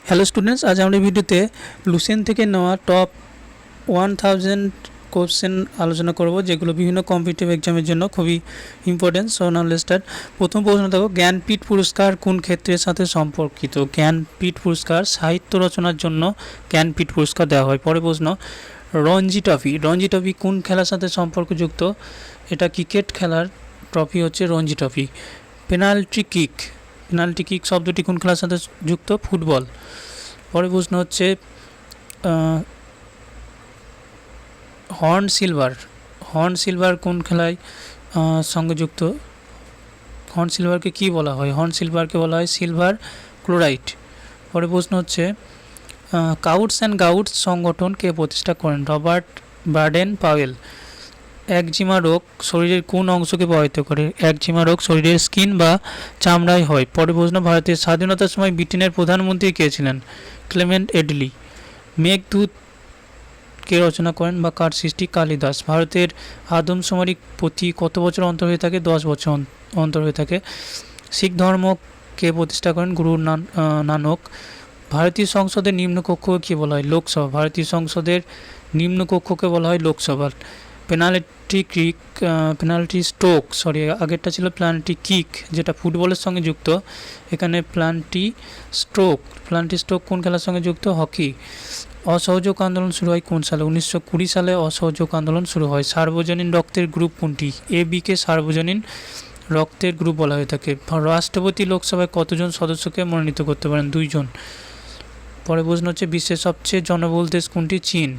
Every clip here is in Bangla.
হ্যালো স্টুডেন্টস, আজ আমরা ভিডিওতে লুসেন থেকে নেওয়া টপ 1000 কোশ্চেন আলোচনা করব, যেগুলো বিভিন্ন কম্পিটিটিভ এক্সামের জন্য খুবই important. So now let's start. প্রথম প্রশ্ন দেখো, জ্ঞানপীঠ পুরস্কার কোন ক্ষেত্রের সাথে সম্পর্কিত? জ্ঞানপীঠ পুরস্কার সাহিত্য রচনার জন্য জ্ঞানপীঠ পুরস্কার দেওয়া হয়। পরের প্রশ্ন, রঞ্জি ট্রফি। রঞ্জি ট্রফি কোন খেলার সাথে সম্পর্কযুক্ত? এটা ক্রিকেট খেলার ট্রফি হচ্ছে Ranji trophy. Penalty kick, penalty kick শব্দটি কোন খেলার সাথে যুক্ত? ফুটবল। পরের প্রশ্ন হচ্ছে হর্ন সিলভার। হর্ন সিলভার কোন খেলায় সঙ্গে যুক্ত? হর্ন সিলভারকে কী বলা হয়? হর্ন সিলভারকে বলা হয় সিলভার ক্লোরাইড। পরের প্রশ্ন হচ্ছে কাউটস অ্যান্ড গাউটস সংগঠন কে প্রতিষ্ঠা করেন? Robert burden Powell. একজিমা রোগ শরীরের কোন অংশকে প্রভাবিত করে? একজিমা রোগ শরীরের স্কিন বা চামড়ায় হয়। পরের প্রশ্ন, ভারতের স্বাধীনতার সময় ব্রিটেনের প্রধানমন্ত্রী কে ছিলেন? Clement Attlee. মেঘদূত কে রচনা করেন বা কার সৃষ্টি? কালিদাস। ভারতের আদমশুমারি প্রতি কত বছর অন্তর হয়ে থাকে? 10 বছর অন্তর হয়ে থাকে। শিখ ধর্ম কে প্রতিষ্ঠা করেন? গুরু নানক। ভারতীয় সংসদের নিম্নকক্ষকে কী বলা হয়? লোকসভা। ভারতীয় সংসদের নিম্নকক্ষকে বলা হয় লোকসভা। পেনাল্টি স্ট্রোক, আগেরটা ছিল পেনাল্টি কিক, যেটা ফুটবলের সঙ্গে যুক্ত। এখানে প্ল্যান্টি স্ট্রোক কোন খেলার সঙ্গে যুক্ত? হকি। অসহযোগ আন্দোলন শুরু হয় কোন সালে? 1920 সালে অসহযোগ আন্দোলন শুরু হয়। সার্বজনীন রক্তের গ্রুপ কোনটি? এ বি কে সার্বজনীন রক্তের গ্রুপ বলা হয়ে থাকে। রাষ্ট্রপতি লোকসভায় কতজন সদস্যকে মনোনীত করতে পারেন? 2 জন। পরে প্রশ্ন হচ্ছে বিশ্বের সবচেয়ে জনবহুল দেশ কোনটি? চীন।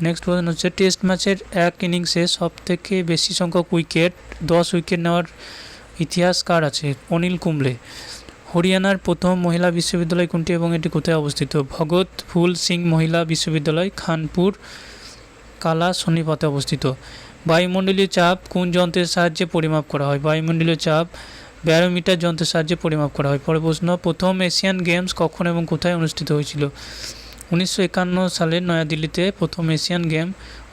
নেক্সট প্রশ্ন হচ্ছে টেস্ট ম্যাচের এক ইনিংসে সবথেকে বেশি সংখ্যক উইকেট 10 উইকেট নেওয়ার ইতিহাস কার আছে? অনিল কুম্বলে। হরিয়ানার প্রথম মহিলা বিশ্ববিদ্যালয় কোনটি এবং এটি কোথায় অবস্থিত? ভগৎ ফুল সিং মহিলা বিশ্ববিদ্যালয়, খানপুর কালা সোনিপথে অবস্থিত। বায়ুমণ্ডলীয় চাপ কোন যন্ত্রের সাহায্যে পরিমাপ করা হয়? বায়ুমণ্ডলীয় চাপ ব্যারোমিটার যন্ত্রের সাহায্যে পরিমাপ করা হয়। পরের প্রশ্ন, প্রথম এশিয়ান গেমস কখন এবং কোথায় অনুষ্ঠিত হয়েছিল? 1951 সালে নয়াদিল্লিতে প্রথম এশিয়ান গেম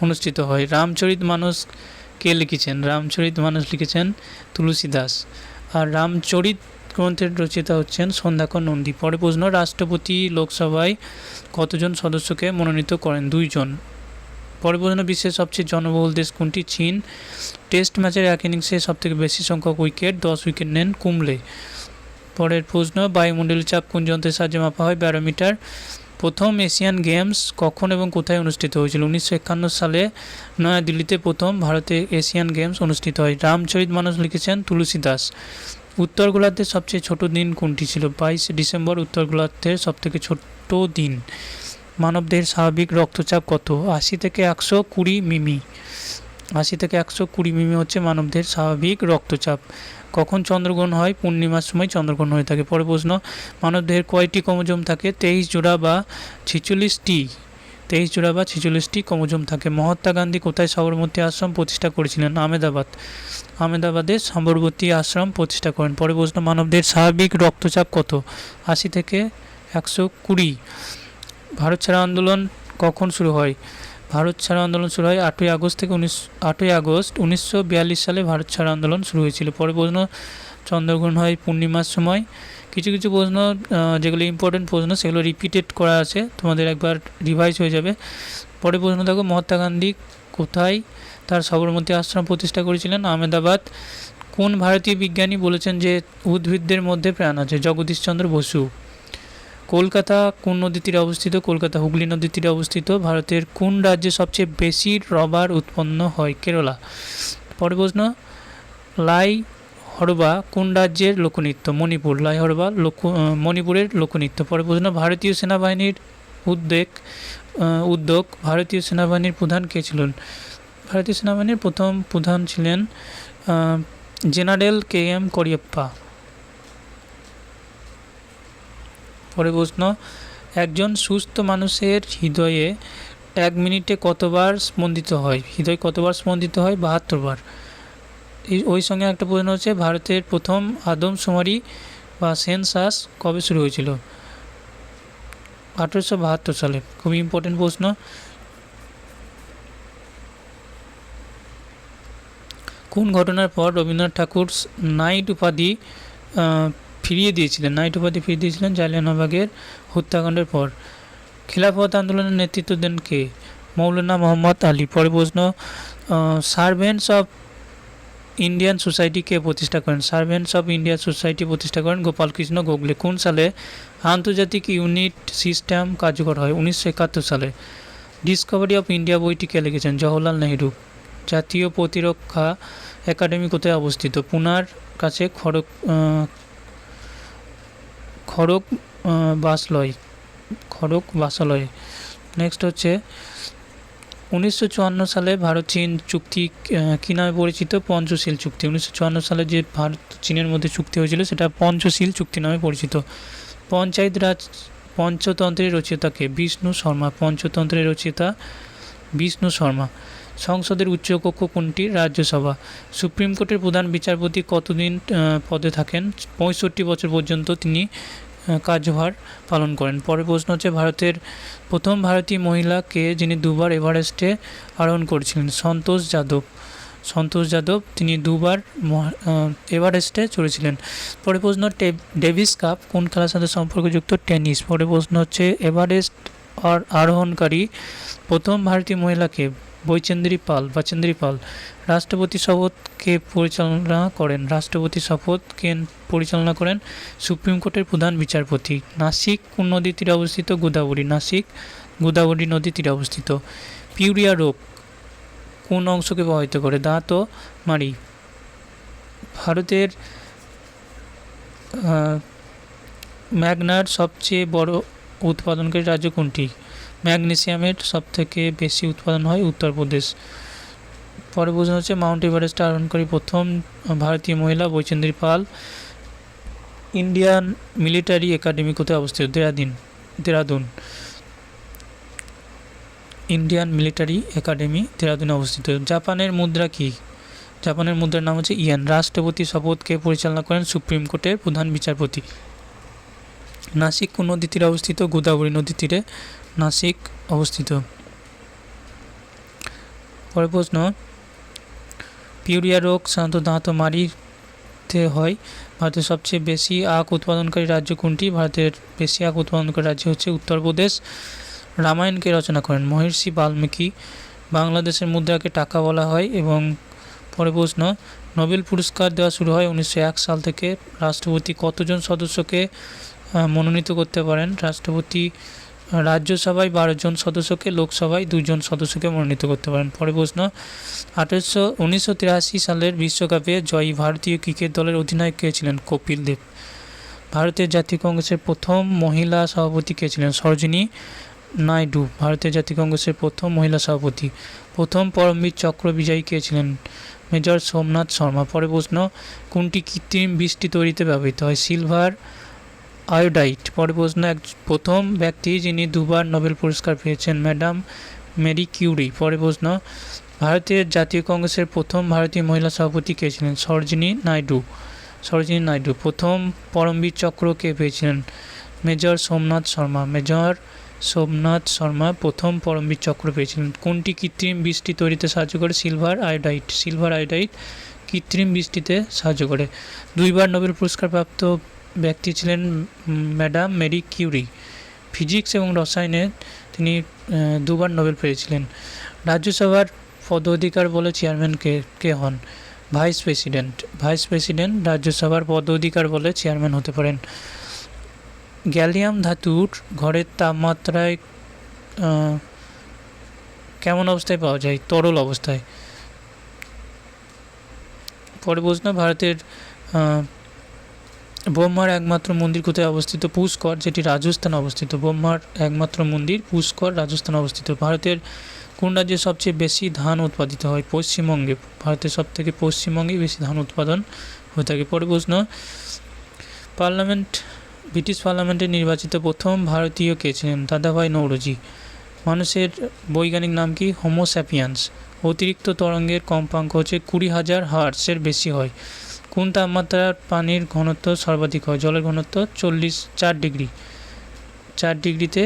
অনুষ্ঠিত হয়। রামচরিত মানস কে লিখেছেন? রামচরিত মানস লিখেছেন তুলসী দাস। আর রামচরিত গ্রন্থের রচয়িতা হচ্ছেন সন্ধ্যাকর নন্দী। পরে প্রশ্ন, রাষ্ট্রপতি লোকসভায় কতজন সদস্যকে মনোনীত করেন? 2 জন। পরে প্রশ্ন, বিশ্বের সবচেয়ে জনবহুল দেশ কোনটি? চীন। টেস্ট ম্যাচের এক ইনিংসে সবথেকে বেশি সংখ্যক উইকেট 10 উইকেট নেন কুম্বলে। পরের প্রশ্ন, বায়ুমণ্ডলীয় চাপ কোন যন্ত্রের সাহায্যে মাপা হয়? ব্যারোমিটার। প্রথম এশিয়ান গেমস কখন এবং কোথায় অনুষ্ঠিত হয়েছিল? 1951 সালে নয়াদিল্লিতে প্রথম ভারতে এশিয়ান গেমস অনুষ্ঠিত হয়। রামচরিত মানস লিখেছেন তুলসী দাস। উত্তর গোলার্ধের সবচেয়ে ছোট দিন কোনটি ছিল? 22 ডিসেম্বর উত্তর গোলার্ধের সবথেকে ছোট দিন। মানবদেহের স্বাভাবিক রক্তচাপ কত? 80 থেকে 120 মিমি। 80 থেকে 120 মিমি হচ্ছে মানবদেহের স্বাভাবিক রক্তচাপ। কখন চন্দ্রগ্রহণ হয়? পূর্ণিমার সময় চন্দ্রগ্রহণ হয়ে থাকে। পরের প্রশ্ন, মানবদেহের কয়টি ক্রোমোজোম থাকে? 23 জোড়া বা 46টি। 23 জোড়া বা 46টি ক্রোমোজোম থাকে। মহাত্মা গান্ধী কোথায় সবরমতী আশ্রম প্রতিষ্ঠা করেছিলেন? আহমেদাবাদে সবরমতী আশ্রম প্রতিষ্ঠা করেন। পরের প্রশ্ন, মানবদেহের স্বাভাবিক রক্তচাপ কত? 80 থেকে 120। ভারত ছাড়া আন্দোলন কখন শুরু হয়? ভারত ছাড়া আন্দোলন শুরু হয় 8ই আগস্ট থেকে 8ই আগস্ট 1942 সালে ভারত ছাড়া আন্দোলন শুরু হয়েছিল। পরের প্রশ্ন, চন্দ্রগ্রহণ হয় পূর্ণিমার সময়। কিছু কিছু প্রশ্ন যেগুলো ইম্পর্টেন্ট প্রশ্ন সেগুলো রিপিটেড করা আছে, তোমাদের একবার রিভাইজ হয়ে যাবে। পরের প্রশ্ন দেখো, মহাত্মা গান্ধী কোথায় তার সবরমতী আশ্রম প্রতিষ্ঠা করেছিলেন? আহমেদাবাদ। কোন ভারতীয় বিজ্ঞানী বলেছেন যে উদ্ভিদদের মধ্যে প্রাণ আছে? জগদীশচন্দ্র বসু। কলকাতা কোন নদীর তীরে অবস্থিত? কলকাতা হুগলি নদীর তীরে অবস্থিত। ভারতের কোন রাজ্যে সবচেয়ে বেশি রবার উৎপন্ন হয়? কেরালা। পরের প্রশ্ন, লাই হরবা কোন রাজ্যের লোকনৃত্য? মণিপুর। লাই হরবা মণিপুরের লোকনৃত্য। পরের প্রশ্ন, ভারতীয় সেনাবাহিনীর উদ্যোগ ভারতীয় সেনাবাহিনীর প্রধান কে ছিলেন? ভারতীয় সেনাবাহিনীর প্রথম প্রধান ছিলেন জেনারেল কে এম করিয়েপ্পা। পরের প্রশ্ন, একজন সুস্থ মানুষের হৃদয়ে 1 মিনিটে কতবার স্পন্দিত হয়? হৃদয় কতবার স্পন্দিত হয়? 72 বার। ওই সঙ্গে একটা প্রশ্ন হচ্ছে, ভারতের প্রথম আদমশুমারি বা সেন্সাস কবে শুরু হয়েছিল? 1872 সালে। খুবই ইম্পর্টেন্ট প্রশ্ন। কোন ঘটনার পর রবীন্দ্রনাথ ঠাকুর নাইট উপাধি ফিরিয়ে দিয়েছিলেন, নাইট উপাধি ফিরিয়ে দিয়েছিলেন জালিয়ানওয়ালাবাগের হত্যাকাণ্ডের পর। খিলাফত আন্দোলনের নেতৃত্ব দেন কে? মৌলানা মোহাম্মদ আলী। পরে প্রশ্ন, সার্ভেন্টস অফ ইন্ডিয়ান সোসাইটি কে প্রতিষ্ঠা করেন? সার্ভেন্টস অফ ইন্ডিয়া সোসাইটি প্রতিষ্ঠা করেন গোপালকৃষ্ণ গোখলে। কোন সালে আন্তর্জাতিক ইউনিট সিস্টেম কার্যকর হয়? 1971 সালে। ডিসকভারি অফ ইন্ডিয়া বইটি কে লিখেছেন? জওহরলাল নেহরু। জাতীয় প্রতিরক্ষা একাডেমি কোথায় অবস্থিত? পুনার কাছে খড়গ বাসালয়। নেক্সট হচ্ছে 1954 সালে ভারত চীন চুক্তি কী নামে পরিচিত? পঞ্চশীল চুক্তি। 1954 সালে যে ভারত চীনের মধ্যে চুক্তি হয়েছিল সেটা পঞ্চশীল চুক্তি নামে পরিচিত। পঞ্চায়েত রাজ পঞ্চতন্ত্রের রচয়িতাকে? বিষ্ণু শর্মা। পঞ্চতন্ত্রের রচয়িতা বিষ্ণু শর্মা। সংসদের উচ্চকক্ষ কোনটি? রাজ্যসভা। সুপ্রিম কোর্টের প্রধান বিচারপতি কতদিন পদে থাকেন? 65 বছর পর্যন্ত তিনি কার্যভার পালন করেন। পরের প্রশ্ন হচ্ছে, ভারতের প্রথম ভারতীয় মহিলা কে যিনি দুবার এভারেস্টে আরোহণ করেছিলেন? সন্তোষ যাদব তিনি দুবার এভারেস্টে চড়েছিলেন। পরের প্রশ্ন, ডেভিস কাপ কোন খেলার সাথে সম্পর্কযুক্ত? টেনিস। পরের প্রশ্ন হচ্ছে, এভারেস্ট আরোহণকারী প্রথম ভারতীয় মহিলাকে? বচেন্দ্রী পাল। রাষ্ট্রপতি শপথ কে পরিচালনা করেন? পরিচালনা করেন সুপ্রিম কোর্টের প্রধান বিচারপতি। নাসিক কোন নদীর তীরে অবস্থিত? গোদাবরী। নাসিক গোদাবরী নদীর তীরে অবস্থিত। পিউরিয়া রোগ কোন অংশকে প্রভাবিত করে? দাঁত ও মাড়ি। ভারতের ম্যাগনার সবচেয়ে বড় উৎপাদনকারী রাজ্য কোনটি? ম্যাগনেসিয়ামের সবথেকে বেশি উৎপাদন হয় উত্তরপ্রদেশ। পরে প্রশ্ন হচ্ছে, মাউন্ট এভারেস্ট আরোহণকারী প্রথম ভারতীয় মহিলা? বচেন্দ্রী পাল। ইন্ডিয়ান মিলিটারি একাডেমি কোথায় অবস্থিত? দেরাদুন। ইন্ডিয়ান মিলিটারি একাডেমি দেরাদুনে অবস্থিত। জাপানের মুদ্রা কি? জাপানের মুদ্রার নাম হচ্ছে ইয়েন। রাষ্ট্রপতি শপথ কে পরিচালনা করেন? সুপ্রিম কোর্টের প্রধান বিচারপতি। নাসিক কোন নদীর তীরে অবস্থিত? গোদাবরী নদীর তীরে নাসিক অবস্থিত। পরের প্রশ্ন, পিউরিয়া রোগ সাধারণত দাঁত ও মাড়িতে হয়। ভারতের সবচেয়ে বেশি আখ উৎপাদনকারী রাজ্য কোনটি? ভারতের বেশি আখ উৎপাদনকারী রাজ্য হচ্ছে উত্তরপ্রদেশ। রামায়ণকে রচনা করেন? মহর্ষি বাল্মীকি। বাংলাদেশের মুদ্রাকে টাকা বলা হয়। এবং পরের প্রশ্ন, নোবেল পুরস্কার দেওয়া শুরু হয় 1901 সাল থেকে। রাষ্ট্রপতি কতজন সদস্যকে মনোনীত করতে পারেন? রাষ্ট্রপতি রাজ্যসভায় 12 জন সদস্যকে, লোকসভায় 2 জন সদস্যকে মনোনীত করতে পারেন। পরের প্রশ্ন, 1983 সালের বিশ্বকাপে জয়ী ভারতীয় ক্রিকেট দলের অধিনায়ক কে ছিলেন? কপিল দেব। ভারতের জাতীয় কংগ্রেসের প্রথম মহিলা সভাপতি কে ছিলেন? সরোজিনী নাইডু। ভারতের জাতীয় কংগ্রেসের প্রথম মহিলা সভাপতি। প্রথম পরমবীর চক্র বিজয়ী কে ছিলেন? মেজর সোমনাথ শর্মা। পরের প্রশ্ন, কোনটি কৃত্রিম বৃষ্টি তৈরিতে ব্যবহৃত হয়? Silver iodide. পরের প্রশ্ন, প্রথম ব্যক্তি যিনি দুবার নোবেল পুরস্কার পেয়েছেন? Madam Marie Curie. পরের প্রশ্ন, ভারতের জাতীয় কংগ্রেসের প্রথম ভারতীয় মহিলা সভাপতি কে ছিলেন? সরোজিনী নাইডু। প্রথম পরমবীর চক্র কে পেয়েছিলেন? মেজর সোমনাথ শর্মা প্রথম পরমবীর চক্র পেয়েছিলেন। কোনটি কৃত্রিম বৃষ্টি তৈরিতে সাহায্য করে? সিলভার আয়োডাইড কৃত্রিম বৃষ্টিতে সাহায্য করে। 2বার নোবেল পুরস্কার প্রাপ্ত ব্যক্তি ছিলেন ম্যাডাম মেরি কিউরি। ফিজিক্স এবং রসায়নে তিনি 2বার নোবেল পেয়েছিলেন। রাজ্যসভার পদাধিকার বলে চেয়ারম্যান কে হন? ভাইস প্রেসিডেন্ট রাজ্যসভার পদাধিকার বলে চেয়ারম্যান হতে পারেন। গ্যালিয়াম ধাতুর ঘরের তাপমাত্রায় কেমন অবস্থায় পাওয়া যায়? তরল অবস্থায়। পরে প্রশ্ন, ভারতের ব্রহ্মার একমাত্র মন্দির কোথায় অবস্থিত? পুষ্কর, যেটি রাজস্থানে অবস্থিত। ব্রহ্মার একমাত্র মন্দির পুষ্কর, রাজস্থানে অবস্থিত। ভারতের কোন রাজ্যে সবচেয়ে বেশি ধান উৎপাদিত হয়? পশ্চিমবঙ্গে। ভারতের সবথেকে পশ্চিমবঙ্গেই বেশি ধান উৎপাদন হয়ে থাকে। পরের প্রশ্ন, ব্রিটিশ পার্লামেন্টে নির্বাচিত প্রথম ভারতীয় কে ছিলেন? দাদাভাই নৌরোজি। মানুষের বৈজ্ঞানিক নাম কি? Homo sapiens. অতিরিক্ত তরঙ্গের কম্পাঙ্ক হচ্ছে 20,000 হার্টজের বেশি হয়। কোন তাপমাত্রার পানির ঘনত্ব সর্বাধিক হয়? জলের ঘনত্ব 4 ডিগ্রি। 4 ডিগ্রিতে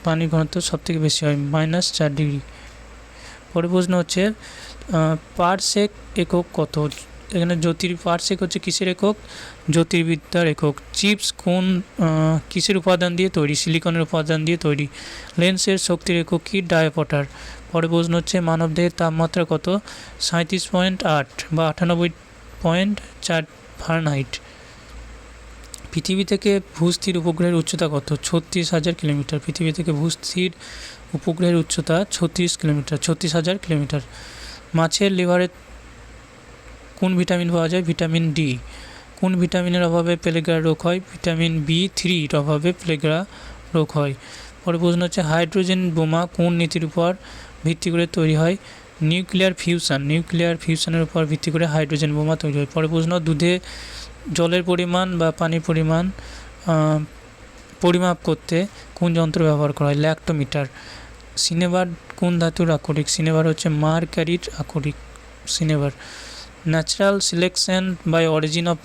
পানির ঘনত্ব সবথেকে বেশি হয়, -4 ডিগ্রি। পরের প্রশ্ন হচ্ছে, পারসেক একক কত? এখানে পার্সেক হচ্ছে কিসের একক? জ্যোতির্বিদ্যার একক। চিপস কোন কিসের উপাদান দিয়ে তৈরি? সিলিকনের উপাদান দিয়ে তৈরি। লেন্সের শক্তির একক কি? ডায়োপটার। পরে প্রশ্ন হচ্ছে মানবদেহের তাপমাত্রা কত? 37.8 বা 98.4 ফারেনহাইট। পৃথিবী থেকে ভূস্থির উপগ্রহের উচ্চতা কত? 36,000 কিলোমিটার। পৃথিবী থেকে ভূস্থির উপগ্রহের উচ্চতা 36,000 কিলোমিটার। মাছের লিভারে কোন ভিটামিন পাওয়া যায়? Vitamin D. কোন ভিটামিনের অভাবে প্লেগরা রোগ হয়? ভিটামিন B3-র অভাবে প্লেগরা রোগ হয়। পরে প্রশ্ন হচ্ছে হাইড্রোজেন বোমা কোন নীতির উপর ভিত্তি করে তৈরি হয়? নিউক্লিয়ার ফিউশনের উপর ভিত্তি করে হাইড্রোজেন বোমা তৈরি হয়। পরে প্রশ্ন দুধে জলের পরিমাণ বা পানির পরিমাণ পরিমাপ করতে কোন যন্ত্র ব্যবহার করা হয়? ল্যাক্টোমিটার। সিনেবার কোন ধাতুর আকরিক? সিনেবার হচ্ছে মার্কারির আকরিক cinnabar. Natural selection by origin of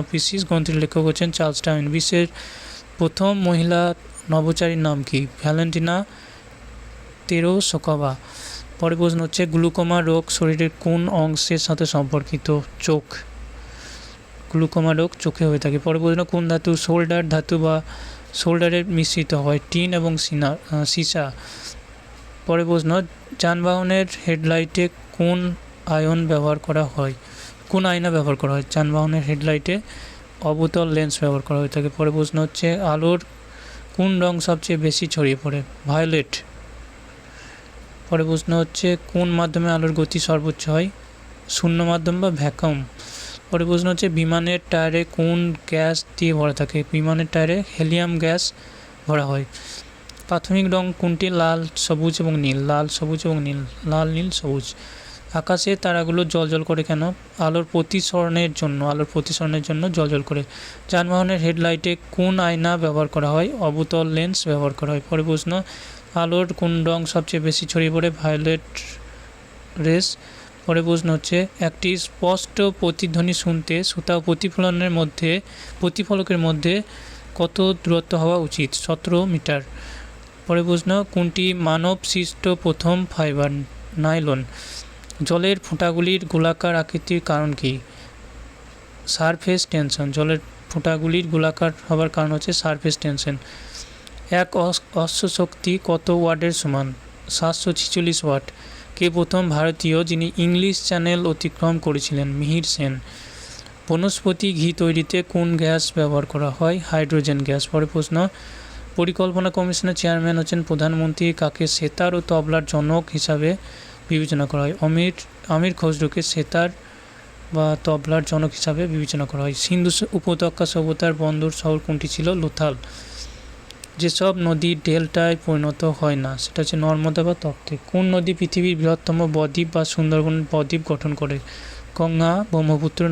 species গ্রন্থের লেখক হচ্ছেন চার্লস ডারউইন। বিশ্বের প্রথম মহিলা নভোচারীর নাম কি? ভ্যালেন্টিনা তেরেশোভা। পরে প্রশ্ন হচ্ছে গ্লুকোমা রোগ শরীরের কোন অংশের সাথে সম্পর্কিত? চোখ। গ্লুকোমা রোগ চোখে হয়ে থাকে। পরে প্রশ্ন কোন ধাতু সোল্ডার ধাতু বা সোল্ডারের মিশ্রিত হয়? টিন এবং সীসা। পরে প্রশ্ন যানবাহনের হেডলাইটে কোন আয়না ব্যবহার করা হয়? যানবাহনের হেডলাইটে অবতল লেন্স ব্যবহার করা হয়ে থাকে। পরে প্রশ্ন হচ্ছে আলোর কোন রং সবচেয়ে বেশি ছড়িয়ে পড়ে? ভায়োলেট। পরে প্রশ্ন হচ্ছে কোন মাধ্যমে আলোর গতি সর্বোচ্চ হয়? শূন্য মাধ্যম বা ভ্যাকুয়াম। পরে প্রশ্ন হচ্ছে বিমানের টায়ারে কোন গ্যাস দিয়ে ভরা থাকে? বিমানের টায়ারে হেলিয়াম গ্যাস ভরা হয়। প্রাথমিক রং কোনটি? লাল, সবুজ এবং নীল। লাল, নীল, সবুজ। আকাশে তারাগুলো জ্বলজ্বল করে কেন? আলোর প্রতিসরণের জন্য জ্বলজ্বল করে। যানবাহনের হেডলাইটে কোন আয়না ব্যবহার করা হয়? অবতল লেন্স ব্যবহার করা হয়। পরে প্রশ্ন আলোর কোন রং সবচেয়ে বেশি ছড়িয়ে পড়ে? Violet rays. পরে প্রশ্ন হচ্ছে একটি স্পষ্ট প্রতিধ্বনি শুনতে শ্রোতা ও প্রতিফলকের মধ্যে কত দূরত্ব হওয়া উচিত? 17 মিটার। পরে প্রশ্ন কোনটি মানব সৃষ্ট প্রথম ফাইবার? নাইলন। জলের ফোঁটাগুলির গোলাকার আকৃতির কারণ কি? Surface tension. জলের ফোঁটাগুলির গোলাকার হবার কারণ হচ্ছে সারফেস টেনশন। এক অশ্বশক্তি কত ওয়াটের সমান? 746 ওয়াট। কে প্রথম ভারতীয় যিনি ইংলিশ চ্যানেল অতিক্রম করেছিলেন? মিহির সেন। বনস্পতি ঘি তৈরিতে কোন গ্যাস ব্যবহার করা হয়? Hydrogen gas. পরে প্রশ্ন পরিকল্পনা কমিশনের চেয়ারম্যান হচ্ছেন প্রধানমন্ত্রী। কাকে সেতার ও তবলার জনক হিসাবে বিবেচনা করা হয়? আমির খসরুকে সেতার বা তবলার জনক হিসাবে বিবেচনা করা হয়। সিন্ধু উপত্যকা সভ্যতার বন্দর শহর কোনটি ছিল? লোথাল। যেসব নদী ডেল্টায় পরিণত হয় না সেটা হচ্ছে নর্মদা বা তপ্তি। কোন নদী পৃথিবীর বৃহত্তম বদ্বীপ বা সুন্দরবন বদ্বীপ গঠন করে? গঙ্গা ব্রহ্মপুত্র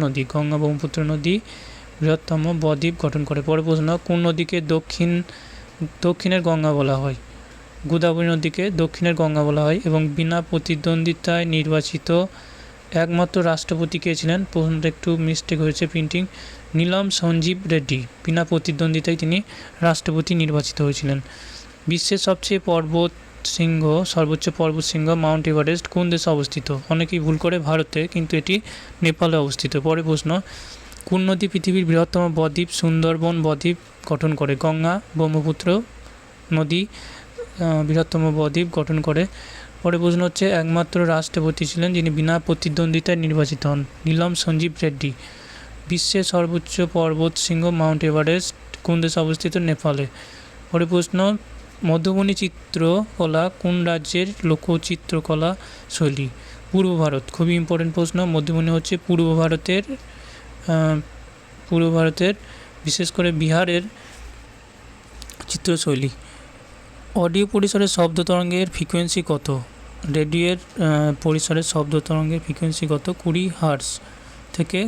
নদী বৃহত্তম বদ্বীপ গঠন করে। পরে প্রশ্ন কোন নদীকে দক্ষিণের গঙ্গা বলা হয়? গোদাবরী নদীকে দক্ষিণের গঙ্গা বলা হয়। এবং বিনা প্রতিদ্বন্দ্বিতায় নির্বাচিত একমাত্র রাষ্ট্রপতি কে ছিলেন? প্রশ্নটা একটু মিস্টেক হয়েছে প্রিন্টিং। নীলম সঞ্জীব রেড্ডি। বিনা প্রতিদ্বন্দ্বিতায় তিনি রাষ্ট্রপতি নির্বাচিত হয়েছিলেন। বিশ্বের সর্বোচ্চ পর্বতশৃঙ্গ মাউন্ট এভারেস্ট কোন দেশে অবস্থিত? অনেকেই ভুল করে ভারতে, কিন্তু এটি নেপালে অবস্থিত। পরে প্রশ্ন কোন নদী পৃথিবীর বৃহত্তম বদ্বীপ সুন্দরবন বদ্বীপ গঠন করে? গঙ্গা ব্রহ্মপুত্র নদী বৃহত্তম বদ্বীপ গঠন করে। পরে প্রশ্ন হচ্ছে একমাত্র রাষ্ট্রপতি ছিলেন যিনি বিনা প্রতিদ্বন্দ্বিতায় নির্বাচিত হন? নীলম সঞ্জীব রেড্ডি। বিশ্বের সর্বোচ্চ পর্বতশৃঙ্গ মাউন্ট এভারেস্ট কোন দেশে অবস্থিত? নেপালে। পরে প্রশ্ন মধুবনী চিত্রকলা কোন রাজ্যের লোকচিত্রকলা শৈলী? পূর্ব ভারত। খুবই ইম্পর্টেন্ট প্রশ্ন। মধুবনী হচ্ছে পূর্ব ভারতের বিশেষ করে বিহারের চিত্রশৈলী। অডিও পরিসরের শব্দ তরঙ্গের ফ্রিকোয়েন্সি কত? রেডিওর পরিসরের শব্দ তরঙ্গের ফ্রিকোয়েন্সি কত? 20 হার্টজ থেকে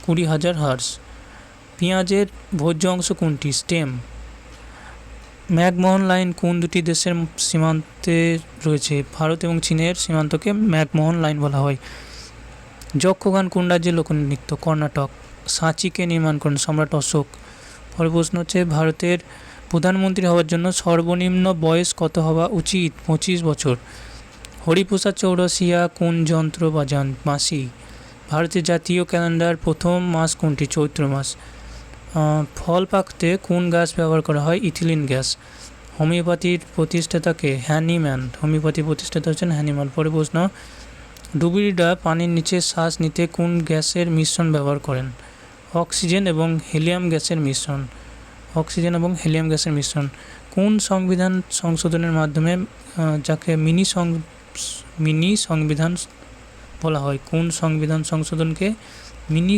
20,000 হার্টজ। পেঁয়াজের ভোজ্য অংশ কোনটি? স্টেম। ম্যাকমোহন লাইন কোন দুটি দেশের সীমান্তে রয়েছে? ভারত এবং চীনের সীমান্তকে ম্যাকমোহন লাইন বলা হয়। যক্ষগান কোন রাজ্যের লোকনৃত্য? কর্ণাটক। সাঁচিকে নির্মাণ করেন সম্রাট অশোক। পরে প্রশ্ন হচ্ছে ভারতের প্রধানমন্ত্রী হওয়ার জন্য সর্বনিম্ন বয়স কত হওয়া উচিত? 25 বছর। হরিপ্রসাদ চৌরাসিয়া কোন যন্ত্র বাজান? বাঁশি। ভারতের জাতীয় ক্যালেন্ডার প্রথম মাস কোনটি? চৈত্র মাস। ফল পাকতে কোন গ্যাস ব্যবহার করা হয়? Ethylene gas. হোমিওপ্যাথির প্রতিষ্ঠাতাকে? হ্যানিম্যান। হোমিওপ্যাথির প্রতিষ্ঠাতা হচ্ছেন হ্যানিম্যান। পরে প্রশ্ন, ডুবুরিরা পানির নিচে শ্বাস নিতে কোন গ্যাসের মিশ্রণ ব্যবহার করেন? অক্সিজেন এবং হিলিয়াম গ্যাসের মিশ্রণ। অক্সিজেন এবং হিলিয়াম গ্যাসের মিশ্রণ। কোন সংবিধান সংশোধনের মাধ্যমে যাকে মিনি সংবিধান বলা হয়? কোন সংবিধান সংশোধনকে মিনি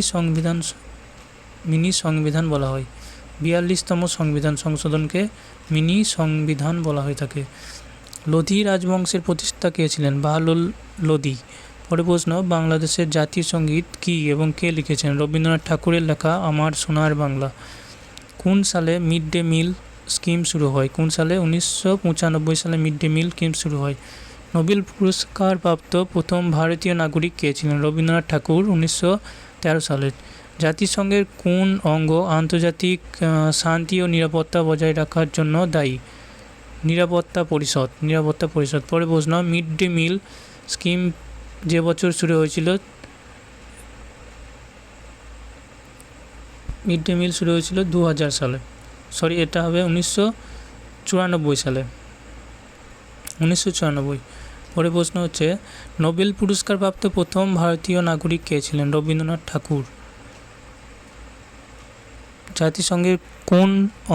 সংবিধান বলা হয়? 42তম সংবিধান সংশোধনকে মিনি সংবিধান বলা হয়ে থাকে। লোধি রাজবংশের প্রতিষ্ঠাতা কে ছিলেন? বাহলোল লোধি। পরে প্রশ্ন, বাংলাদেশের জাতীয় সঙ্গীত কী এবং কে লিখেছেন? রবীন্দ্রনাথ ঠাকুরের লেখা আমার সোনার বাংলা। কোন সালে মিড ডে মিল স্কিম শুরু হয়? কোন সালে? 1995 সালে মিড ডে মিল স্কিম শুরু হয়। নোবেল পুরস্কার প্রাপ্ত প্রথম ভারতীয় নাগরিক কে ছিলেন? রবীন্দ্রনাথ ঠাকুর, 1913 সালে। জাতিসংঘের কোন অঙ্গ আন্তর্জাতিক শান্তি ও নিরাপত্তা বজায় রাখার জন্য দায়ী? নিরাপত্তা পরিষদ। নিরাপত্তা পরিষদ। পরে প্রশ্ন, মিড ডে মিল স্কিম যে বছর শুরু হয়েছিল? মিড ডে মিল শুরু হয়েছিল 2000 সালে। এটা হবে 1994 সালে। 1994। পরে প্রশ্ন হচ্ছে, নোবেল পুরস্কার প্রাপ্ত প্রথম ভারতীয় নাগরিক কে ছিলেন? রবীন্দ্রনাথ ঠাকুর। জাতিসংঘের কোন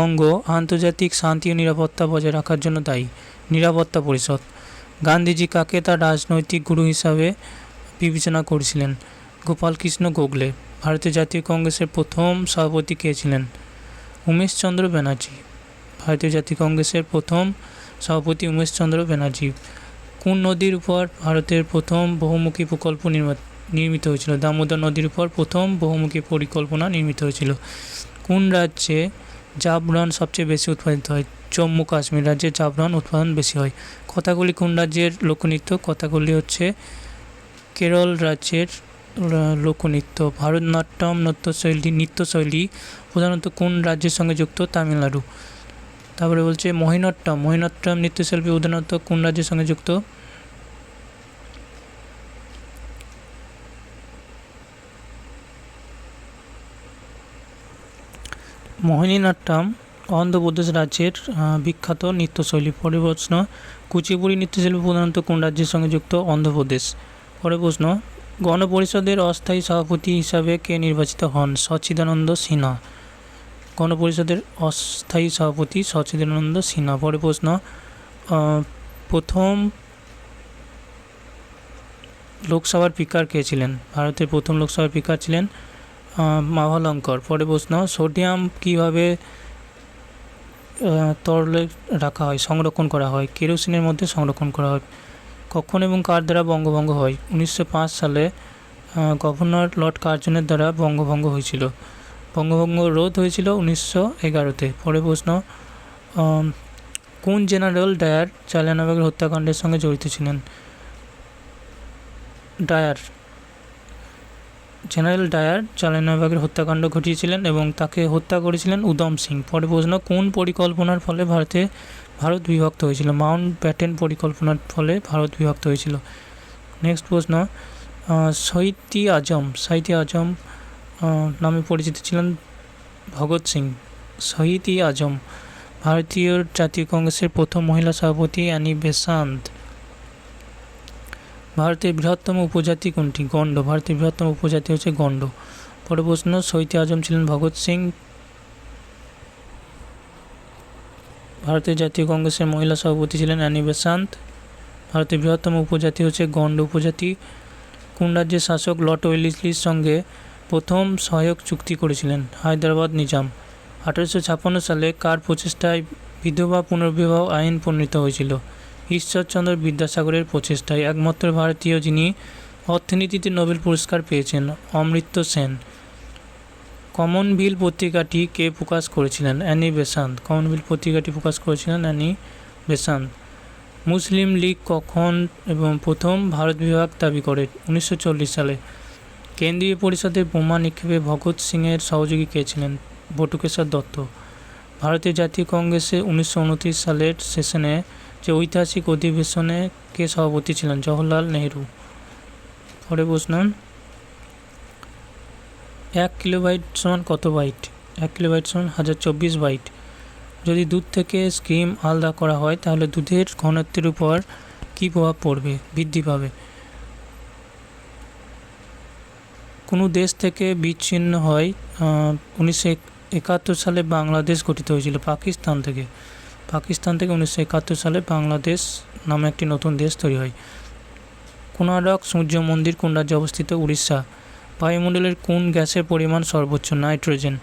অঙ্গ আন্তর্জাতিক শান্তি ও নিরাপত্তা বজায় রাখার জন্য দায়ী? নিরাপত্তা পরিষদ। গান্ধীজি কাকে তার রাজনৈতিক গুরু হিসাবে বিবেচনা করেছিলেন? গোপালকৃষ্ণ গোখলে। ভারতীয় জাতীয় কংগ্রেসের প্রথম সভাপতি কে ছিলেন? উমেশচন্দ্র ব্যানার্জি। ভারতীয় জাতীয় কংগ্রেসের প্রথম সভাপতি উমেশচন্দ্র ব্যানার্জি। কোন নদীর উপর ভারতের প্রথম বহুমুখী প্রকল্প নির্মিত হয়েছিল? দামোদর নদীর উপর প্রথম বহুমুখী পরিকল্পনা নির্মিত হয়েছিল। কোন রাজ্যে জাফরান সবচেয়ে বেশি উৎপাদিত হয়? জম্মু কাশ্মীর রাজ্যে জাফরান উৎপাদন বেশি হয়। কথাকলি কোন রাজ্যের লোকনৃত্য? কথাকলি হচ্ছে কেরল রাজ্যের লোকনৃত্য। ভারতনাট্যম নৃত্যশৈলী প্রধানত কোন রাজ্যের সঙ্গে যুক্ত? তামিলনাড়ু। তারপরে বলছে মোহিনীঅট্টম নৃত্যশিল্পী প্রধানত কোন রাজ্যের সঙ্গে যুক্ত? মোহিনীঅট্টম অন্ধ্রপ্রদেশ রাজ্যের বিখ্যাত নৃত্যশৈলী। পরের প্রশ্ন, কুচিপুড়ি নৃত্যশিল্পী প্রধানত কোন রাজ্যের সঙ্গে যুক্ত? অন্ধ্রপ্রদেশ। পরের প্রশ্ন, গণপরিষদের অস্থায়ী সভাপতি হিসাবে কে নির্বাচিত হন? সচ্চিদানন্দ সিনহা। গণপরিষদের অস্থায়ী সভাপতি সচ্চিদানন্দ সিনহা। পরের প্রশ্ন, প্রথম লোকসভার স্পিকার কে ছিলেন? ভারতের প্রথম লোকসভার স্পিকার ছিলেন মাভালঙ্কর। পরের প্রশ্ন, সোডিয়াম কীভাবে তরলে রাখা হয়, সংরক্ষণ করা হয়? কেরোসিনের মধ্যে সংরক্ষণ করা হয়। কখন এবং কার দ্বারা বঙ্গভঙ্গ হয়? 1905 সালে গভর্নর লর্ড কার্জনের দ্বারা বঙ্গভঙ্গ হয়েছিল। বঙ্গভঙ্গ রোধ হয়েছিল 1911-তে। পরের প্রশ্ন, কোন জেনারেল ডায়ার জালিয়ানওয়ালাবাগের হত্যাকাণ্ডের সঙ্গে জড়িত ছিলেন? জেনারেল ডায়ার জালিয়ানওয়ালাবাগের হত্যাকাণ্ড ঘটিয়েছিলেন এবং তাকে হত্যা করেছিলেন উধম সিং। পরের প্রশ্ন, কোন পরিকল্পনার ফলে ভারত বিভক্ত হয়েছিল? মাউন্ট ব্যাটেন পরিকল্পনার ফলে ভারত বিভক্ত হয়েছিল। নেক্সট প্রশ্ন, শহীদ-ই-আজম নামে পরিচিত ছিলেন ভগৎ সিং। শহীদ-ই-আজম। ভারতীয় জাতীয় কংগ্রেসের প্রথম মহিলা সভাপতি অ্যানি বেসান্ত। ভারতের বৃহত্তম উপজাতি কোনটি? গণ্ড। ভারতের বৃহত্তম উপজাতি হচ্ছে গণ্ড। পরের প্রশ্ন, শহীদ-ই-আজম ছিলেন ভগৎ সিং। ভারতের জাতীয় কংগ্রেসের মহিলা সভাপতি ছিলেন অ্যানি বেসান্ত। ভারতের বৃহত্তম উপজাতি হচ্ছে গণ্ড উপজাতি। কোন রাজ্যের শাসক লর্ড ওয়েলেসলির সঙ্গে প্রথম সহায়ক চুক্তি করেছিলেন? হায়দ্রাবাদ নিজাম। 1856 সালে কার প্রচেষ্টায় বিধবা পুনর্বিবাহ আইন প্রণীত হয়েছিল? ঈশ্বরচন্দ্র বিদ্যাসাগরের প্রচেষ্টায়। একমাত্র ভারতীয় যিনি অর্থনীতিতে নোবেল পুরস্কার পেয়েছেন, অমর্ত্য সেন। কমনভেলথ পত্রিকাটি কে প্রকাশ করেছিলেন? Annie Besant. কমনভেলথ পত্রিকাটি প্রকাশ করেছিলেন অ্যানি বেসান্ত। মুসলিম লীগ কখন এবং প্রথম ভারত বিভাগ দাবি করে? 1940 সালে। কেন্দ্রীয় পরিষদের বোমা নিক্ষেপে ভগৎ সিংয়ের সহযোগী কে ছিলেন? বটুকেশ্বর দত্ত। ভারতীয় জাতীয় কংগ্রেসে 1929 সালের সেশনে যে ঐতিহাসিক অধিবেশনে কে সভাপতি ছিলেন? জওহরলাল নেহরু। পরে প্রশ্ন, 1 কিলোবাইট সমান কত বাইট? 1 কিলোবাইট সমান 1024 বাইট। যদি দুধ থেকে স্কিম আলাদা করা হয় তাহলে দুধের ঘনত্বের উপর কী প্রভাব পড়বে? বৃদ্ধি পাবে। কোনো দেশ থেকে বিচ্ছিন্ন হয় 1971 সালে বাংলাদেশ গঠিত হয়েছিল পাকিস্তান থেকে 1971 সালে বাংলাদেশ নামে একটি নতুন দেশ তৈরি হয়। কোণারক সূর্য মন্দির কোন রাজ্যে অবস্থিত? উড়িষ্যা। বায়ুমণ্ডলের কোন গ্যাসের পরিমাণ সর্বোচ্চ? নাইট্রোজেন।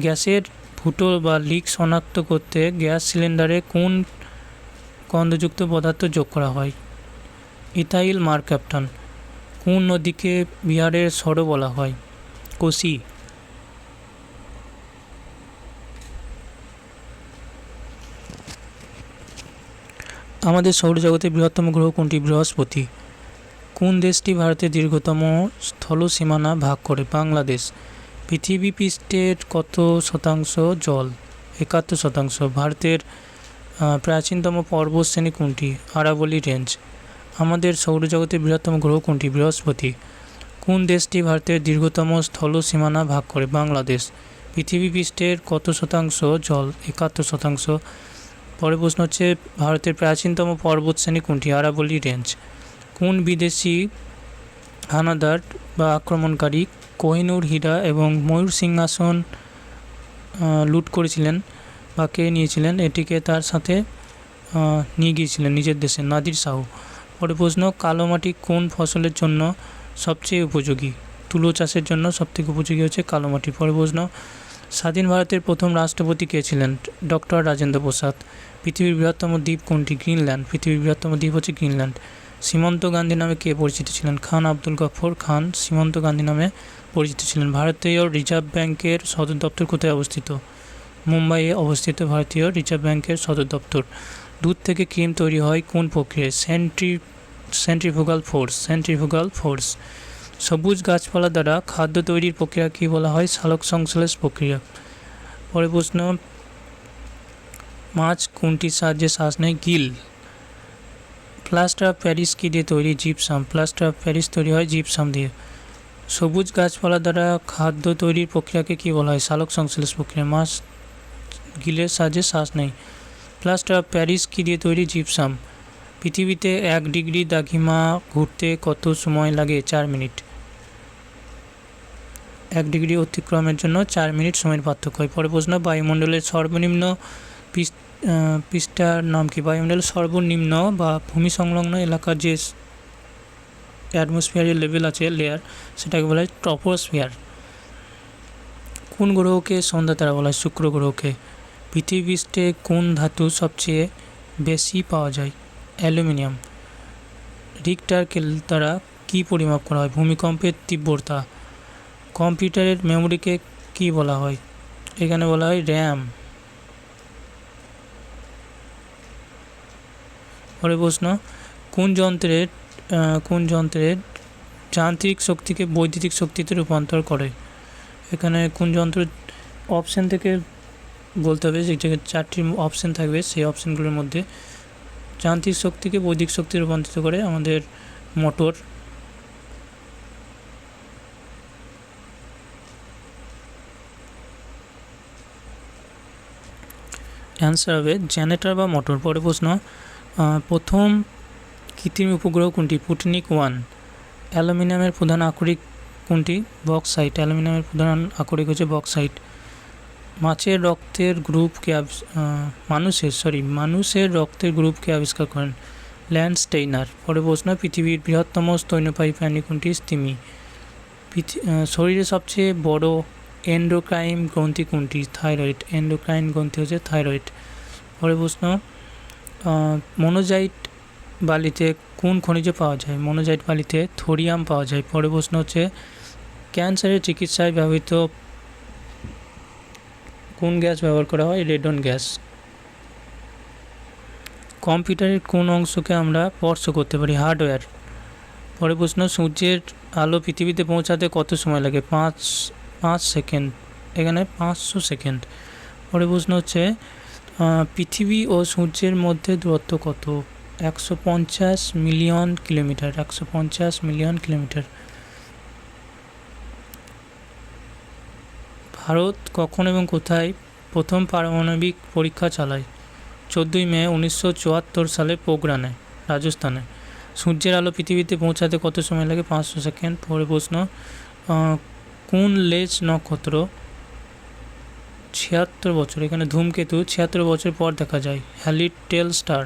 গ্যাসের ফুটো বা লিক শনাক্ত করতে গ্যাস সিলিন্ডারে কোন গন্ধযুক্ত পদার্থ যোগ করা হয়? ইথাইল মারক্যাপটান। কোন নদীকে বিহারের সরো বলা হয়? কোসি। আমাদের সৌরজগতের বৃহত্তম গ্রহ কোনটি? বৃহস্পতি। কোন দেশটি ভারতের দীর্ঘতম স্থল সীমানা ভাগ করে? বাংলাদেশ। পৃথিবী পৃষ্ঠের কত শতাংশ জল? 71%। ভারতের প্রাচীনতম পর্বতশ্রেণী কোনটি? আরাবলি রেঞ্জ। আমাদের সৌরজগতের বৃহত্তম গ্রহ কোনটি? বৃহস্পতি। কোন দেশটি ভারতের দীর্ঘতম স্থল সীমানা ভাগ করে? বাংলাদেশ। পৃথিবী পৃষ্ঠের কত শতাংশ জল? 71%। পরের প্রশ্ন হচ্ছে, ভারতের প্রাচীনতম পর্বতশ্রেণী কোনটি? আরাবলি রেঞ্জ। কোন বিদেশি হানাদার বা আক্রমণকারী কোহিনূর হীরা এবং ময়ূর সিংহাসন লুট করেছিলেন বা কে নিয়েছিলেন? এটিকে তার সাথে নিয়ে গিয়েছিলেন নিজের দেশে? নাদির শাহ। পরের প্রশ্ন, কালো মাটি কোন ফসলের জন্য সবচেয়ে উপযোগী? তুলো চাষের জন্য সবথেকে উপযোগী হচ্ছে কালো মাটি। পরের প্রশ্ন, স্বাধীন ভারতের প্রথম রাষ্ট্রপতি কে ছিলেন? ডক্টর রাজেন্দ্র প্রসাদ। পৃথিবীর বৃহত্তম দ্বীপ কোনটি? গ্রিনল্যান্ড। পৃথিবীর বৃহত্তম দ্বীপ হচ্ছে গ্রিনল্যান্ড। সীমন্ত গান্ধী নামে কে পরিচিত ছিলেন? খান আব্দুল গফর খান সীমন্ত গান্ধী নামে পরিচিত ছিলেন। ভারতীয় রিজার্ভ ব্যাংকের সদর দপ্তর কোথায় অবস্থিত? মুম্বাইয়ে অবস্থিত ভারতীয় রিজার্ভ ব্যাংকের সদর দপ্তর। দুধ থেকে ক্রিম তৈরি হয় কোন প্রক্রিয়ায়? Centrifugal force. সবুজ গাছপালা দ্বারা খাদ্য তৈরির প্রক্রিয়া কী বলা হয়? সালোক সংশ্লেষ প্রক্রিয়া। পরের প্রশ্ন, মাছ কোনটির সাহায্যে শ্বাস নেয়? গিল। প্লাস্টার অফ প্যারিস কী দিয়ে তৈরি? জিপসাম। প্লাস্টার অফ প্যারিস তৈরি হয় জিপসাম দিয়ে। সবুজ গাছপালা দ্বারা খাদ্য তৈরির প্রক্রিয়াকে কী বলা হয়? সালোক সংশ্লেষ প্রক্রিয়া। মাছ গিলের সাহায্যে শ্বাস নেয়। প্লাস্টার অফ প্যারিস কী দিয়ে তৈরি? জিপসাম। পৃথিবীতে 1 ডিগ্রি দ্রাঘিমা ঘুরতে কত সময় লাগে? 4 মিনিট। 1 ডিগ্রি অতিক্রমের জন্য 4 মিনিট সময়ের পার্থক্য হয়। পরের প্রশ্ন, বায়ুমণ্ডলের সর্বনিম্ন পৃষ্ঠার নাম কি? বায়ুমণ্ডলের সর্বনিম্ন বা ভূমি সংলগ্ন এলাকার যে অ্যাটমসফিয়ারের লেভেল আছে, লেয়ার, সেটাকে বলা হয় ট্রপোস্ফিয়ার। কোন গ্রহকে সন্ধ্যা তারা বলা হয়? শুক্র গ্রহকে। পৃথিবী পৃষ্ঠে কোন ধাতু সবচেয়ে বেশি পাওয়া যায়? অ্যালুমিনিয়াম। রিক্টার স্কেল দ্বারা কী পরিমাপ করা হয়? ভূমিকম্পের তীব্রতা। কম্পিউটারের মেমোরিকে কি বলা হয়? এখানে বলা হয় র্যাম। পরের প্রশ্ন, কোন যন্ত্রের যান্ত্রিক শক্তিকে বৈদ্যুতিক শক্তিতে রূপান্তর করে? এখানে কোন যন্ত্র? অপশান থেকে বলতে হবে, যে 4টি অপশান থাকবে, সেই অপশানগুলোর মধ্যে যান্ত্রিক শক্তিকে বৈদ্যুতিক শক্তি রূপান্তরিত করে আমাদের মোটর। অ্যান্সার হবে জেনারেটর বা মোটর। পরের প্রশ্ন, প্রথম কৃত্রিম উপগ্রহ কোনটি? স্পুটনিক 1। অ্যালুমিনিয়ামের প্রধান আকরিক কোনটি? বক্সাইট। অ্যালুমিনিয়ামের প্রধান আকরিক হচ্ছে বক্সাইট। মানুষের রক্তের রক্তের গ্রুপকে আবিষ্কার করেন? ল্যান্ডস্টেইনার। পরের প্রশ্ন, পৃথিবীর বৃহত্তম স্তন্যপায়ী প্রাণী কোনটি? তিমি। শরীরের সবচেয়ে বড় এন্ডোক্রাইন গ্রন্থি কোনটি? থাইরয়েড। এন্ডোক্রাইন গ্রন্থি হচ্ছে থাইরয়েড। পরের প্রশ্ন, মনোজাইট বালিতে কোন খনিজ পাওয়া যায়? মনোজাইট বালিতে থোরিয়াম পাওয়া যায়। পরের প্রশ্ন হচ্ছে, ক্যান্সারের চিকিৎসায় ব্যবহৃত কোন গ্যাস ব্যবহার করা হয়? Radon gas. কম্পিউটারের কোন অংশকে আমরা স্পর্শ করতে পারি? হার্ডওয়্যার। পরের প্রশ্ন, সূর্যের আলো পৃথিবীতে পৌঁছাতে কত সময় লাগে? 5 সেকেন্ড। এখানে 500 সেকেন্ড। পরের প্রশ্ন হচ্ছে, পৃথিবী ও সূর্যের মধ্যে দূরত্ব কত? 150 million kilometre. 150 million kilometre. Bharat কখন এবং কোথায় প্রথম পারমাণবিক পরীক্ষা চালায়? 14 মে 1974 সালে পোখরানে, রাজস্থানে। সূর্যের আলো পৃথিবীতে পৌঁছাতে কত সময় লাগে? 500 সেকেন্ড। পরে প্রশ্ন, কোন লেজ নক্ষত্র 76 বছর, এখানে ধূমকেতু 76 বছর পর দেখা যায়? হ্যালিটেল স্টার।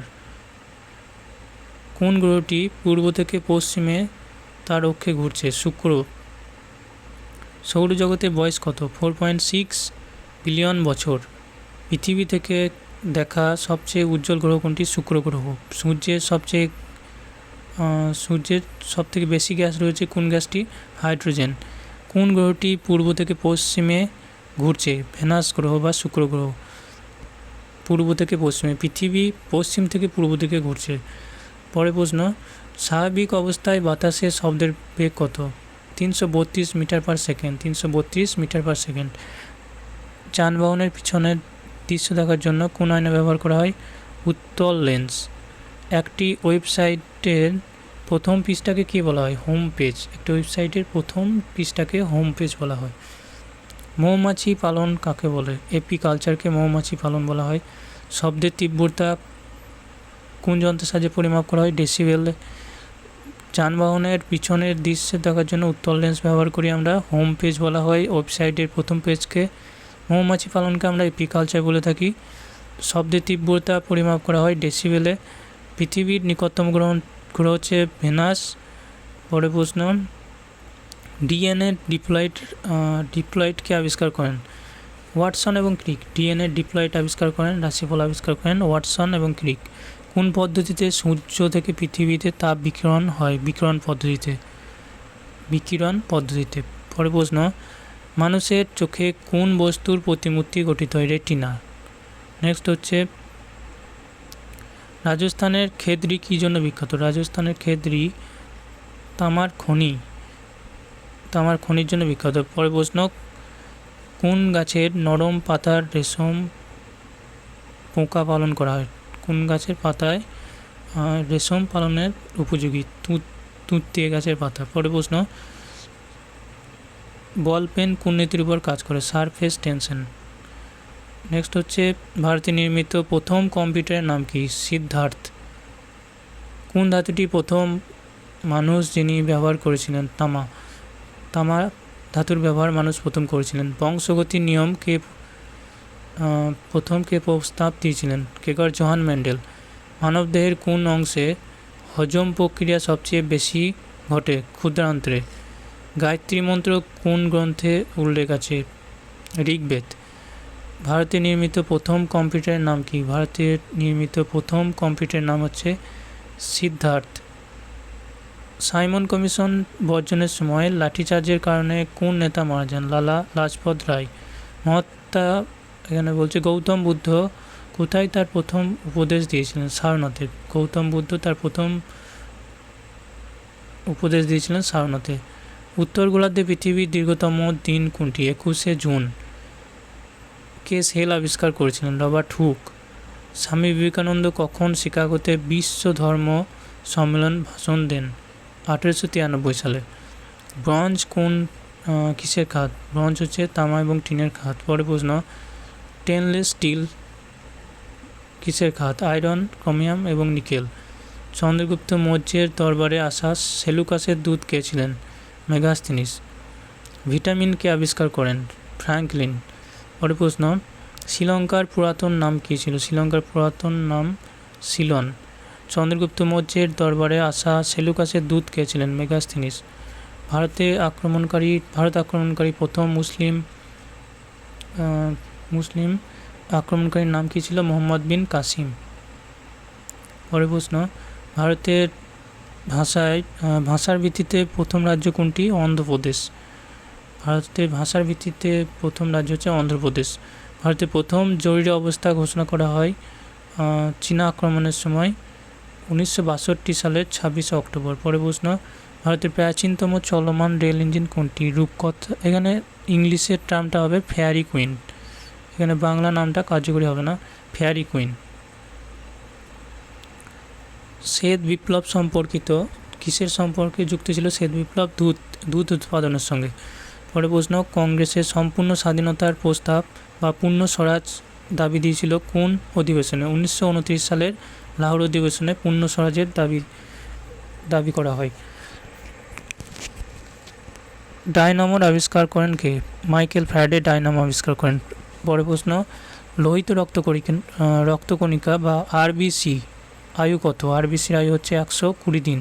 কোন গ্রহটি পূর্ব থেকে পশ্চিমে তার অক্ষে ঘুরছে? শুক্র। সৌরজগতের বয়স কত? 4.6 বিলিয়ন বছর। পৃথিবী থেকে দেখা সবচেয়ে উজ্জ্বল গ্রহ কোনটি? শুক্র গ্রহ। সূর্যের সবথেকে বেশি গ্যাস রয়েছে কোন গ্যাসটি? হাইড্রোজেন। কোন গ্রহটি পূর্ব থেকে পশ্চিমে ঘুরছে? ভেনাস গ্রহ বা শুক্র গ্রহ। পূর্ব থেকে পশ্চিমে, পৃথিবী পশ্চিম থেকে পূর্ব দিকে ঘুরছে। পরে প্রশ্ন, স্বাভাবিক অবস্থায় বাতাসের শব্দের বেগ কত? 332 metre per second. 332 metre per second. যানবাহনের পিছনের দৃশ্য দেখার জন্য কোন আয়না ব্যবহার করা হয়? উত্তল লেন্স। একটি ওয়েবসাইটের প্রথম পৃষ্ঠাকে কী বলা হয়? Home page. একটি ওয়েবসাইটের প্রথম পৃষ্ঠাকে হোম পেজ বলা হয়। মৌমাছি পালন কাকে বলে? এপিকালচারকে মৌমাছি পালন বলা হয়। শব্দের তীব্রতা কোন যন্ত্রের সাহায্যে পরিমাপ করা হয়? ডেসিবেলে। যানবাহনের পিছনের দৃশ্য দেখার জন্য উত্তল লেন্স ব্যবহার করি আমরা। হোম পেজ বলা হয় ওয়েবসাইটের প্রথম পেজকে। মৌমাছি পালনকে আমরা এপিকালচার বলে থাকি। শব্দের তীব্রতা পরিমাপ করা হয় ডেসিবেলে। পৃথিবীর নিকটতম গ্রহ হচ্ছে ভেনাস। পরে প্রশ্ন, ডিএনএ ডিপ্লয়েডকে আবিষ্কার করেন? ওয়াটসন এবং ক্রিক। ডিএনএ ডিপ্লয়েড আবিষ্কার করেন, রাশিফল আবিষ্কার করেন ওয়াটসন এবং ক্রিক। কোন পদ্ধতিতে সূর্য থেকে পৃথিবীতে তাপ বিকিরণ হয়? বিকিরণ পদ্ধতিতে। পরে প্রশ্ন, মানুষের চোখে কোন বস্তুর প্রতিমূর্তি গঠিত হয়? রেটিনা। নেক্সট হচ্ছে, রাজস্থানের খেতড়ি কী জন্য বিখ্যাত? রাজস্থানের খেতড়ি তামার খনির জন্য বিখ্যাত। পরে প্রশ্ন, কোন গাছের নরম পাতার রেশম পোকা পালন করা হয়? কোন গাছের পাতায় রেশম পালনের উপযোগী? তুঁতটিয়ে গাছের পাতা। পরে প্রশ্ন, বল পেন কোন নীতির উপর কাজ করে? Surface tension. নেক্সট হচ্ছে, ভারতে নির্মিত প্রথম কম্পিউটারের নাম কি? সিদ্ধার্থ। কোন ধাতুটি প্রথম মানুষ যিনি ব্যবহার করেছিলেন? তামা ধাতুর ব্যবহার মানুষ প্রথম করেছিলেন। বংশগতির নিয়ম প্রথম প্রস্তাব দিয়েছিলেন? Gregor Johann Mendel. মানবদেহের কোন অংশে হজম প্রক্রিয়া সবচেয়ে বেশি ঘটে? ক্ষুদ্রান্ত্রে। গায়ত্রী মন্ত্র কোন গ্রন্থে উল্লেখ আছে? ঋগ্বেদ। ভারতে নির্মিত প্রথম কম্পিউটারের নাম কি? ভারতের নির্মিত প্রথম কম্পিউটারের নাম হচ্ছে সিদ্ধার্থ। সাইমন কমিশন বর্জনের সময় লাঠিচার্জের কারণে কোন নেতা মারা যান? লালা লাজপত রায়। মহাত্মা, এখানে বলছে গৌতম বুদ্ধ কোথায় তার প্রথম উপদেশ দিয়েছিলেন? সারনাথে। গৌতম বুদ্ধ তার প্রথম উপদেশ দিয়েছিলেন সারনাথে। উত্তর গোলার্ধে পৃথিবীর দীর্ঘতম দিন কোনটি? 21শে জুন। কে সেল আবিষ্কার করেছিলেন? Robert Hooke. স্বামী বিবেকানন্দ কখন শিকাগোতে বিশ্ব ধর্ম সম্মেলন ভাষণ দেন? 1893 সালে। ব্রঞ্জ কিসের খাত? ব্রঞ্জ হচ্ছে তামা এবং টিনের খাত। পরে প্রশ্ন, স্টেনলেস স্টিল কিসের খাত? আয়রন, ক্রোমিয়াম এবং নিকেল। চন্দ্রগুপ্ত মৌর্যের দরবারে আসা সেলুকাসের দূত কে ছিলেন? মেগাস্থিনিস। ভিটামিন কে আবিষ্কার করেন? ফ্র্যাঙ্কলিন। পরে প্রশ্ন, শ্রীলঙ্কার পুরাতন নাম কী ছিল? শ্রীলঙ্কার পুরাতন নাম সিলন। চন্দ্রগুপ্ত মৌর্যের দরবারে আসা সেলুকাসের দূত কে ছিলেন? মেগাস্থিনিস। ভারত আক্রমণকারী প্রথম মুসলিম আক্রমণকারীর নাম কী ছিল? মোহাম্মদ বিন কাসিম। পরের প্রশ্ন, ভারতের ভাষার ভিত্তিতে প্রথম রাজ্য কোনটি? অন্ধ্রপ্রদেশ। ভারতের ভাষার ভিত্তিতে প্রথম রাজ্য হচ্ছে অন্ধ্রপ্রদেশ। ভারতের প্রথম জরুরি অবস্থা ঘোষণা করা হয় চীনা আক্রমণের সময় 1962 সালের 26 অক্টোবর। পরে প্রশ্ন, ভারতের প্রাচীনতম চলমান রেল ইঞ্জিন কোনটি? রূপকথা। এখানে ইংলিশের টার্মটা হবে ফেয়ারি কুইন। এখানে বাংলা নামটা কার্যকরী হবে না, ফেয়ারি কুইন। শ্বেত বিপ্লব সম্পর্কিত কিসের সম্পর্কে যুক্ত ছিল শ্বেত বিপ্লব? দুধ উৎপাদনের সঙ্গে। পরে প্রশ্ন, কংগ্রেসের সম্পূর্ণ স্বাধীনতার প্রস্তাব বা পূর্ণ স্বরাজ দাবি দিয়েছিল কোন অধিবেশনে? 1929 সালের লাহোর অধিবেশনে পূর্ণ স্বরাজের দাবি করা হয়। ডায়নামোর আবিষ্কার করেন কে? মাইকেল ফ্যারাডে ডায়নামো আবিষ্কার করেন। পরে প্রশ্ন, লোহিত রক্তকণিকা বা আরবিসি আয়ু কত? আরবিসির আয়ু হচ্ছে 120 দিন।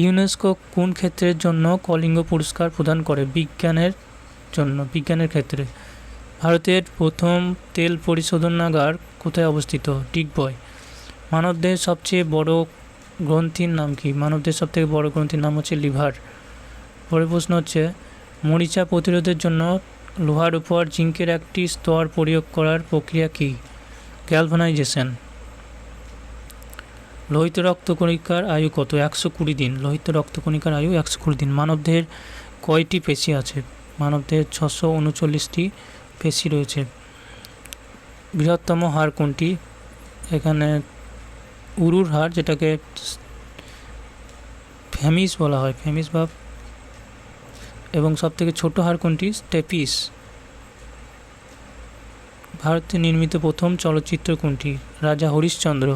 ইউনেস্কো কোন ক্ষেত্রের জন্য কলিঙ্গ পুরস্কার প্রদান করে? বিজ্ঞানের ক্ষেত্রে। ভারতের প্রথম তেল পরিশোধনাগার কোথায় অবস্থিত? ডিগবয়। মানবদেহের সবচেয়ে বড় গ্রন্থির নাম কি? মানবদেহের সবথেকে বড় গ্রন্থির নাম হচ্ছে লিভার। পরের প্রশ্ন হচ্ছে, মরিচা প্রতিরোধের জন্য লোহার উপর জিঙ্কের একটি স্তর প্রয়োগ করার প্রক্রিয়া কি? গ্যালভানাইজেশন। লোহিত রক্তকণিকার আয়ু কত? 120 দিন। লোহিত রক্তকণিকার আয়ু 120 দিন। মানবদেহের কয়টি পেশি আছে? মানবদেহের 639টি পেশি রয়েছে। বৃহত্তম হাড় কোনটি? এখানে উরুর হাড়, যেটাকে ফেমিস বলা হয়, ফেমিস বা, এবং সবথেকে ছোট হাড় কোনটি? স্টেপিস। ভারতে নির্মিত প্রথম চলচ্চিত্র কোনটি? রাজা হরিশ্চন্দ্র।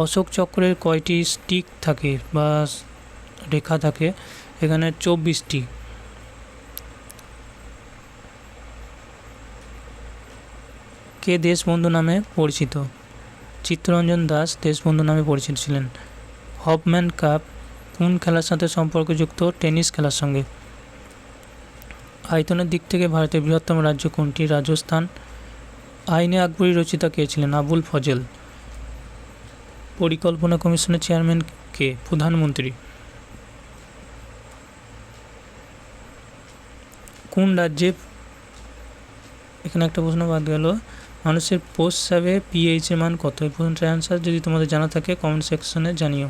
অশোক চক্রের কয়টি স্টিক থাকে বা রেখা থাকে? এখানে 24টি। কে দেশবন্ধু নামে পরিচিত? চিত্তরঞ্জন দাস দেশবন্ধু নামে পরিচিত ছিলেন। হফম্যান কাপ কোন খেলার সাথে সম্পর্কযুক্ত? টেনিস খেলার সঙ্গে। আয়তনের দিক থেকে ভারতের বৃহত্তম রাজ্য কোনটি? রাজস্থান। আইনে আকবরী রচিতা কে ছিলেন? আবুল ফজল। পরিকল্পনা কমিশনের চেয়ারম্যান কে? প্রধানমন্ত্রী। কোন রাজ্যে, এখানে একটা প্রশ্ন বাদ গেল, মানুষের প্রস্রাবে পিএইচ এর মান কত? এই প্রশ্নটার অ্যান্সার যদি তোমাদের জানা থাকে কমেন্ট সেকশনে জানিও।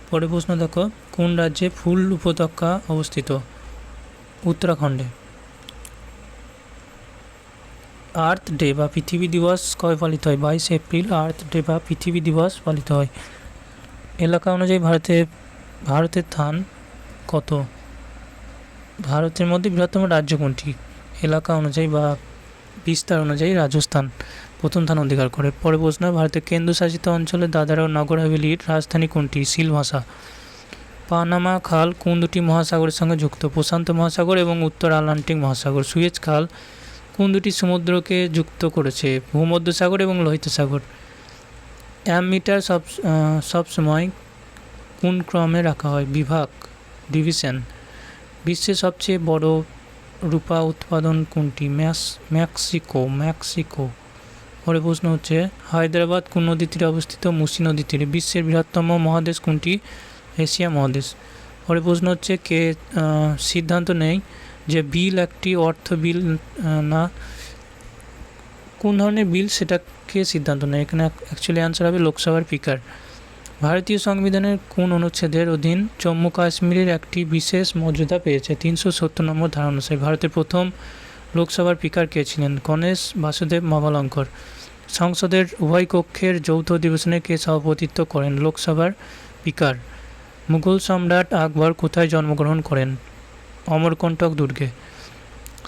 পরের প্রশ্ন দেখো, কোন রাজ্যে ফুল উপত্যকা অবস্থিত? উত্তরাখণ্ডে। আর্থ ডে বা পৃথিবী দিবস কবে পালিত হয়? 22 এপ্রিল আর্থ ডে বা পৃথিবী দিবস পালিত হয়। এলাকা অনুযায়ী ভারতের স্থান কত? ভারতের মধ্যে বৃহত্তম রাজ্য কোনটি? এলাকা অনুযায়ী বা বিস্তার অনুযায়ী রাজস্থান প্রথম স্থান অধিকার করে। পরে প্রশ্ন, ভারতের কেন্দ্রশাসিত অঞ্চলে দাদরা ও নগর হাভেলির রাজধানী কোনটি? সিলভাসা। পানামা খাল কোন দুটি মহাসাগরের সঙ্গে যুক্ত? প্রশান্ত মহাসাগর এবং উত্তর আটলান্টিক মহাসাগর। সুয়েজ খাল কোন দুটি সমুদ্রকে যুক্ত করেছে? ভূমধ্যসাগর এবং লোহিত সাগর। অ্যামমিটার সবসময় কোন ক্রমে রাখা হয়? বিভাগ, ডিভিশন। বিশ্বের সবচেয়ে বড় রূপা উৎপাদন কোনটি? মেক্সিকো। পরে প্রশ্ন হচ্ছে, হায়দ্রাবাদ কোন নদীর তীরে অবস্থিত? মুসি নদীর তীরে। বিশ্বের বৃহত্তম মহাদেশ কোনটি? এশিয়া মহাদেশ। পরে প্রশ্ন হচ্ছে, কে সিদ্ধান্ত নেয় যে বিল একটি অর্থ বিল না কোন ধরনের বিল, সেটা কে সিদ্ধান্ত নেয়? এখানে অ্যাকচুয়ালি অ্যান্সার হবে লোকসভার স্পিকার। ভারতীয় সংবিধানের কোন অনুচ্ছেদের অধীন জম্মু কাশ্মীরের একটি বিশেষ মর্যাদা পেয়েছে? 370 নম্বর ধারা অনুসারে। ভারতের প্রথম লোকসভার স্পিকার কে ছিলেন? গণেশ বাসুদেব মাভালঙ্কর। সংসদের উভয় কক্ষের যৌথ অধিবেশনে কে সভাপতিত্ব করেন? লোকসভার স্পিকার। মুঘল সম্রাট আকবর কোথায় জন্মগ্রহণ করেন? অমরকণ্টক দুর্গে।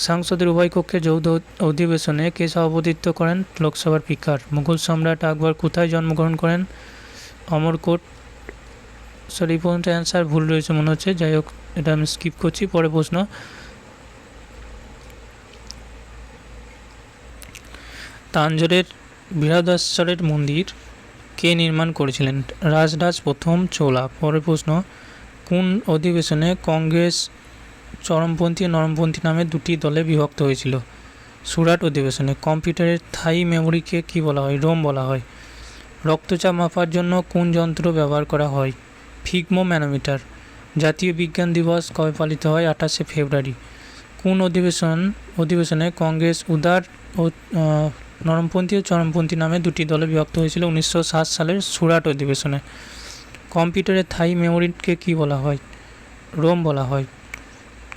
সংসদের উভয় কক্ষের যৌথ অধিবেশনে কে সভাপতিত্ব করেন? লোকসভার স্পিকার। মুঘল সম্রাট আকবর কোথায় জন্মগ্রহণ করেন? অমরকোট। সরি, এই পর্যন্ত অ্যান্সার ভুল রয়েছে মনে হচ্ছে, যাই হোক এটা আমি স্কিপ করছি। পরে প্রশ্ন, তাঞ্জোরের বৃহদেশ্বরের মন্দির কে নির্মাণ করেছিলেন? রাজরাজ প্রথম চোলা। পরের প্রশ্ন, কোন অধিবেশনে কংগ্রেস চরমপন্থী ও নরমপন্থী নামে দুটি দলে বিভক্ত হয়েছিল? সুরাট অধিবেশনে। কম্পিউটারের স্থায়ী মেমোরিকে কী বলা হয়? রোম বলা হয়। রক্তচাপ মাপার জন্য কোন যন্ত্র ব্যবহার করা হয়? ফিগমো ম্যানোমিটার। জাতীয় বিজ্ঞান দিবস কবে পালিত হয়? 28শে ফেব্রুয়ারি। কোন অধিবেশনে কংগ্রেস উদার ও নরমপন্থী ও চরমপন্থী নামে দুটি দলে বিভক্ত হয়েছিল? 1960 সালের সুরাট অধিবেশনে। কম্পিউটারের স্থায়ী মেমোরিকে কী বলা হয়? রোম বলা হয়।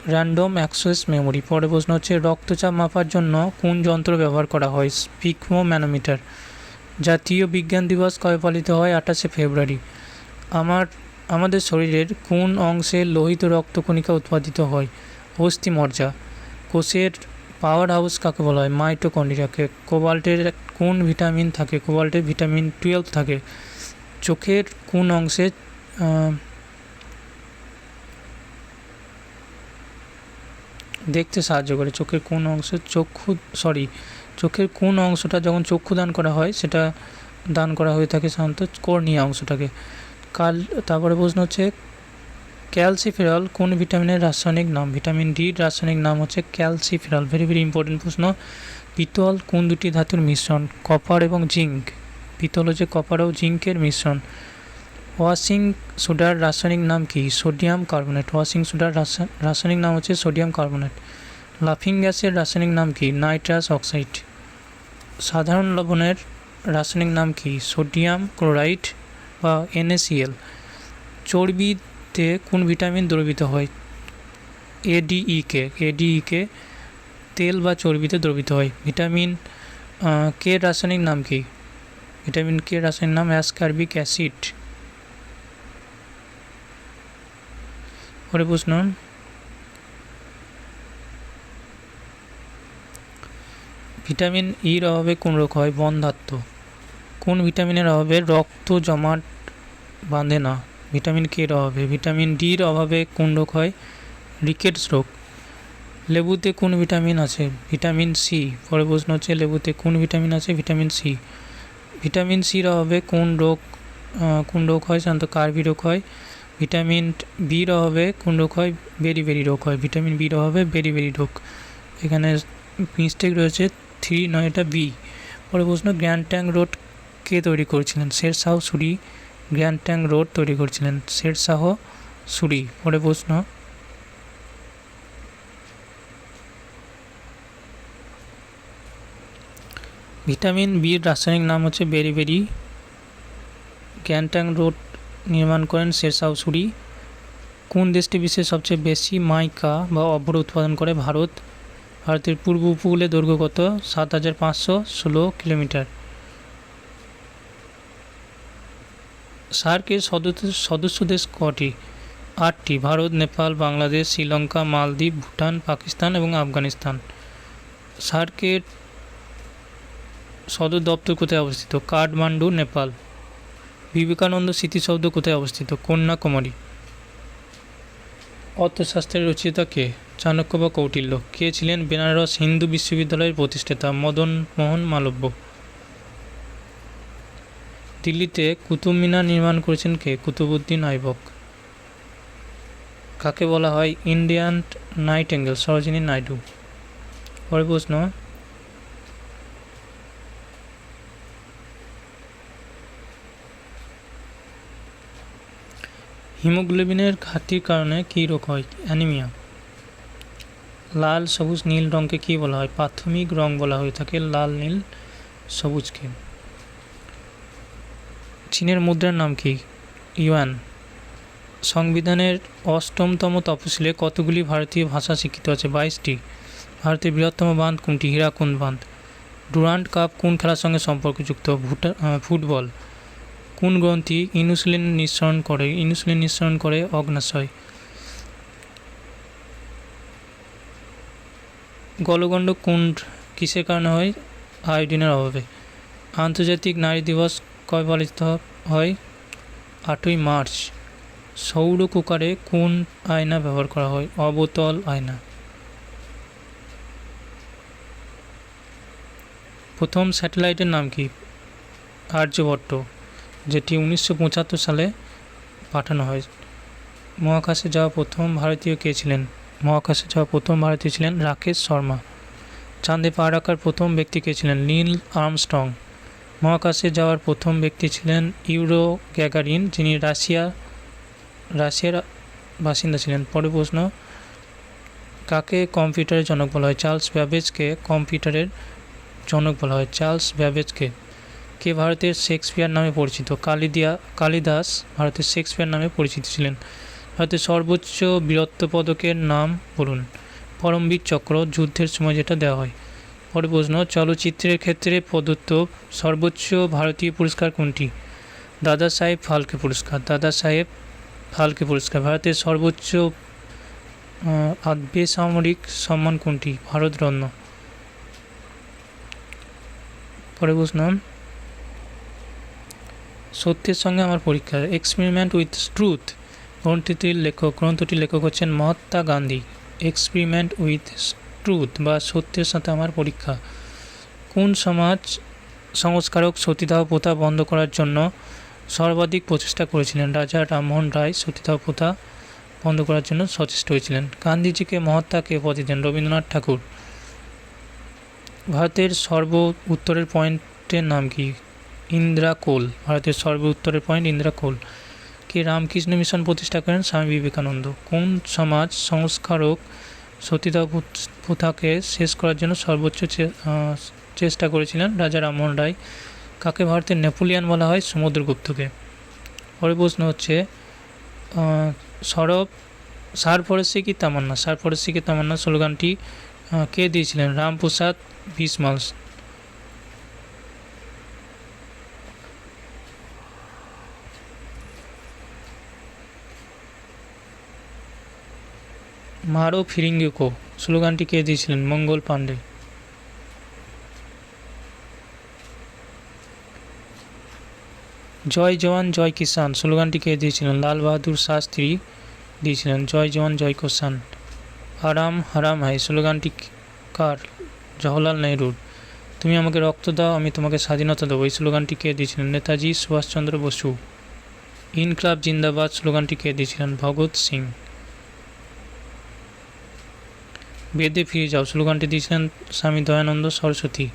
Random access memory. পরের প্রশ্ন হচ্ছে রক্তচাপ মাপার জন্য কোন যন্ত্র ব্যবহার করা হয়? স্পিগমোম্যানোমিটার। জাতীয় বিজ্ঞান দিবস কবে পালিত হয়? 28শে ফেব্রুয়ারি। আমাদের শরীরের কোন অংশে লোহিত রক্তকণিকা উৎপাদিত হয়? অস্থিমজ্জা। কোষের পাওয়ার হাউস কাকে বলা হয়? মাইটোকন্ড্রিয়াকে। কোবাল্টের কোন ভিটামিন থাকে? কোবাল্টের ভিটামিন 12 থাকে। চোখের কোন অংশে দেখতে সাহায্য করে? চোখের কোন অংশে চোখের কোন অংশটা যখন চক্ষু দান করা হয় সেটা দান করা হয়ে থাকে সাধারণত কর্নিয়া অংশটাকে। তারপরে প্রশ্ন হচ্ছে ক্যালসিফেরল কোন ভিটামিনের রাসায়নিক নাম? ভিটামিন ডির রাসায়নিক নাম হচ্ছে ক্যালসিফেরল। ভেরি ভেরি ইম্পর্টেন্ট প্রশ্ন। পিতল কোন দুটি ধাতুর মিশ্রণ? কপার এবং জিঙ্ক। পিতল হচ্ছে কপার ও জিঙ্কের মিশ্রণ। ওয়াশিং সোডার রাসায়নিক নাম কি? Sodium carbonate. ওয়াশিং সোডার রাসায়নিক নাম হচ্ছে সোডিয়াম কার্বনেট। লাফিং গ্যাসের রাসায়নিক নাম কি? Nitrous oxide. সাধারণ লবণের রাসায়নিক নাম কি? সোডিয়াম ক্লোরাইড বা NaCl। চর্বিতে কোন ভিটামিন দ্রবীভূত হয়? ADEK। তেল বা চর্বিতে দ্রবীভূত হয়। ভিটামিন কে রাসায়নিক নাম কি? ভিটামিন কে রাসায়নিক নাম অ্যাসকার্বিক অ্যাসিড। পরে প্রশ্ন ভিটামিন ইর অভাবে কোন রোগ হয়? বন্ধ্যাত্ব। কোন ভিটামিনের অভাবে রক্ত জমাট বাঁধে না? ভিটামিন কে এর অভাবে। ভিটামিন ডির অভাবে কোন রোগ হয়? রিকেটস রোগ। লেবুতে কোন ভিটামিন আছে? Vitamin C. পরে প্রশ্ন হচ্ছে লেবুতে কোন ভিটামিন আছে? Vitamin C. ভিটামিন সির অভাবে কোন রোগ হয়? সাধারণত কার্বি রোগ হয়। ভিটামিন বির অভাবে কোন রোগ হয়? বেরি রোগ হয়। ভিটামিন বির অভাবে বেরি রোগ। এখানে মিস্টেক রয়েছে 3 নয়, এটা বি। পরে প্রশ্ন গ্র্যান্ড ট্যাঙ্ক রোড কে তৈরি করেছিলেন? শেরশাহ সুরি গ্র্যান্ড ট্যাঙ্ক রোড তৈরি করেছিলেন। শেরশাহ সুরি। পরে প্রশ্ন ভিটামিন বির রাসায়নিক নাম হচ্ছে বেরি। গ্র্যান্ড ট্যাঙ্ক রোড নির্মাণ করেন শেরশাহ সুরি। কোন দেশটি বিশ্বের সবচেয়ে বেশি মাইকা বা অভ্র উৎপাদন করে? ভারত। ভারতের পূর্ব উপকূলের দৈর্ঘ্য কত? 7516 কিলোমিটার। সার্কের সদস্য দেশ কটি? 8টি। ভারত, নেপাল, বাংলাদেশ, শ্রীলঙ্কা, মালদ্বীপ, ভুটান, পাকিস্তান এবং আফগানিস্তান। সার্কের সদর দপ্তর কোথায় অবস্থিত? কাঠমান্ডু, নেপাল। বিবেকানন্দ স্মৃতিসৌধ কোথায় অবস্থিত? কন্যাকুমারী। অর্থশাস্ত্রের রচয়িতা কে? চাণক্য বা কৌটিল্য। কে ছিলেন বেনারস হিন্দু বিশ্ববিদ্যালয়ের প্রতিষ্ঠাতা? মদন মোহন মালব্য। দিল্লিতে কুতুব মিনার নির্মাণ করেছেন কে? কুতুবউদ্দিন আইবক। কাকে বলা হয় ইন্ডিয়ান নাইটেঙ্গেল? সরোজিনী নাইডু। পরের প্রশ্ন হিমোগ্লোবিনের ঘাটতির কারণে কী রোগ হয়? অ্যানিমিয়া। লাল, সবুজ, নীল রঙকে কী বলা হয়? প্রাথমিক রং বলা হয়ে থাকে লাল, নীল, সবুজকে। চীনের মুদ্রার নাম কি? ইউয়ান। সংবিধানের 8তম তফসিলে কতগুলি ভারতীয় ভাষা স্বীকৃত আছে? 22টি। ভারতের বৃহত্তম বাঁধ কোনটি? হীরাকুন্দ বাঁধ। ডুরান্ড কাপ কোন খেলার সঙ্গে সম্পর্কযুক্ত? ফুটবল। কোন গ্রন্থি ইনসুলিন নিঃসরণ করে অগ্ন্যাশয়। গলগণ্ড কিসের কারণে হয়? আয়োডিনের অভাবে। আন্তর্জাতিক নারী দিবস কবে পালিত হয়? 8ই মার্চ। সৌর কুকারে কোন আয়না ব্যবহার করা হয়? অবতল আয়না। প্রথম স্যাটেলাইটের নাম কি? আর্যভট্ট, যেটি 1975 সালে পাঠানো হয়। মহাকাশে যাওয়া প্রথম ভারতীয় কে ছিলেন? ছিলেন রাকেশ শর্মা। চাঁদে পা রাখার প্রথম ব্যক্তি কে ছিলেন? Neil Armstrong. মহাকাশে যাওয়ার প্রথম ব্যক্তি ছিলেন ইউরো গ্যাগারিন, যিনি রাশিয়ার বাসিন্দা ছিলেন। পরের প্রশ্ন কাকে কম্পিউটারের জনক বলা হয়? চার্লস ব্যাবেজকে কম্পিউটারের জনক বলা হয়। চার্লস ব্যাবেজকে। কে ভারতের শেক্সপিয়ার নামে পরিচিত? কালিদাস ভারতের শেক্সপিয়ার নামে পরিচিত ছিলেন। ভারতের সর্বোচ্চ বীরত্ব পদকের নাম বলুন। পরমবীর চক্র, যুদ্ধের সময় যেটা দেওয়া হয়। পরের প্রশ্ন, চলচ্চিত্রের ক্ষেত্রে প্রদত্ত সর্বোচ্চ ভারতীয় পুরস্কার কোনটি? দাদা সাহেব ফালকে পুরস্কার। দাদা সাহেব ফালকে পুরস্কার। ভারতের সর্বোচ্চ বেসামরিক সম্মান কোনটি? ভারতরত্ন। পরের প্রশ্ন, সত্যের সঙ্গে আমার পরীক্ষা, এক্সপেরিমেন্ট উইথ ট্রুথ গ্রন্থটির লেখক হচ্ছেন Mahatma Gandhi. Experiment with truth বা সত্যের সাথে আমার পরীক্ষা। কোন সমাজ সংস্কারক সতীদাহ প্রথা বন্ধ করার জন্য সর্বাধিক প্রচেষ্টা করেছিলেন? রাজা রামমোহন রায় সতীদাহ প্রথা বন্ধ করার জন্য সচেষ্ট হয়েছিলেন। গান্ধীজিকে মহাত্মা কে উপাধি দেন? রবীন্দ্রনাথ ঠাকুর। ভারতের সর্ব উত্তরের পয়েন্টের নাম কি? ইন্দিরা কোল। ভারতের সর্ব উত্তরের পয়েন্ট ইন্দিরা কোল। কে রামকৃষ্ণ মিশন প্রতিষ্ঠা করেন? স্বামী বিবেকানন্দ। কোন সমাজ সংস্কারক সতীদাহ প্রথাকে শেষ করার জন্য সর্বোচ্চ চেষ্টা করেছিলেন? রাজা রামমোহন রায়। কাকে ভারতের নেপোলিয়ান বলা হয়? সমুদ্রগুপ্তকে। পরের প্রশ্ন হচ্ছে, সারফরসি কি তামান্না, সারফরসি কি তামান্না স্লোগানটি কে দিয়েছিলেন? রামপ্রসাদ বিসমাল। মারো ফিরিঙ্গি কো স্লোগানটি কে দিয়েছিলেন? মঙ্গল পাণ্ডে। জয় জওয়ান জয় কিষান স্লোগানটি কে দিয়েছিলেন? লাল বাহাদুর শাস্ত্রী দিয়েছিলেন। জয় জওয়ান জয় কিষান। আরাম হারাম হাই স্লোগানটি কার? জওহরলাল নেহরুর। তুমি আমাকে রক্ত দাও, আমি তোমাকে স্বাধীনতা দেবো, এই স্লোগানটি কে দিয়েছিলেন? নেতাজি সুভাষচন্দ্র বসু। ইনকলাব জিন্দাবাদ স্লোগানটি কে দিয়েছিলেন? ভগৎ সিং। বেদে ফিরে যাও স্লোগানটি দিয়েছিলেন স্বামী দয়ানন্দ সরস্বতী।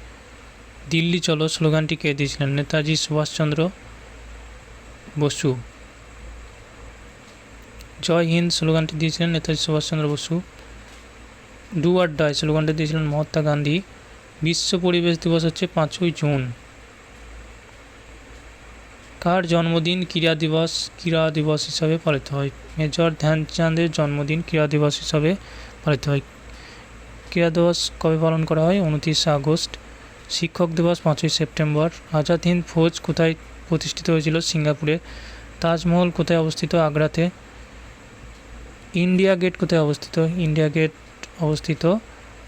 দিল্লি চলো স্লোগানটি কে দিয়েছিলেন? নেতাজি সুভাষচন্দ্র বসু। জয় হিন্দ স্লোগানটি দিয়েছিলেন Netaji Subhash Chandra Basu. Do R die স্লোগানটি দিয়েছিলেন মহাত্মা গান্ধী। বিশ্ব পরিবেশ দিবস হচ্ছে 5ই জুন। কার জন্মদিন ক্রীড়া দিবস হিসাবে পালিত হয়? মেজর ধ্যানচাঁদের জন্মদিন ক্রীড়া দিবস হিসাবে পালিত হয়। ক্রীড়া দিবস কবে পালন করা হয়? 29শে আগস্ট। শিক্ষক দিবস 5ই সেপ্টেম্বর। আজাদ হিন্দ ফৌজ কোথায় প্রতিষ্ঠিত হয়েছিল? সিঙ্গাপুরে। তাজমহল কোথায় অবস্থিত? আগ্রাতে। ইন্ডিয়া গেট কোথায় অবস্থিত? ইন্ডিয়া গেট অবস্থিত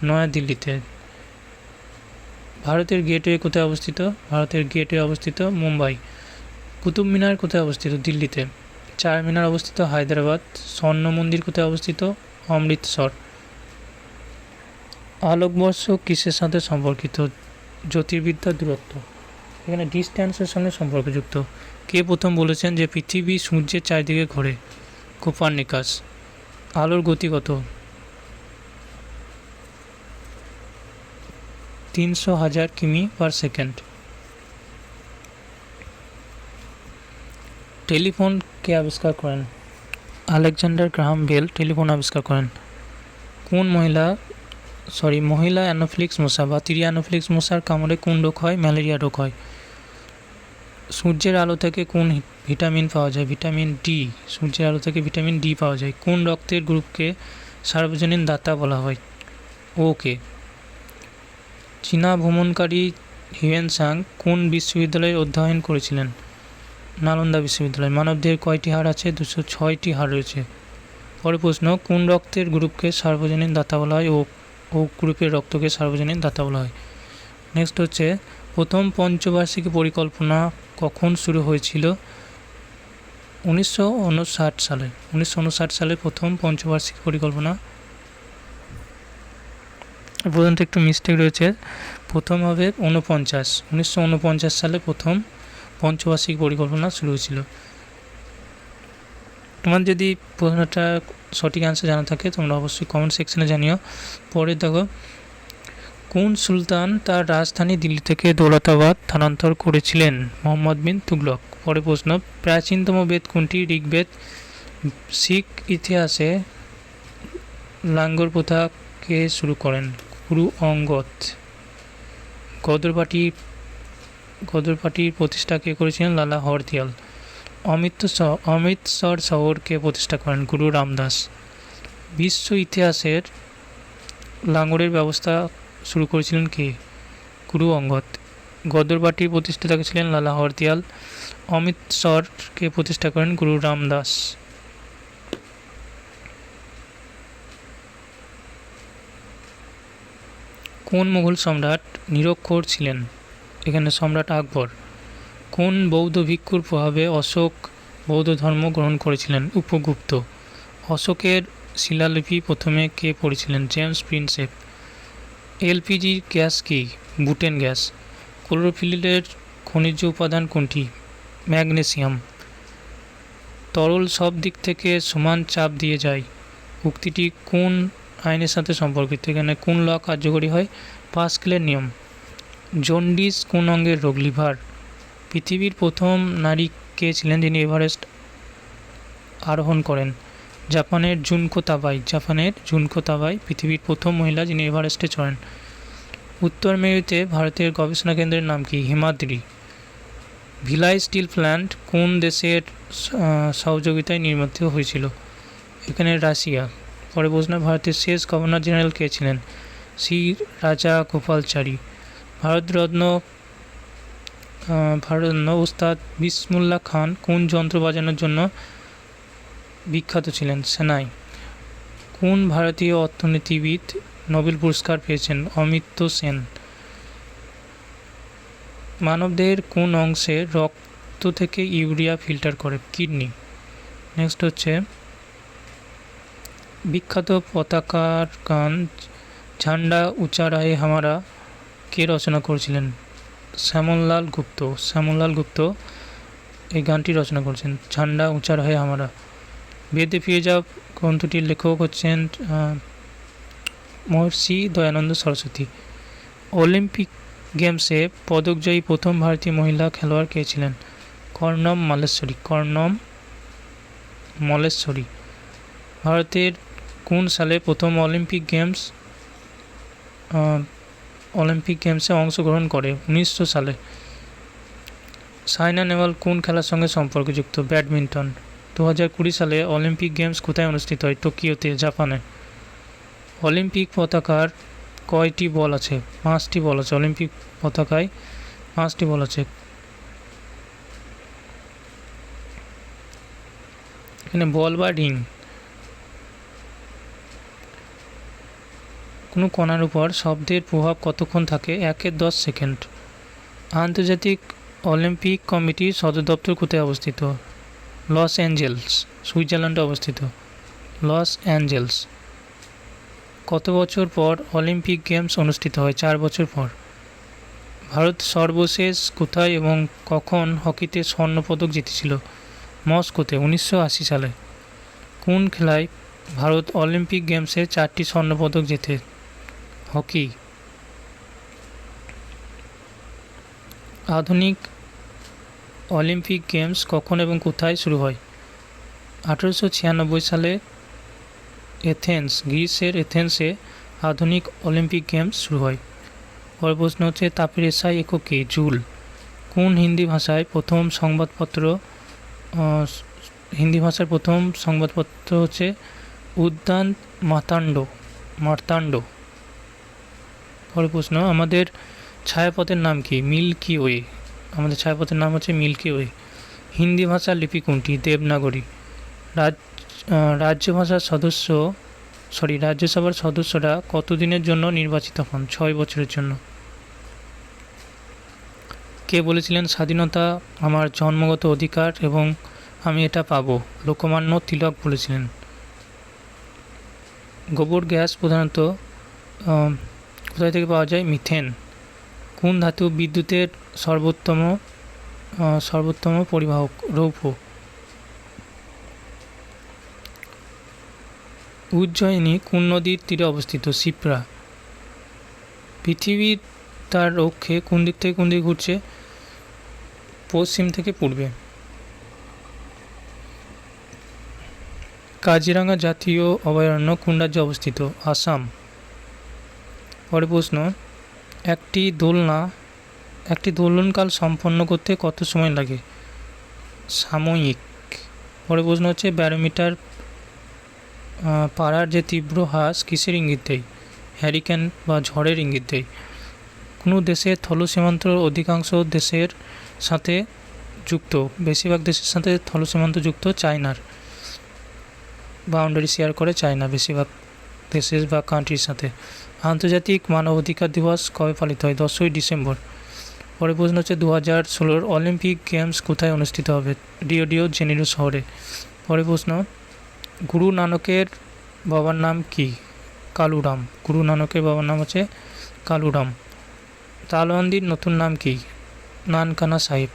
নয়াদিল্লিতে। ভারতের গেটওয়ে কোথায় অবস্থিত? ভারতের গেটওয়ে অবস্থিত মুম্বাই। কুতুব মিনার কোথায় অবস্থিত? দিল্লিতে। চার মিনার অবস্থিত হায়দ্রাবাদ। স্বর্ণ মন্দির কোথায় অবস্থিত? অমৃতসর। আলোকবর্ষ কিসের সাথে সম্পর্কিত? জ্যোতির্বিদ্যার দূরত্ব। এখানে ডিস্ট্যান্সের সঙ্গে সম্পর্কযুক্ত। কে প্রথম বলেছেন যে পৃথিবী সূর্যের চারিদিকে ঘোরে? কোপার্নিকাস। আলোর গতি কত? 300,000 কিমি পার সেকেন্ড। টেলিফোন কে আবিষ্কার করেন? আলেকজান্ডার গ্রাহাম বেল টেলিফোন আবিষ্কার করেন। কোন মহিলা অ্যানোফিলিক্স মশা বা অ্যানোফিলিক্স মশার কামড়ে কোন রোগ হয়? ম্যালেরিয়া রোগ হয়। সূর্যের আলো থেকে কোন ভিটামিন পাওয়া যায়? Vitamin D. সূর্যের আলো থেকে ভিটামিন ডি পাওয়া যায়। কোন রক্তের গ্রুপকে সার্বজনীন দাতা বলা হয়? ওকে। চীনা ভ্রমণকারী হিউয়েন-সাং কোন বিশ্ববিদ্যালয়ে অধ্যয়ন করেছিলেন? নালন্দা বিশ্ববিদ্যালয়। মানবদেহের কয়টি হাড় আছে? 206টি হাড় রয়েছে। পরের প্রশ্ন, কোন রক্তের গ্রুপকে সার্বজনীন দাতা বলা হয়? ও গ্রুপের রক্তকে সার্বজনীন দাতা বলা হয়। নেক্সট হচ্ছে, প্রথম পঞ্চবার্ষিকী পরিকল্পনা কখন শুরু হয়েছিল? 1959 সালে। 1959 সালে প্রথম পঞ্চবার্ষিকী পরিকল্পনা। পর্যন্ত একটু মিস্টেক রয়েছে, প্রথম হবে 1949 সালে প্রথম পঞ্চবার্ষিক পরিকল্পনা শুরু হয়েছিল। তোমার যদি প্রশ্নটা সঠিক অ্যান্সার জানা থাকে তোমরা অবশ্যই কমেন্ট সেকশনে জানিও। পরে দেখো, কোন সুলতান তার রাজধানী দিল্লি থেকে দৌলতাবাদ স্থানান্তর করেছিলেন? মোহাম্মদ বিন তুগলক। পরে প্রশ্ন, প্রাচীনতম বেদ কোনটি? ঋগ্বেদ। শিখ ইতিহাসে লাঙ্গর প্রথা কে শুরু করেন? গুরু অঙ্গদ। গদর পার্টির প্রতিষ্ঠা কে করেছিলেন? লালা হরদিয়াল। অমৃতসর শহরকে প্রতিষ্ঠা করেন গুরু রামদাস। বিশ্ব ইতিহাসের লাঙ্গলের ব্যবস্থা শুরু করেছিলেন কে? গুরু অঙ্গদ। গদর বাটির প্রতিষ্ঠাতা ছিলেন লালা হরদিয়াল। অমৃতসরকে প্রতিষ্ঠা করেন গুরু রামদাস। কোন মুঘল সম্রাট নিরক্ষর ছিলেন? এখানে সম্রাট আকবর। কোন বৌদ্ধ ভিক্ষুর প্রভাবে অশোক বৌদ্ধ ধর্ম গ্রহণ করেছিলেন? উপগুপ্ত। অশোকের শিলালিপি প্রথমে কে পড়েছিলেন? James Prinsep. এলপিজি গ্যাস কি? Butane gas. ক্লোরোফিলের খনিজ উপাদান কোনটি? ম্যাগনেসিয়াম। তরল সব দিক থেকে সমান চাপ দিয়ে যায়, উক্তিটি কোন আইনের সাথে সম্পর্কিত? এখানে কোন ল কার্যকরী হয়? পাস্কেলের নিয়ম। জন্ডিস কোন অঙ্গের রোগ? লিভার। পৃথিবীর প্রথম নারী কে ছিলেন যিনি এভারেস্ট আরোহণ করেন? জাপানের জুনকো তাবাই পৃথিবীর প্রথম মহিলা যিনি এভারেস্টে চড়েন। উত্তর মেরুতে ভারতের গবেষণা কেন্দ্রের নাম কি? হিমাদ্রি। ভিলাই স্টিল প্ল্যান্ট কোন দেশের সহযোগিতায় নির্মিত হয়েছিল? এখানে রাশিয়া। পরে প্রশ্ন, ভারতের শেষ গভর্নর জেনারেল কে ছিলেন? শ্রী রাজা গোপালচারী। ভারতরত্ন ওস্তাদ বিসমুল্লাহ খান কোন যন্ত্র বাজানোর জন্য বিখ্যাত ছিলেন? সেনাই। কোন ভারতীয় অর্থনীতিবিদ নোবেল পুরস্কার পেয়েছেন? অমর্ত্য সেন। মানবদেহের কোন অংশে রক্ত থেকে ইউরিয়া ফিল্টার করে? কিডনি। নেক্সট হচ্ছে বিখ্যাত পতাকার গান ঝান্ডা উঁচা রাহে হামারা কে রচনা করেছিলেন? শ্যামললাল গুপ্ত এই গানটি রচনা করেছেন, ঝান্ডা উঁচা রাহে হামারা। বেদে ফিরে যাও গ্রন্থটির লেখক হচ্ছেন মহর্ষি দয়ানন্দ সরস্বতী। অলিম্পিক গেমসে পদকজয়ী প্রথম ভারতীয় মহিলা খেলোয়াড় কে ছিলেন? কর্ণম মল্লেশ্বরী। ভারতের কোন সালে প্রথম অলিম্পিক গেমসে অংশগ্রহণ করে? 1900 সালে। সাইনা নেহওয়াল কোন খেলার সঙ্গে সম্পর্কযুক্ত? ব্যাডমিন্টন। 2020 সালে অলিম্পিক গেমস কোথায় অনুষ্ঠিত হয়? টোকিওতে, জাপানে। অলিম্পিক পতাকার কয়টি বল আছে? 5টি বল আছে। অলিম্পিক পতাকায় 5টি বল আছে। এখানে বল বা রিং। কোনো কণার উপর শব্দের প্রভাব কতক্ষণ থাকে? 1/10 সেকেন্ড। আন্তর্জাতিক অলিম্পিক কমিটির সদর দপ্তর কোথায় অবস্থিত? লস অ্যাঞ্জেলস, সুইজারল্যান্ডে অবস্থিত। Los Angeles. কত বছর পর অলিম্পিক গেমস অনুষ্ঠিত হয়? 4 বছর পর। ভারত সর্বশেষ কোথায় এবং কখন হকিতে স্বর্ণপদক জিতেছিল? মস্কোতে, 1980 সালে। কোন খেলায় ভারত অলিম্পিক গেমসে 4টি স্বর্ণপদক জেতে? হকি। আধুনিক অলিম্পিক গেমস কখন এবং কোথায় শুরু হয়? 1896 সালে গ্রিসের এথেন্সে আধুনিক অলিম্পিক গেমস শুরু হয়। পরের প্রশ্ন হচ্ছে তাপের এসআই একক কি? জুল। কোন হিন্দি ভাষার প্রথম সংবাদপত্র হচ্ছে উদ্যান মার্তাণ্ড। পরের প্রশ্ন, আমাদের ছায়াপথের নাম কি? Milky Way. আমাদের ছায়াপথের নাম হচ্ছে মিল্কি ওয়ে। হিন্দি ভাষার লিপি কোনটি? দেবনাগরী। রাজ্যসভার সদস্যরা কতদিনের জন্য নির্বাচিত হন? 6 বছরের জন্য। কে বলেছিলেন স্বাধীনতা আমার জন্মগত অধিকার এবং আমি এটা পাবো? লোকমান্য তিলক বলেছিলেন। গোবর গ্যাস প্রধানত কোথায় থেকে পাওয়া যায়? মিথেন। কোন ধাতু বিদ্যুতের সর্বোত্তম পরিবাহক? রৌপ্য। উজ্জয়িনী কোন নদীর তীরে অবস্থিত? শিপ্রা। পৃথিবী তার অক্ষে কোন দিক থেকে কোন দিকে ঘুরছে? পশ্চিম থেকে পূর্বে। কাজিরাঙ্গা জাতীয় অভয়ারণ্য কোন রাজ্যে অবস্থিত? আসাম। পরের প্রশ্ন, একটি দোলনকাল সম্পন্ন করতে কত সময় লাগে? সাময়িক। পরে প্রশ্ন হচ্ছে ব্যারোমিটার পাড়ার যে তীব্র হ্রাস কিসের ইঙ্গিত দেয়? হ্যারিকেন বা ঝড়ের ইঙ্গিত দেয়। কোনো দেশের স্থল সীমান্ত অধিকাংশ দেশের সাথে যুক্ত, বেশিরভাগ দেশের সাথে স্থল সীমান্ত যুক্ত চায়নার বাউন্ডারি শেয়ার করে চায়না বেশিরভাগ দেশের বা কান্ট্রির সাথে। আন্তর্জাতিক মানবাধিকার দিবস কবে পালিত হয়? 10ই ডিসেম্বর। পরে প্রশ্ন হচ্ছে 2016 অলিম্পিক গেমস কোথায় অনুষ্ঠিত হবে? রিও ডি জেনিরো শহরে। পরে প্রশ্ন, গুরু নানকের বাবার নাম কি? কালুরাম। গুরু নানকের বাবার নাম হচ্ছে কালুরাম। তালওয়ান্দির নতুন নাম কি? নানকানা সাহেব।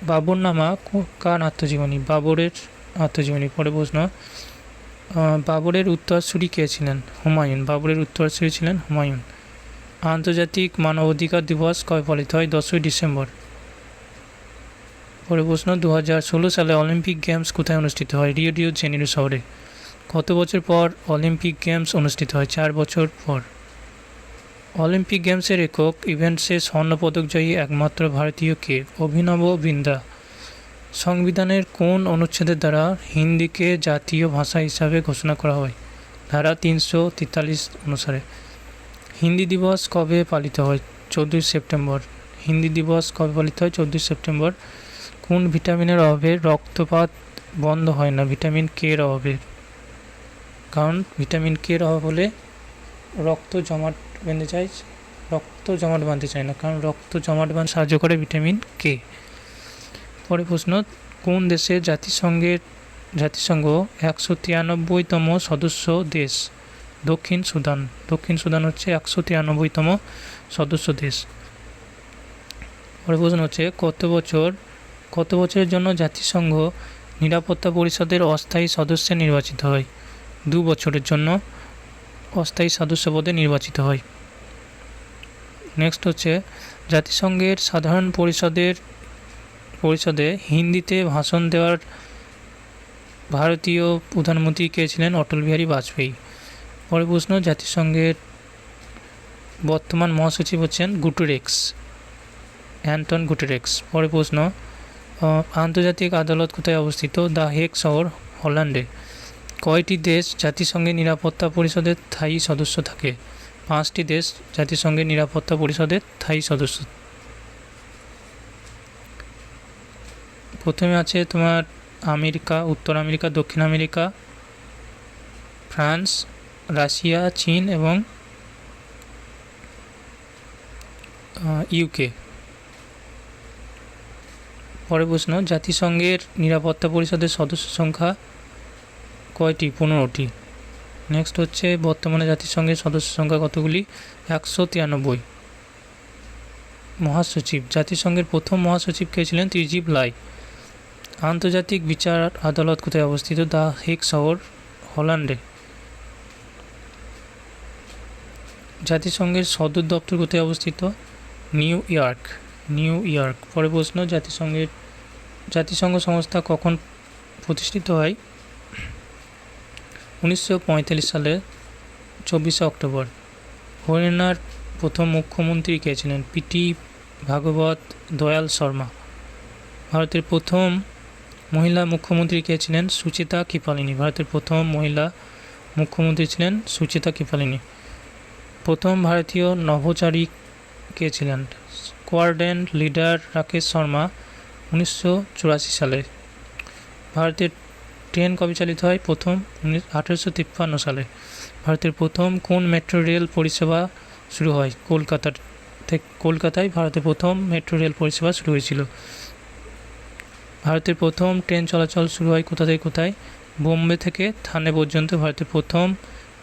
বাবরনামা কার আত্মজীবনী? বাবরের আত্মজীবনী। পরে প্রশ্ন, বাবরের উত্তরসূরি কে ছিলেন? হুমায়ুন। বাবরের উত্তরসূরি ছিলেন হুমায়ুন। আন্তর্জাতিক মানবাধিকার দিবস কবে পালিত হয়? 10ই ডিসেম্বর। পরে প্রশ্ন, 2016 সালে অলিম্পিক গেমস কোথায় অনুষ্ঠিত হয়? রিও ডি জেনিরো শহরে। কত বছর পর অলিম্পিক গেমস অনুষ্ঠিত হয়? 4 বছর পর। অলিম্পিক গেমসের একক ইভেন্টসে স্বর্ণপদকজয়ী একমাত্র ভারতীয় কে? অভিনব বিন্দ্রা। সংবিধানের কোন অনুচ্ছেদের দ্বারা হিন্দিকে জাতীয় ভাষা হিসাবে ঘোষণা করা হয়? ধারা 343 অনুসারে। হিন্দি দিবস কবে পালিত হয়? 14 সেপ্টেম্বর। হিন্দি দিবস কবে পালিত হয়? 14 সেপ্টেম্বর। কোন ভিটামিনের অভাবে রক্তপাত বন্ধ হয় না? ভিটামিন কে এর অভাবে। কারণ ভিটামিন কে এর অভাব হলে রক্ত জমাট বাঁধতে চায় না, কারণ রক্ত জমাট বাঁধতে সাহায্য করে ভিটামিন কে। পরে প্রশ্ন, কোন দেশের জাতিসংঘ 193তম সদস্য দেশ? দক্ষিণ সুদান। দক্ষিণ সুদান হচ্ছে 193তম সদস্য দেশ। পরে প্রশ্ন হচ্ছে কত বছরের জন্য জাতিসংঘ নিরাপত্তা পরিষদের অস্থায়ী সদস্য নির্বাচিত হয়? 2 বছরের জন্য অস্থায়ী সদস্য পদে নির্বাচিত হয়। নেক্সট হচ্ছে জাতিসংঘের সাধারণ পরিষদে হিন্দিতে ভাষণ দেওয়ার ভারতীয় প্রধানমন্ত্রী কে ছিলেন? অটল বিহারী বাজপেয়ী। পরে প্রশ্ন, জাতিসংঘের বর্তমান মহাসচিব হচ্ছেন অ্যান্টন গুটেরেক্স। পরে প্রশ্ন, আন্তর্জাতিক আদালত কোথায় অবস্থিত? দ্য হেগ শহর, হল্যান্ডে। কয়টি দেশ জাতিসংঘের নিরাপত্তা পরিষদের স্থায়ী সদস্য থাকে? 5টি দেশ জাতিসংঘের নিরাপত্তা পরিষদের স্থায়ী সদস্য। প্রথমে আছে তোমার আমেরিকা, উত্তর আমেরিকা, দক্ষিণ আমেরিকা, ফ্রান্স, রাশিয়া, চীন এবং ইউকে। পরে প্রশ্ন, জাতিসংঘের নিরাপত্তা পরিষদের সদস্য সংখ্যা কয়টি? 15টি। নেক্সট হচ্ছে বর্তমানে জাতিসংঘের সদস্য সংখ্যা কতগুলি? 193। মহাসচিব, জাতিসংঘের প্রথম মহাসচিব কে ছিলেন? ত্রিজিব লাই। আন্তর্জাতিক বিচার আদালত কোথায় অবস্থিত? দ্য হেগ শহর, হল্যান্ডে। জাতিসংঘের সদর দপ্তর কোথায় অবস্থিত? New York. পরে প্রশ্ন, জাতিসংঘ সংস্থা কখন প্রতিষ্ঠিত হয়? 1945 সালে 24 অক্টোবর। হরিয়ানার প্রথম মুখ্যমন্ত্রী কে ছিলেন? পিটি ভাগবত দয়াল শর্মা। ভারতের প্রথম মহিলা মুখ্যমন্ত্রী কে ছিলেন? সুচেতা কৃপালিনী। ভারতের প্রথম মহিলা মুখ্যমন্ত্রী ছিলেন সুচেতা কৃপালিনী। প্রথম ভারতীয় নভোচারী কে ছিলেন? স্কোয়াড্রন লিডার রাকেশ শর্মা, 1984 সালে। ভারতের ট্রেন কবে চালিত হয়? প্রথম 1853 সালে। ভারতের প্রথম কোন মেট্রো রেল পরিষেবা শুরু হয়? কলকাতায় ভারতের প্রথম মেট্রো রেল পরিষেবা শুরু হয়েছিল। ভারতের প্রথম ট্রেন চলাচল শুরু হয় কোথা থেকে কোথায়? বোম্বে থেকে থানে পর্যন্ত ভারতের প্রথম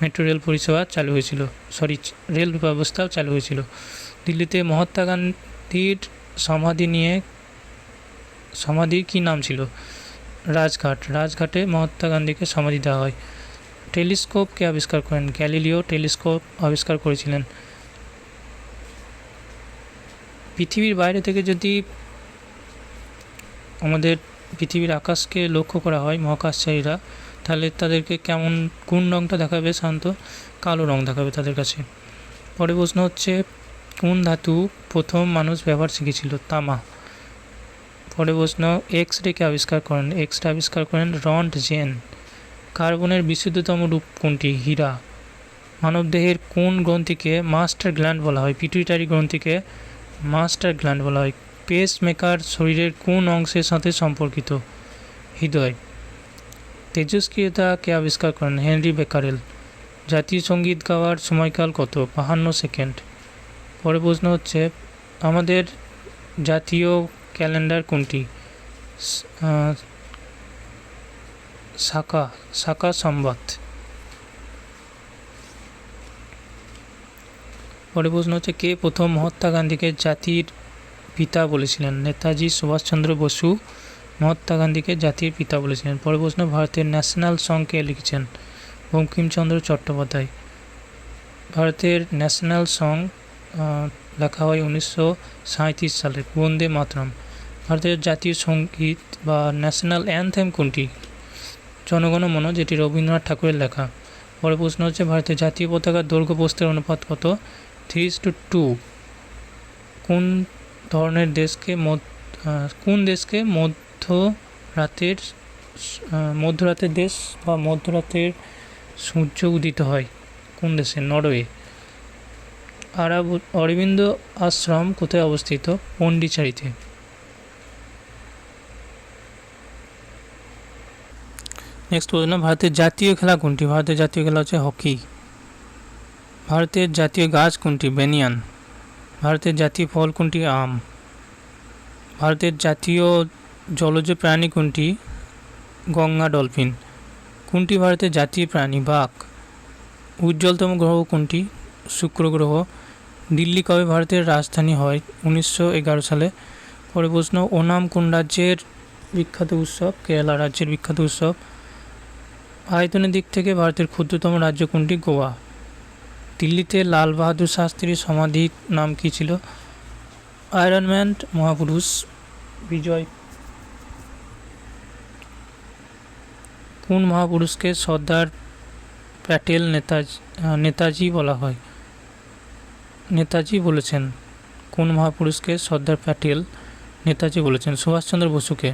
মেট্রো রেল পরিষেবা চালু হয়েছিল, রেল ব্যবস্থা চালু হয়েছিল। দিল্লিতে মহাত্মা গান্ধীর সমাধির কী নাম ছিল? রাজঘাটে মহাত্মা গান্ধীকে সমাধি দেওয়া হয়। টেলিস্কোপ কে আবিষ্কার করেন? গ্যালিলিও টেলিস্কোপ আবিষ্কার করেছিলেন। পৃথিবীর বাইরে থেকে যদি আমাদের পৃথিবীর আকাশকে লক্ষ্য করা হয় মহাকাশচারীরা, তাহলে তাদেরকে কোন রঙটা দেখাবে? শান্ত কালো রঙ দেখাবে তাদের কাছে। পরে প্রশ্ন হচ্ছে কোন ধাতু প্রথম মানুষ ব্যবহার শিখেছিল? তামা। পরে প্রশ্ন, এক্স রেকে আবিষ্কার করেন? এক্স রে আবিষ্কার করেন রন্টজেন। কার্বনের বিশুদ্ধতম রূপ কোনটি? হীরা। মানবদেহের কোন গ্রন্থিকে মাস্টার গ্ল্যান্ড বলা হয়? পিটুইটারি গ্রন্থিকে মাস্টার গ্ল্যান্ড বলা হয়। পেস মেকার শরীরের কোন অংশের সাথে সম্পর্কিত? হৃদয়। তেজস্ক্রিয়তাকে আবিষ্কার করেন হেনরি বেকারেল। জাতীয় সঙ্গীত গাওয়ার সময়কাল কত? 52 সেকেন্ড। পরে প্রশ্ন হচ্ছে, আমাদের জাতীয় ক্যালেন্ডার কোনটি? শাকা সংবাদ। পরে প্রশ্ন হচ্ছে, কে প্রথম মহাত্মা গান্ধীকে জাতির পিতা বলেছিলেন? নেতাজি সুভাষচন্দ্র বসু মহাত্মা গান্ধীকে জাতির পিতা বলেছিলেন। পরে প্রশ্ন, ভারতের ন্যাশনাল সং কে লিখেছেন? বঙ্কিমচন্দ্র চট্টোপাধ্যায়। ভারতের ন্যাশনাল সং লেখা হয় 1937 সালে, বন্দে মাতরম। ভারতের জাতীয় সঙ্গীত বা ন্যাশনাল অ্যানথেম কোনটি? জনগণ মন, যেটি রবীন্দ্রনাথ ঠাকুরের লেখা। পরে প্রশ্ন হচ্ছে, ভারতের জাতীয় পতাকার দৈর্ঘ্য প্রস্থের অনুপাত কত? 3:2। কোন দেশকে মধ্যরাতের দেশ বা মধ্যরাতের সূর্য উদিত হয়? কোন দেশে? নরওয়ে। অরবিন্দ আশ্রম কোথায় অবস্থিত? পন্ডিচেরিতে। নেক্সট প্রশ্ন, ভারতের জাতীয় খেলা কোনটি? ভারতের জাতীয় খেলা হচ্ছে হকি। ভারতের জাতীয় গাছ কোনটি? বেনিয়ান। ভারতের জাতীয় ফল কোনটি? আম। ভারতের জাতীয় জলজ প্রাণী কোনটি? গঙ্গা ডলফিন। কোনটি ভারতের জাতীয় প্রাণী? বাঘ। উজ্জ্বলতম গ্রহ কোনটি? শুক্র গ্রহ। দিল্লি কবে ভারতের রাজধানী হয়? 1911 সালে। পরে প্রশ্ন, ওনাম কোন রাজ্যের বিখ্যাত উৎসব? কেরালা রাজ্যের বিখ্যাত উৎসব। আয়তনের দিক থেকে ভারতের ক্ষুদ্রতম রাজ্য কোনটি? গোয়া। দিল্লিতে লাল বাহাদুর শাস্ত্রীর সমাধির নাম কী ছিল? আয়রনম্যান মহাপুরুষ বিজয়। কোন মহাপুরুষকে সর্দার প্যাটেল নেতাজি বলা হয়? নেতাজি বলেছেন। কোন মহাপুরুষকে সর্দার প্যাটেল নেতাজি বলেছেন? সুভাষচন্দ্র বসুকে।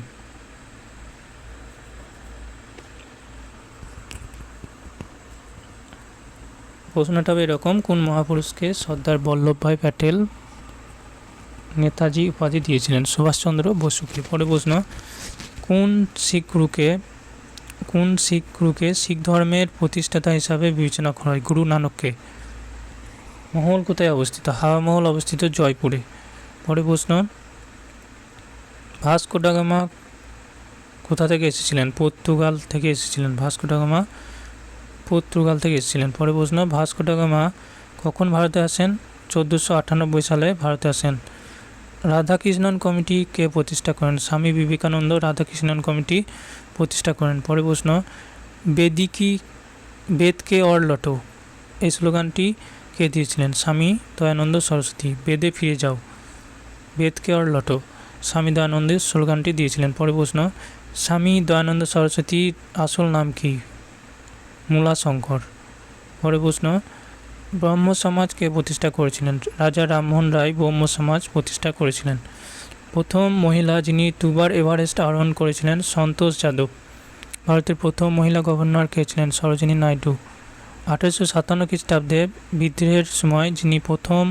প্রশ্নটা এরকম, কোন মহাপুরুষকে সর্দার বল্লভভাই প্যাটেল নেতাজি উপাধি দিয়েছিলেন? সুভাষচন্দ্র বসুকে। পরে প্রশ্ন, কোন শিখ গুরুকে শিখ ধর্মের প্রতিষ্ঠাতা হিসাবে বিবেচনা করা হয়? গুরু নানককে। মহল কোথায় অবস্থিত? হাওয়া মহল অবস্থিত জয়পুরে। পরে প্রশ্ন, ভাস্কো ডা গামা কোথা থেকে এসেছিলেন? পর্তুগাল থেকে এসেছিলেন। ভাস্কো ডা গামা পর্তুগাল থেকে এসেছিলেন। পরে প্রশ্ন, ভাস্কো ডা গামা কখন ভারতে আসেন? 1498 সালে ভারতে আসেন। রাধাকৃষ্ণন কমিটি কে প্রতিষ্ঠা করেন? স্বামী বিবেকানন্দ রাধাকৃষ্ণন কমিটি প্রতিষ্ঠা করেন। পরে প্রশ্ন, বেদকে অর লটো এই স্লোগানটি কে দিয়েছিলেন? স্বামী দয়ানন্দ সরস্বতী। বেদে ফিরে যাও, বেদকে অর লটো, স্বামী দয়ানন্দের স্লোগানটি দিয়েছিলেন। পরে প্রশ্ন, স্বামী দয়ানন্দ সরস্বতীর আসল নাম কি? মূলাশঙ্কর। পরে প্রশ্ন, ব্রহ্ম সমাজ কে প্রতিষ্ঠা করেছিলেন? রাজা রামমোহন রায় ব্রহ্ম সমাজ প্রতিষ্ঠা করেছিলেন। প্রথম মহিলা যিনি দুবার এভারেস্ট আরোহণ করেছিলেন? সন্তোষ যাদব। ভারতের প্রথম মহিলা গভর্নর কে ছিলেন? সরোজিনী নাইডু। 1857 খ্রিস্টাব্দে বিদ্রোহের সময় যিনি প্রথম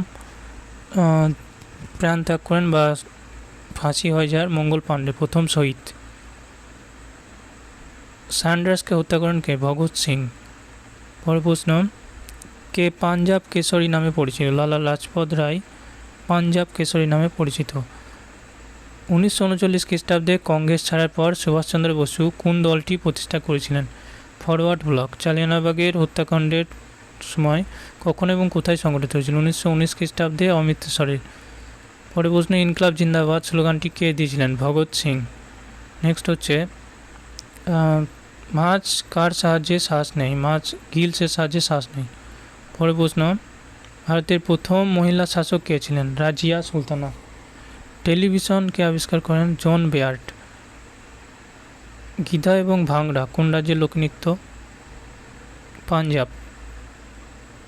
প্রাণ ত্যাগ করেন বা ফাঁসি হয়ে যায়? মঙ্গল পাণ্ডে, প্রথম শহীদ। স্যান্ডার্সকে হত্যা করেন কে? ভগৎ সিং। পরে প্রশ্ন, কে পাঞ্জাব কেশরী নামে পরিচিত? লালা লাজপত রায় পাঞ্জাব কেশরী নামে পরিচিত। 1939 খ্রিস্টাব্দে কংগ্রেস ছাড়ার পর সুভাষচন্দ্র বসু কোন দলটি প্রতিষ্ঠা করেছিলেন? Forward block. জালিয়ানওয়ালাবাগের হত্যাকাণ্ডের সময় কখন এবং কোথায় সংঘটিত হয়েছিল? 1919 খ্রিস্টাব্দে অমৃতসরে। পরে প্রশ্ন, ইনকলাব জিন্দাবাদ স্লোগানটি কে দিয়েছিলেন? ভগৎ সিং। নেক্সট হচ্ছে, মাছ কার সাহায্যে শ্বাস নেয়? মাছ গিলসের সাহায্যে শ্বাস নেয়। পরে প্রশ্ন, ভারতের প্রথম মহিলা শাসক কে ছিলেন? রাজিয়া সুলতানা। টেলিভিশন কে আবিষ্কার করেন? জন বেয়ার্ড। গিধা এবং ভাংড়া কোন রাজ্যের লোকনৃত্য? পাঞ্জাব।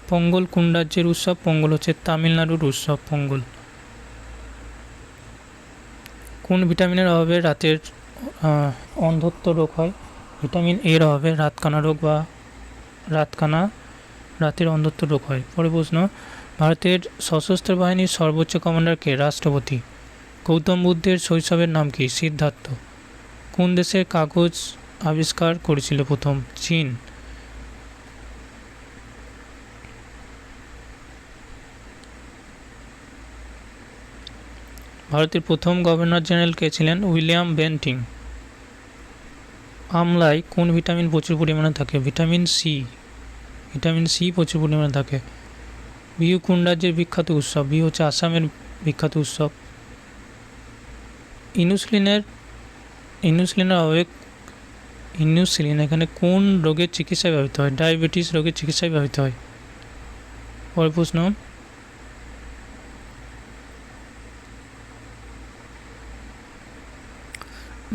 পঙ্গল কোন রাজ্যের উৎসব? পঙ্গল হচ্ছে তামিলনাড়ুর উৎসব পঙ্গল। কোন ভিটামিনের অভাবে রাতের অন্ধত্ব রোগ হয়? ভিটামিন এর অভাবে রাতকানা রোগ বা রাতের অন্ধত্ব রোগ হয়। পরে প্রশ্ন, ভারতের সশস্ত্র বাহিনীর সর্বোচ্চ কমান্ডার কে? রাষ্ট্রপতি। গৌতম বুদ্ধের শৈশবের নাম কি? সিদ্ধার্থ। কোন দেশের কাগজ আবিষ্কার করেছিল প্রথম? চীন। ভারতের প্রথম গভর্নর জেনারেল কে ছিলেন? William Bentinck. আমলায় কোন ভিটামিন প্রচুর পরিমাণে থাকে? Vitamin C. ভিটামিন সি প্রচুর পরিমাণে থাকে। বিহু কোন রাজ্যের বিখ্যাত উৎসব? বিহু হচ্ছে আসামের বিখ্যাত উৎসব। ইনসুলিনের অভাবে ইনসুলিন এখানে কোন রোগের চিকিৎসায় ব্যবহৃত হয়? ডায়াবেটিস রোগের চিকিৎসায় ব্যবহৃত হয়। পরের প্রশ্ন,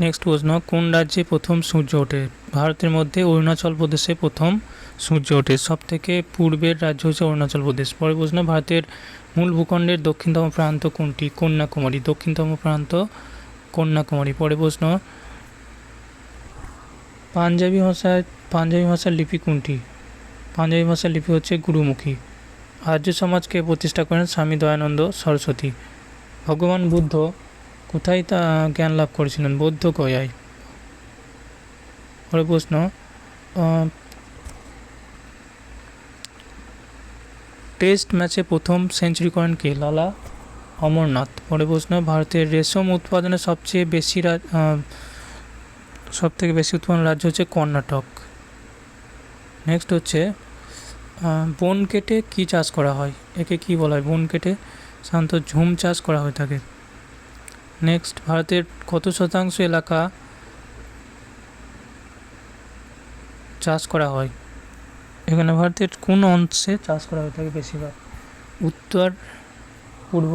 নেক্সট প্রশ্ন, কোন রাজ্যে প্রথম সূর্য ওঠে? ভারতের মধ্যে অরুণাচল প্রদেশে প্রথম সূর্য ওঠে। সবথেকে পূর্বের রাজ্য হচ্ছে অরুণাচল প্রদেশ। পরের প্রশ্ন, ভারতের মূল ভূখণ্ডের দক্ষিণতম প্রান্ত কোনটি? কন্যাকুমারী। দক্ষিণতম প্রান্ত কন্যাকুমারী। পরের প্রশ্ন, পাঞ্জাবি ভাষার লিপি কোনটি? পাঞ্জাবি ভাষার লিপি হচ্ছে গুরুমুখী। আর্য সমাজকে প্রতিষ্ঠা করেন স্বামী দয়ানন্দ সরস্বতী। ভগবান বুদ্ধ কোথায় তা জ্ঞান লাভ করেছিলেন? বৌদ্ধ গয়ায়। পরের প্রশ্ন, টেস্ট ম্যাচে প্রথম সেঞ্চুরি করেন কে? লালা অমরনাথ। পরের প্রশ্ন, ভারতের রেশম উৎপাদনে সবথেকে বেশি উৎপাদন রাজ্য হচ্ছে কর্ণাটক। নেক্সট হচ্ছে, বন কেটে কী চাষ করা হয়? একে কি বলা হয়? বন কেটে সাধারণত ঝুম চাষ করা হয়ে থাকে। নেক্সট, ভারতের কত শতাংশ এলাকা চাষ করা হয়? এখানে ভারতের কোন অংশে চাষ করা হয়ে থাকে বেশিরভাগ? উত্তর পূর্ব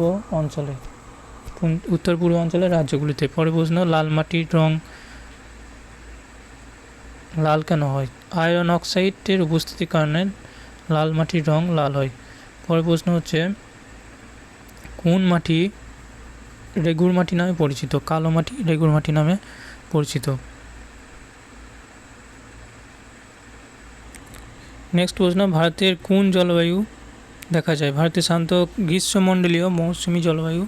অঞ্চলের রাজ্যগুলিতে। পরের প্রশ্ন, লাল মাটির রং লাল কেন হয়? আয়রন অক্সাইডের উপস্থিতির কারণে লাল মাটির রং লাল হয়। পরের প্রশ্ন হচ্ছে, কোন মাটি রেগুর মাটি নামে পরিচিত? কালো মাটি রেগুর মাটি নামে পরিচিত। নেক্সট প্রশ্ন, ভারতের কোন জলবায়ু দেখা যায়? ভারতে শান্ত গ্রীষ্মমণ্ডলীয় মৌসুমী জলবায়ু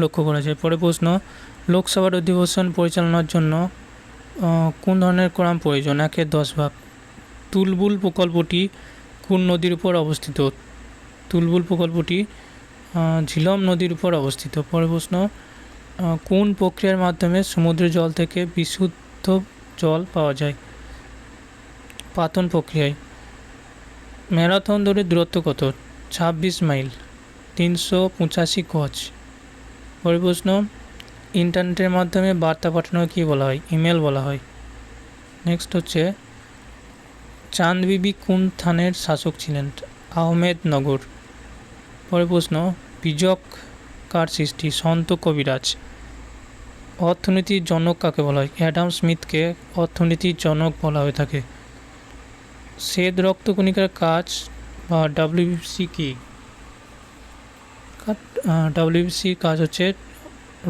লক্ষ্য করা যায়। পরের প্রশ্ন, লোকসভার অধিবেশন পরিচালনার জন্য কোন ধরনের কোরাম প্রয়োজন? 1/10 ভাগ। তুলবুল প্রকল্পটি কোন নদীর উপর অবস্থিত? তুলবুল প্রকল্পটি ঝিলম নদীর উপর অবস্থিত। পরের প্রশ্ন, কোন প্রক্রিয়ার মাধ্যমে সমুদ্রের জল থেকে বিশুদ্ধ জল পাওয়া যায়? পাতন প্রক্রিয়ায়। ম্যারাথন দৌড়ের দূরত্ব কত? 26 মাইল, 385 গজ। পরের প্রশ্ন, ইন্টারনেটের মাধ্যমে বার্তা পাঠানো কি বলা হয়? ইমেল বলা হয়। নেক্সট হচ্ছে, চাঁদ বিবি কোন থানের শাসক ছিলেন? আহমেদনগর। পরের প্রশ্ন, বীজক কার সৃষ্টি? সন্ত কবিরাজ। অর্থনীতির জনক কাকে বলা হয়? অ্যাডাম স্মিথকে অর্থনীতির জনক বলা হয়ে থাকে। শ্বেত রক্তকণিকার কাজ বা ডাব্লিউবিসি কি? ডাব্লিউবিসির কাজ হচ্ছে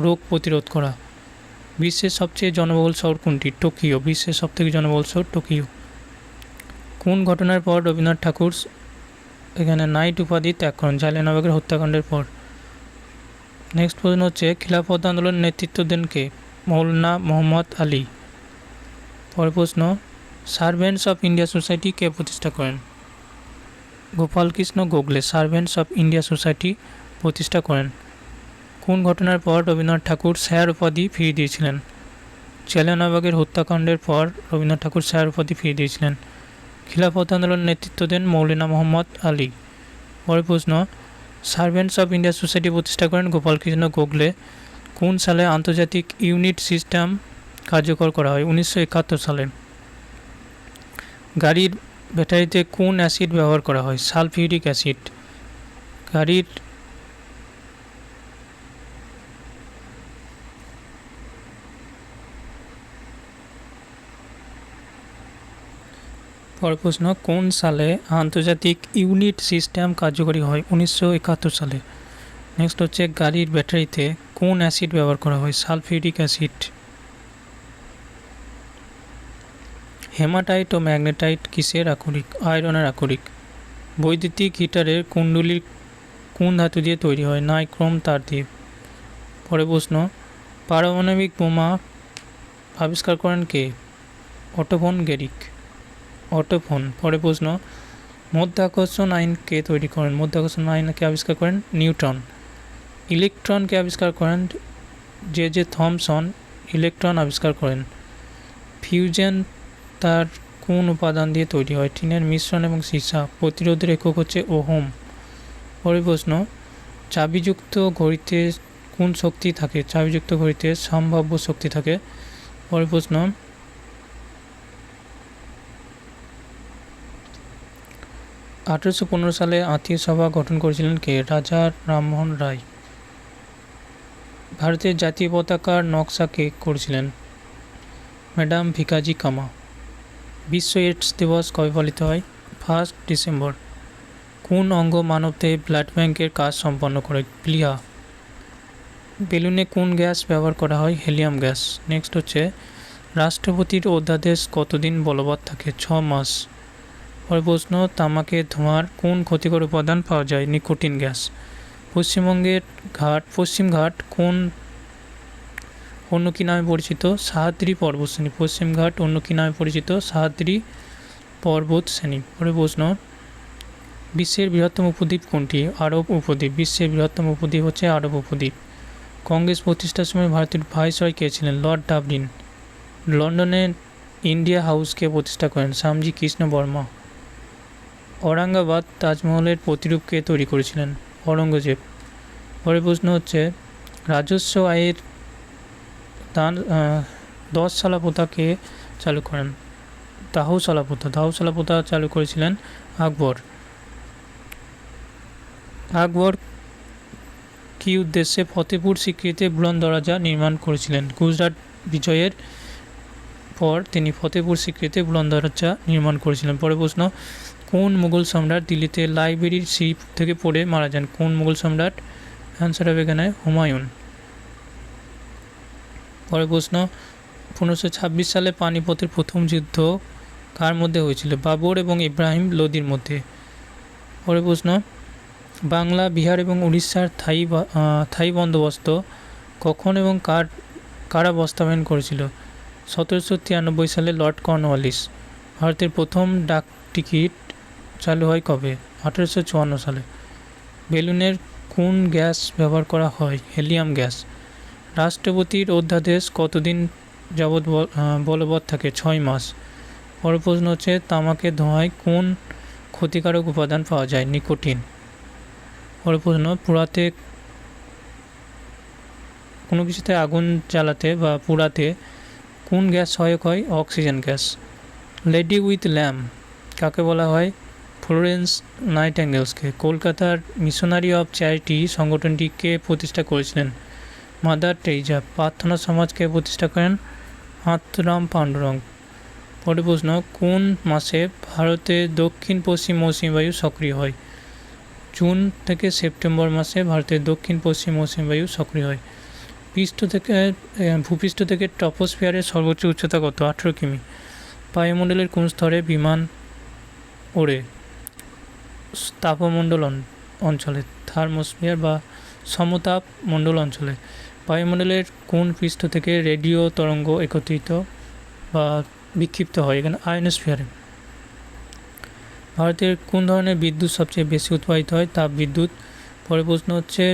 রোগ প্রতিরোধ করা। বিশ্বের সবচেয়ে জনবহুল শহর কোনটি? টোকিও। বিশ্বের সবথেকে জনবহুল শহর টোকিও। কোন ঘটনার পর রবীন্দ্রনাথ ঠাকুর এখানে নাইট উপাধি ত্যাগ করেন? জালিয়ানওয়ালাবাগের হত্যাকাণ্ডের পর। নেক্সট প্রশ্ন হচ্ছে, খিলাফত আন্দোলনের নেতৃত্ব দেন কে? মৌলানা মোহাম্মদ আলী। পরের প্রশ্ন, সার্ভেন্টস অফ ইন্ডিয়া সোসাইটি কে প্রতিষ্ঠা করেন? Gopal Krishna Gokhale servants of India society প্রতিষ্ঠা করেন। কোন ঘটনার পর রবীন্দ্রনাথ ঠাকুর স্যার উপাধি ফিরিয়ে দিয়েছিলেন? জালিয়ানওয়ালাবাগের হত্যাকাণ্ডের পর রবীন্দ্রনাথ ঠাকুর স্যার উপাধি ফিরিয়ে দিয়েছিলেন। খিলাফত আন্দোলনের নেতৃত্ব দেন মৌলানা মোহাম্মদ আলী। পরের প্রশ্ন, সার্ভেন্টস অফ ইন্ডিয়া সোসাইটি প্রতিষ্ঠা করেন গোপালকৃষ্ণ গোখলে। কোন সালে আন্তর্জাতিক ইউনিট সিস্টেম কার্যকর করা হয়? 1971 সালে। গাড়ির ব্যাটারিতে কোন অ্যাসিড ব্যবহার করা হয়? Sulphuric acid. গাড়ির পরের প্রশ্ন, কোন সালে আন্তর্জাতিক ইউনিট সিস্টেম কার্যকরী হয়? 1971 সালে। নেক্সট হচ্ছে, গাড়ির ব্যাটারিতে কোন অ্যাসিড ব্যবহার করা হয়? Sulphuric acid. হেমাটাইট ও ম্যাগনেটাইট কিসের আকরিক? আয়রনের আকরিক। বৈদ্যুতিক হিটারের কুণ্ডলী কোন ধাতু দিয়ে তৈরি হয়? নাইক্রোম তার দিয়ে। পরে প্রশ্ন, পারমাণবিক বোমা আবিষ্কার করেন কে? Auto von গেরিক। পরে প্রশ্ন, মধ্যাকর্ষণ আইন কে তৈরি করেন? মধ্যাকর্ষণ আইনকে আবিষ্কার করেন নিউটন। ইলেকট্রনকে আবিষ্কার করেন জে থমসন ইলেকট্রন আবিষ্কার করেন। ফিউশন তার কোন উপাদান দিয়ে তৈরি হয়? টিনের মিশ্রণ এবং সীসা। প্রতিরোধের একক হচ্ছে ওহম। পরের প্রশ্ন, চাবিযুক্ত ঘড়িতে কোন শক্তি থাকে? চাবিযুক্ত ঘড়িতে সম্ভাব্য শক্তি থাকে। পরের প্রশ্ন, 1815 সালে আত্মীয় সভা গঠন করেছিলেন কে? রাজা রামমোহন রায়। ভারতের জাতীয় পতাকার নকশা কে করেছিলেন? ম্যাডাম ভিকাজি কামা। বিশ্ব এইডস দিবস কবে পালিত হয়? 1 ডিসেম্বর। কোন অঙ্গ মানবদেহে ব্লাড ব্যাংকের কাজ সম্পন্ন করে? প্লিহা। বেলুনে কোন গ্যাস ব্যবহার করা হয়? Helium gas. নেক্সট হচ্ছে, রাষ্ট্রপতির অধ্যাদেশ কতদিন বলবৎ থাকে? 6 মাস। পরের প্রশ্ন, তামাকের ধোঁয়ার কোন ক্ষতিকর উপাদান পাওয়া যায়? Nicotine gas. পশ্চিম ঘাট কোন অন্য কি নামে পরিচিত? সাহাদ্রি পর্বতশ্রেণী। পশ্চিম ঘাট অন্য কি নামে পরিচিত? সাহাদ্রি পর্বতশ্রেণী। পরের প্রশ্ন, বিশ্বের বৃহত্তম উপদ্বীপ কোনটি? আরব উপদ্বীপ। বিশ্বের বৃহত্তম উপদ্বীপ হচ্ছে আরব উপদ্বীপ। কংগ্রেস প্রতিষ্ঠার সময় ভারতের ভাইসরয় কে ছিলেন? Lord Dublin. লন্ডনে ইন্ডিয়া হাউসকে প্রতিষ্ঠা করেন? শ্যামজি কৃষ্ণ বর্মা। ঔরঙ্গাবাদ তাজমহলের প্রতিরূপ কে তৈরি করেছিলেন? ঔরঙ্গজেব। পরের প্রশ্ন হচ্ছে, রাজস্ব আয়ের দান 10 সালা প্রথা কে চালু করেন? দাহসালা প্রথা চালু করেছিলেন আকবর। আকবর কি উদ্দেশ্যে ফতেপুর সিক্রিতে বুলন্দ দরজা নির্মাণ করেছিলেন? গুজরাট বিজয়ের পর তিনি ফতেপুর সিক্রিতে বুলন্দ দরজা নির্মাণ করেছিলেন। পরের প্রশ্ন, কোন মুঘল সম্রাট দিল্লিতে লাইব্রেরির সিঁড়ি থেকে পড়ে মারা যান? কোন মুঘল সম্রাট? অ্যান্সার হবে এখানে হুমায়ুন। পরের প্রশ্ন, 1526 সালে পানিপথের প্রথম যুদ্ধ কার মধ্যে হয়েছিল? বাবর এবং ইব্রাহিম লোদির মধ্যে। পরের প্রশ্ন, বাংলা, বিহার এবং উড়িষ্যার থাই বন্দোবস্ত কখন এবং কারা বাস্তবায়ন করেছিল? 1793 সালে লর্ড কর্নওয়ালিস। ভারতের প্রথম ডাক টিকিট চালু হয় কবে? 1854 সালে। বেলুনের কোন গ্যাস ব্যবহার করা হয়? Helium gas. রাষ্ট্রপতির অধ্যাদেশ কতদিন যাবৎ বলবৎ থাকে? 6 মাস। পরের প্রশ্ন হচ্ছে, তামাকের ধোঁয়ায় কোন ক্ষতিকারক উপাদান পাওয়া যায়? নিকোটিন। পরের প্রশ্ন, পুরাতে কোনো কিছুতে আগুন জ্বালাতে বা পুরাতে কোন গ্যাস সহায়ক হয়? Oxygen gas. Lady with lamp কাকে বলা হয়? ফ্লোরেন্স নাইটিঙ্গেলকে। কলকাতার মিশনারি অফ চ্যারিটি সংগঠনটিকে প্রতিষ্ঠা করেছিলেন? Mother Teresa. প্রার্থনা সমাজকে প্রতিষ্ঠা করেন? আত্মারাম পাণ্ডুরঙ্গ। পরের প্রশ্ন, কোন মাসে ভারতে দক্ষিণ পশ্চিম মৌসুমী বায়ু সক্রিয় হয়? জুন থেকে সেপ্টেম্বর মাসে ভারতের দক্ষিণ পশ্চিম মৌসুমী বায়ু সক্রিয় হয়। ভূপৃষ্ঠ থেকে ট্রপোস্ফিয়ারের সর্বোচ্চ উচ্চতা কত? 18 কিমি। বায়ুমণ্ডলের কোন স্তরে বিমান ওড়ে? তাপমণ্ডল অঞ্চলে, থার্মোস্ফিয়ার বা সমতাপ মণ্ডল অঞ্চলে। বায়ুমণ্ডলের কোন পৃষ্ঠ থেকে রেডিও তরঙ্গ একত্রিত বা বিক্ষিপ্ত হয়? এখানে আয়নোস্ফিয়ারে। ভারতের কোন ধরনের বিদ্যুৎ সবচেয়ে বেশি উৎপাদিত হয়? তাপ বিদ্যুৎ। পরের প্রশ্ন হচ্ছে,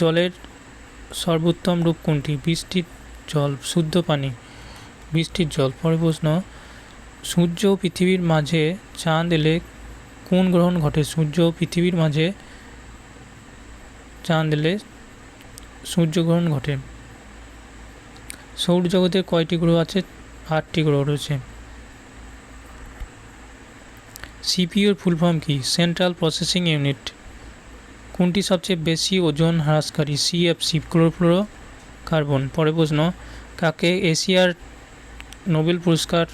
জলের সর্বোত্তম রূপ কোনটি? বৃষ্টির জল, শুদ্ধ পানি, বৃষ্টির জল। পরের প্রশ্ন, সূর্য ও পৃথিবীর মাঝে চাঁদ এলে কোন গ্রহণ ঘটে? সূর্য ও পৃথিবীর মাঝে চাঁদ এলে সূর্যগ্রহণ ঘটে। সৌরজগতের কয়টি গ্রহ আছে? 8টি গ্রহ রয়েছে। সিপিইউর ফুল ফর্ম কি? Central processing unit. কোনটি সবচেয়ে বেশি ওজন হ্রাসকারী? CFC, chlorofluoro carbon. পরের প্রশ্ন, কাকে এশিয়ার নোবেল পুরস্কার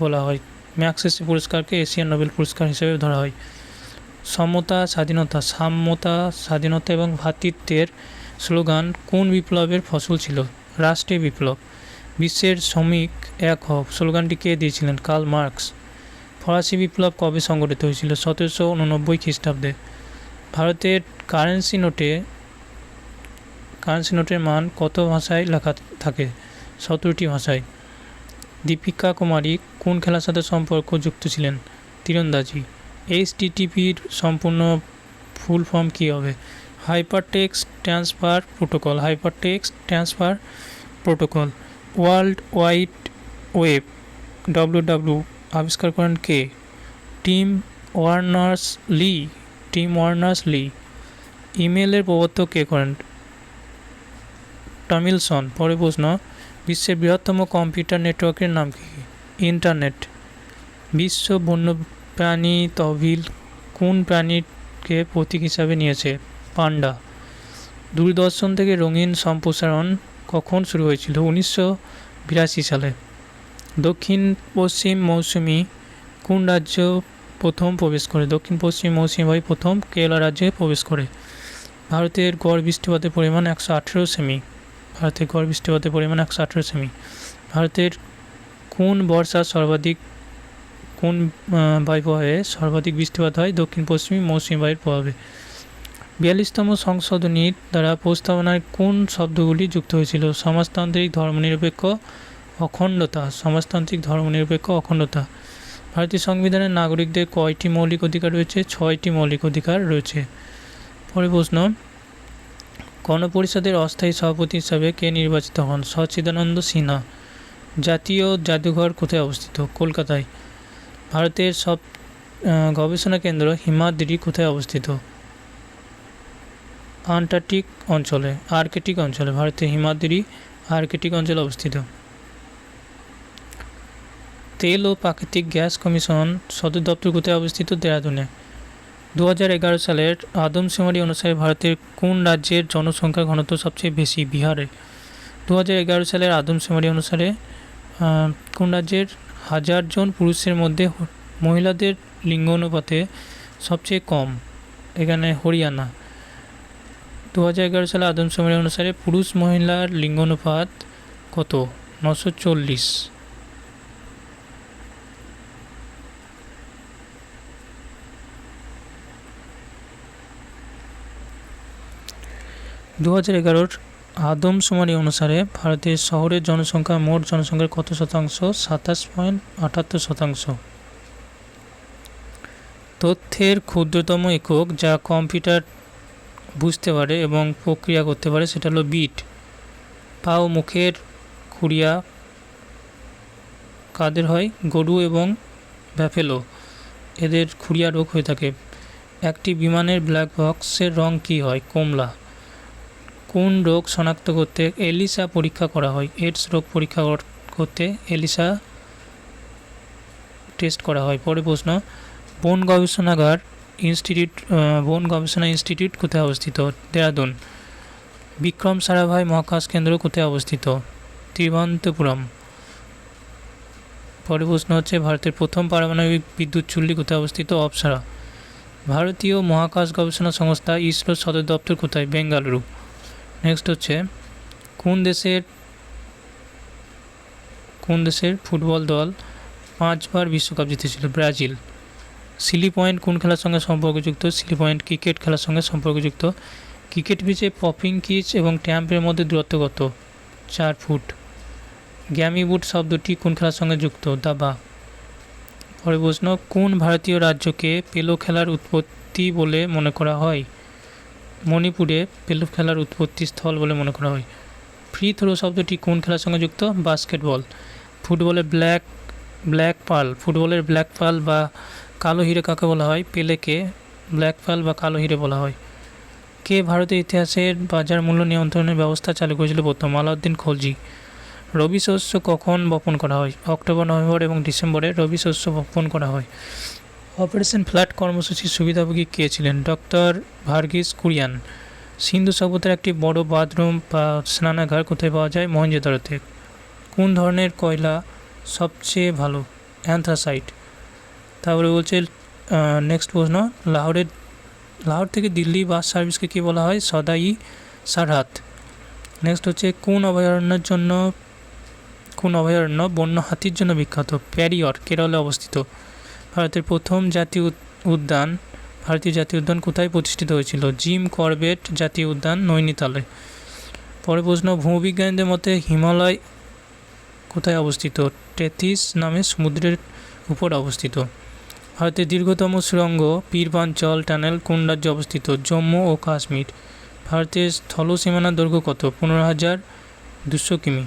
বলা হয়? ম্যাক্সেসে পুরস্কারকে এশিয়ার নোবেল পুরস্কার হিসেবে ধরা হয়। সাম্যতা, স্বাধীনতা এবং ভ্রাতৃত্বের স্লোগান কোন বিপ্লবের ফসল ছিল? রাষ্ট্রীয় বিপ্লব। বিশ্বের শ্রমিক এক হোক স্লোগানটি কে দিয়েছিলেন? Karl Marx. ফরাসি বিপ্লব কবে সংঘটিত হয়েছিল? 1789 খ্রিস্টাব্দে। ভারতের কারেন্সি নোটের মান কত ভাষায় লেখা থাকে? 17টি ভাষায়। দীপিকা কুমারী কোন খেলার সাথে সম্পর্কযুক্ত ছিলেন? তীরন্দাজি। HTTPর সম্পূর্ণ ফুল ফর্ম কী হবে? Hypertext transfer protocol. World wide web WWW আবিষ্কার করেন কে? টিম ওয়ার্নার্স লি। ইমেলের প্রবর্তক কে করেন? টমিলসন। পরে প্রশ্ন, বিশ্বের বৃহত্তম কম্পিউটার নেটওয়ার্কের নাম কি? ইন্টারনেট। বিশ্ব বন্যপ্রাণী তহবিল কোন প্রাণীকে প্রতীক হিসাবে নিয়েছে? পান্ডা। দূরদর্শন থেকে রঙিন সম্প্রসারণ কখন শুরু হয়েছিল? 1982 সালে। দক্ষিণ পশ্চিম মৌসুমি কোন রাজ্য প্রথম প্রবেশ করে? দক্ষিণ পশ্চিম মৌসুমি বায়ু প্রথম কেরালা রাজ্যে প্রবেশ করে। ভারতের গড় বৃষ্টিপাতের পরিমাণ 118 সেমি। ভারতের কোন বায়ু প্রভাবে সর্বাধিক বৃষ্টিপাত হয়? দক্ষিণ পশ্চিমী মৌসুমী বায়ুর প্রভাবে। 42তম সংশোধনীর দ্বারা প্রস্তাবনায় কোন শব্দগুলি যুক্ত হয়েছিল? সমাজতান্ত্রিক ধর্মনিরপেক্ষ অখণ্ডতা। ভারতীয় সংবিধানে নাগরিকদের কয়টি মৌলিক অধিকার রয়েছে? 6টি মৌলিক অধিকার রয়েছে। পরে প্রশ্ন, গণপরিষদের অস্থায়ী সভাপতি হিসাবে কে নির্বাচিত হন? সচ্চিদানন্দ সিনহা। জাতীয় জাদুঘর কোথায় অবস্থিত? কলকাতায়। ভারতের সব গবেষণা কেন্দ্র হিমাদ্রি কোথায় অবস্থিত? আর্কটিক অঞ্চলে। ভারতের হিমাদ্রি আর্কটিক অঞ্চলে অবস্থিত। তেল ও প্রাকৃতিক গ্যাস কমিশন সদর দপ্তর কোথায় অবস্থিত? দেরাদুনে। 2011 সালের আদমশুমারি অনুসারে ভারতের কোন রাজ্যের জনসংখ্যার ঘনত্ব সবচেয়ে বেশি? বিহারে। 2011 সালের আদমশুমারি অনুসারে কোন রাজ্যের 1000 জন পুরুষের মধ্যে মহিলাদের লিঙ্গ অনুপাতে সবচেয়ে কম? এখানে হরিয়ানা। 2011 সালে আদমশুমারি অনুসারে পুরুষ মহিলার লিঙ্গ অনুপাত কত? 940। 2011 আদমশুমারি অনুসারে ভারতের শহরের জনসংখ্যা মোট জনসংখ্যার কত শতাংশ? 27.78%। তথ্যের ক্ষুদ্রতম একক যা কম্পিউটার বুঝতে পারে এবং প্রক্রিয়া করতে পারে সেটা হলো বিট। পা ও মুখের খুরিয়া কাদের হয়? গরু এবং ব্যাফেলো এদের খুরিয়া রোগ হয়ে থাকে। একটি বিমানের ব্ল্যাক বক্সের রং কী হয়? কমলা। কোন রোগ শনাক্ত করতে এলিসা পরীক্ষা করা হয়? এইডস রোগ পরীক্ষা করতে এলিসা টেস্ট করা হয়। পরে প্রশ্ন, বন গবেষণা ইনস্টিটিউট কোথায় অবস্থিত? দেরাদুন। বিক্রম সারাভাই মহাকাশ কেন্দ্র কোথায় অবস্থিত? তিরুবনন্তপুরম। পরে প্রশ্ন হচ্ছে, ভারতের প্রথম পারমাণবিক বিদ্যুৎ চুল্লি কোথায় অবস্থিত? অপ্সরা। ভারতীয় মহাকাশ গবেষণা সংস্থা ইসরোর সদর দপ্তর কোথায়? বেঙ্গালুরু। নেক্সট হচ্ছে, কোন দেশের ফুটবল দল 5 বার বিশ্বকাপ জিতেছিল? ব্রাজিল। সিলি পয়েন্ট কোন খেলার সঙ্গে সম্পর্কযুক্ত? সিলি পয়েন্ট ক্রিকেট খেলার সঙ্গে সম্পর্কযুক্ত। ক্রিকেট পিচে পপিং কিচ এবং ট্যাম্পের মধ্যে দূরত্ব কত? 4 ফুট। গ্যামিবুট শব্দটি কোন খেলার সঙ্গে যুক্ত? দাবা। পরে প্রশ্ন, কোন ভারতীয় রাজ্যকে পেলো খেলার উৎপত্তি বলে মনে করা হয়? মণিপুরে পেলো খেলার উৎপত্তি স্থল বলে মনে করা হয়। ফ্রি থ্রো শব্দটি কোন খেলার সঙ্গে যুক্ত? বাস্কেটবল। ফুটবলের ব্ল্যাক পার্ল বা কালো হিরে কাকে বলা হয়? পেলেকে ব্ল্যাক পার্ল বা কালো হিরে বলা হয়। কে ভারতের ইতিহাসের বাজার মূল্য নিয়ন্ত্রণের ব্যবস্থা চালু করেছিল প্রথম? আলাউদ্দিন খলজি। রবি শস্য কখন বপন করা হয়? অক্টোবর, নভেম্বর এবং ডিসেম্বরে রবি শস্য বপন করা হয়। অপারেশন ফ্ল্যাট কর্মসূচির সুবিধাভোগী কে ছিলেন? ডক্টর ভার্গিস কুরিয়ান। সিন্ধু সভ্যতার একটি বড় বাথরুম বা স্নানাগার কোথায় পাওয়া যায়? মহেঞ্জোদারোতে। কোন ধরনের কয়লা সবচেয়ে ভালো? অ্যান্থ্রাসাইট। তারপরে বলছে নেক্সট প্রশ্ন, লাহোর থেকে দিল্লি বাস সার্ভিসকে কী বলা হয়? সদাই সারহাত। নেক্সট হচ্ছে কোন অভয়ারণ্য বন্য হাতির জন্য বিখ্যাত? প্যারিয়র, কেরলে অবস্থিত। ভারতীয় জাতীয় উদ্যান কোথায় প্রতিষ্ঠিত হয়েছিল? জিম করবেট জাতীয় উদ্যান, নৈনিতালে। পরে প্রশ্ন, ভূবিজ্ঞানীদের মতে হিমালয় কোথায় অবস্থিত? টেথিস নামে সমুদ্রের উপর অবস্থিত। ভারতের দীর্ঘতম সুড়ঙ্গ পীরপাঞ্চল টানেল কোন রাজ্যে অবস্থিত? জম্মু ও কাশ্মীর। ভারতের স্থল সীমানার দৈর্ঘ্য কত? 15,200 কিমি।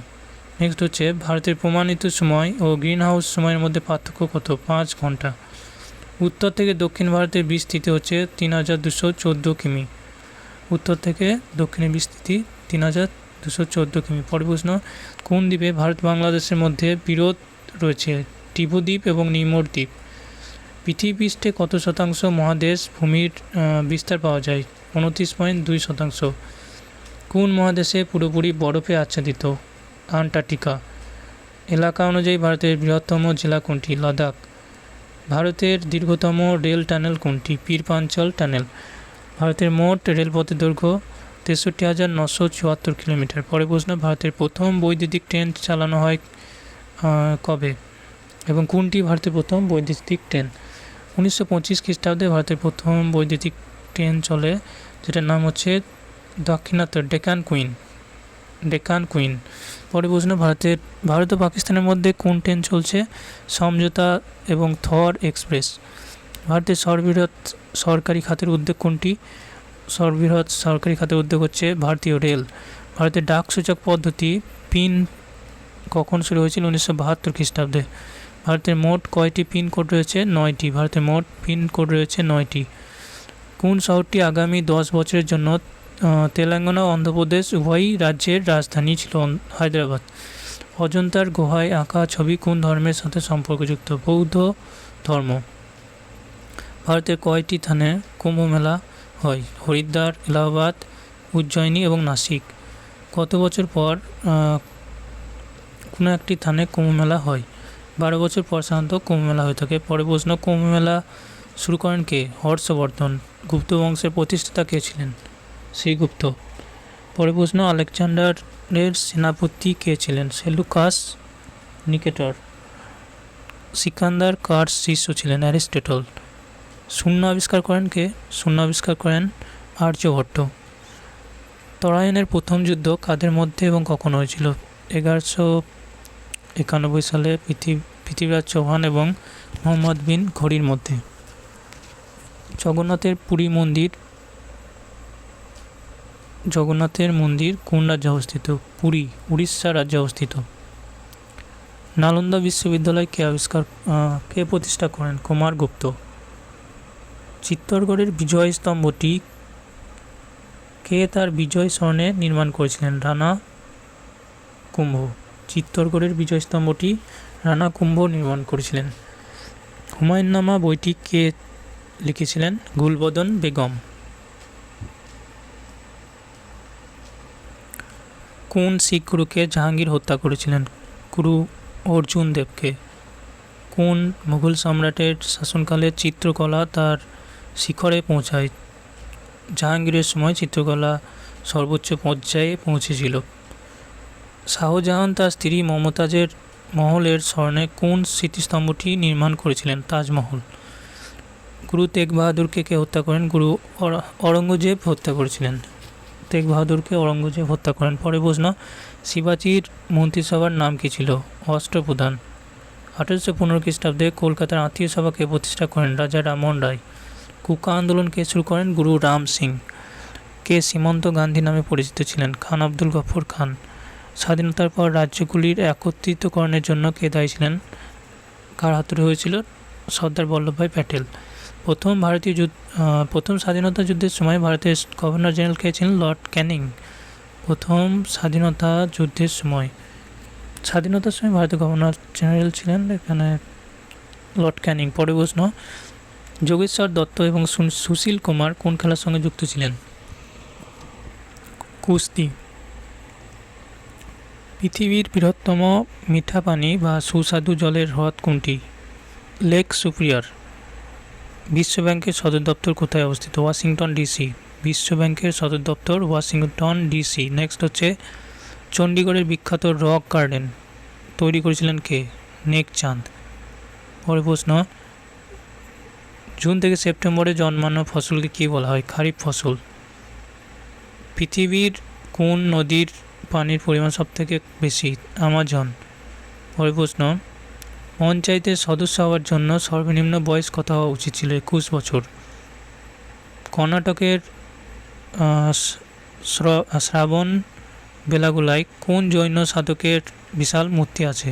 নেক্সট হচ্ছে ভারতের প্রমাণিত সময় ও গ্রিন হাউস সময়ের মধ্যে পার্থক্য কত? 5 ঘন্টা। উত্তর থেকে দক্ষিণ ভারতের বিস্তৃতি হচ্ছে 3,214 কিমি। উত্তর থেকে দক্ষিণের বিস্তৃতি 3,214 কিমি। পরের প্রশ্ন, কোন দ্বীপে ভারত বাংলাদেশের মধ্যে বিরোধ রয়েছে? টিপু দ্বীপ এবং নিমোর দ্বীপ। পৃথিবীপৃষ্ঠে কত শতাংশ মহাদেশ ভূমির বিস্তার পাওয়া যায়? 29.2%। কোন মহাদেশে পুরোপুরি বরফে আচ্ছাদিত? আন্টার্কটিকা। এলাকা অনুযায়ী ভারতের বৃহত্তম জেলা কোনটি? লাদাখ। ভারতের দীর্ঘতম রেল টানেল কোনটি? পীরপাঞ্চল টানেল। ভারতের মোট রেলপথের দৈর্ঘ্য 63,974 কিলোমিটার। পরের প্রশ্ন, ভারতের প্রথম বৈদ্যুতিক ট্রেন চালানো হয় কবে এবং কোনটি ভারতের প্রথম বৈদ্যুতিক ট্রেন? 1925 খ্রিস্টাব্দে ভারতের প্রথম বৈদ্যুতিক ট্রেন চলে, যেটার নাম হচ্ছে দাক্ষিণাত্য ডেকান কুইন। পরের প্রশ্ন, ভারত ও পাকিস্তানের মধ্যে কোন ট্রেন চলছে? সমঝোতা এবং থর এক্সপ্রেস। ভারতের সর্ববৃহৎ সরকারি খাতের উদ্যোগ কোনটি? সর্ববৃহৎ সরকারি খাতের উদ্যোগ হচ্ছে ভারতীয় রেল। ভারতের ডাক সূচক পদ্ধতি পিন কখন শুরু হয়েছিল? 1972 খ্রিস্টাব্দে। ভারতের মোট কয়টি পিনকোড রয়েছে? 9টি। ভারতের মোট পিনকোড রয়েছে 9টি। কোন শহরটি আগামী 10 বছরের জন্য তেলেঙ্গানা ও অন্ধ্রপ্রদেশ উভয় রাজ্যের রাজধানী ছিল? হায়দ্রাবাদ। অজন্তার গুহায় আঁকা ছবি কোন ধর্মের সাথে সম্পর্কযুক্ত? বৌদ্ধ ধর্ম। ভারতের কয়টি স্থানে কুম্ভ মেলা হয়? হরিদ্বার, এলাহাবাদ, উজ্জয়িনী এবং নাসিক। কত বছর পর কোনো একটি স্থানে কুম্ভ মেলা হয়? 12 বছর পর সাধারণত কুম্ভ মেলা হয়ে থাকে। পরে প্রশ্ন, কুম্ভ মেলা শুরু করেন কে? হর্ষবর্ধন। গুপ্ত বংশের প্রতিষ্ঠাতা কে ছিলেন? শ্রীগুপ্ত। পরে প্রশ্ন, আলেকজান্ডারের সেনাপতি কে ছিলেন? সেলুকাস নিকেটর। সিকান্দার কার শিষ্য ছিলেন? অ্যারিস্টটল। শূন্য আবিষ্কার করেন কে? শূন্য আবিষ্কার করেন আর্যভট্ট। তরাইনের প্রথম যুদ্ধ কাদের মধ্যে এবং কখন হয়েছিল? 1191 সালে পৃথ্বীরাজ চৌহান এবং মোহাম্মদ বিন ঘড়ির মধ্যে। জগন্নাথের মন্দির কোন রাজ্যে অবস্থিত? পুরী, উড়িষ্যা রাজ্যে অবস্থিত। নালন্দা বিশ্ববিদ্যালয় কে প্রতিষ্ঠা করেন? কুমারগুপ্ত। চিত্তরগড়ের বিজয় স্তম্ভটি কে তার বিজয় স্মরণে নির্মাণ করেছিলেন? রাণা কুম্ভ। চিত্তরগড়ের বিজয় স্তম্ভটি রাণা কুম্ভ নির্মাণ করেছিলেন। হুমায়ুননামা বইটি কে লিখেছিলেন? গুলবদন বেগম। কোন শিখ গুরুকে জাহাঙ্গীর হত্যা করেছিলেন? গুরু অর্জুন দেবকে। কোন মুঘল সম্রাটের শাসনকালে চিত্রকলা তার শিখরে পৌঁছায়? জাহাঙ্গীরের সময় চিত্রকলা সর্বোচ্চ পর্যায়ে পৌঁছেছিল। শাহজাহান তার স্ত্রী মমতাজের মহলের স্মরণে কোন স্মৃতিস্তম্ভটি নির্মাণ করেছিলেন? তাজমহল। গুরু তেগ বাহাদুরকে কে হত্যা করেন? গুরু অরঙ্গজেব হত্যা করেছিলেন। তেগ বাহাদুরকে অরঙ্গজেব হত্যা করেন। পরে প্রশ্ন, শিবাজির মন্ত্রিসভার নাম কী ছিল? অষ্টপ্রধান। 1815 খ্রিস্টাব্দে কলকাতার আত্মীয় সভাকে প্রতিষ্ঠা করেন? রাজা রামমোহন রায়। কুকা আন্দোলন কে শুরু করেন? গুরু রাম সিং। কে সীমন্ত গান্ধী নামে পরিচিত ছিলেন? খান আব্দুল গফর খান। স্বাধীনতার পর রাজ্যগুলির একত্রিতকরণের জন্য কে দায়ী ছিলেন? কার হাতুড়ি হয়েছিল? সর্দার বল্লভভাই প্যাটেল। প্রথম স্বাধীনতা যুদ্ধের সময় ভারতের গভর্নর জেনারেল কে ছিলেন? লর্ড ক্যানিং। প্রথম স্বাধীনতার সময় ভারতের গভর্নর জেনারেল ছিলেন এখানে লর্ড ক্যানিং। পরে প্রশ্ন, যোগেশ্বর দত্ত এবং সুশীল কুমার কোন খেলার সঙ্গে যুক্ত ছিলেন? কুস্তি। পৃথিবীর বৃহত্তম মিঠা পানি বা সুস্বাদু জলের হ্রদ কোনটি? Lake superior. বিশ্বব্যাংকের সদর দপ্তর কোথায় অবস্থিত? Washington DC. বিশ্ব ব্যাংকের সদর দপ্তর ওয়াশিংটন ডিসি। নেক্সট হচ্ছে চণ্ডীগড়ের বিখ্যাত রক গার্ডেন তৈরি করেছিলেন কে? নেকচাঁদ। পরের প্রশ্ন, জুন থেকে সেপ্টেম্বরে জন্মানো ফসলকে কী বলা হয়? খারিফ ফসল। পৃথিবীর কোন নদীর পানির পরিমাণ সবথেকে বেশি? আমাজন। পরের প্রশ্ন, পঞ্চায়েতের সদস্য হওয়ার জন্য সর্বনিম্ন বয়স কত হওয়া উচিত ছিল? 21 বছর। কর্ণাটকের শ্রাবণ বেলাগোলায় কোন জৈন সাধকের বিশাল মূর্তি আছে?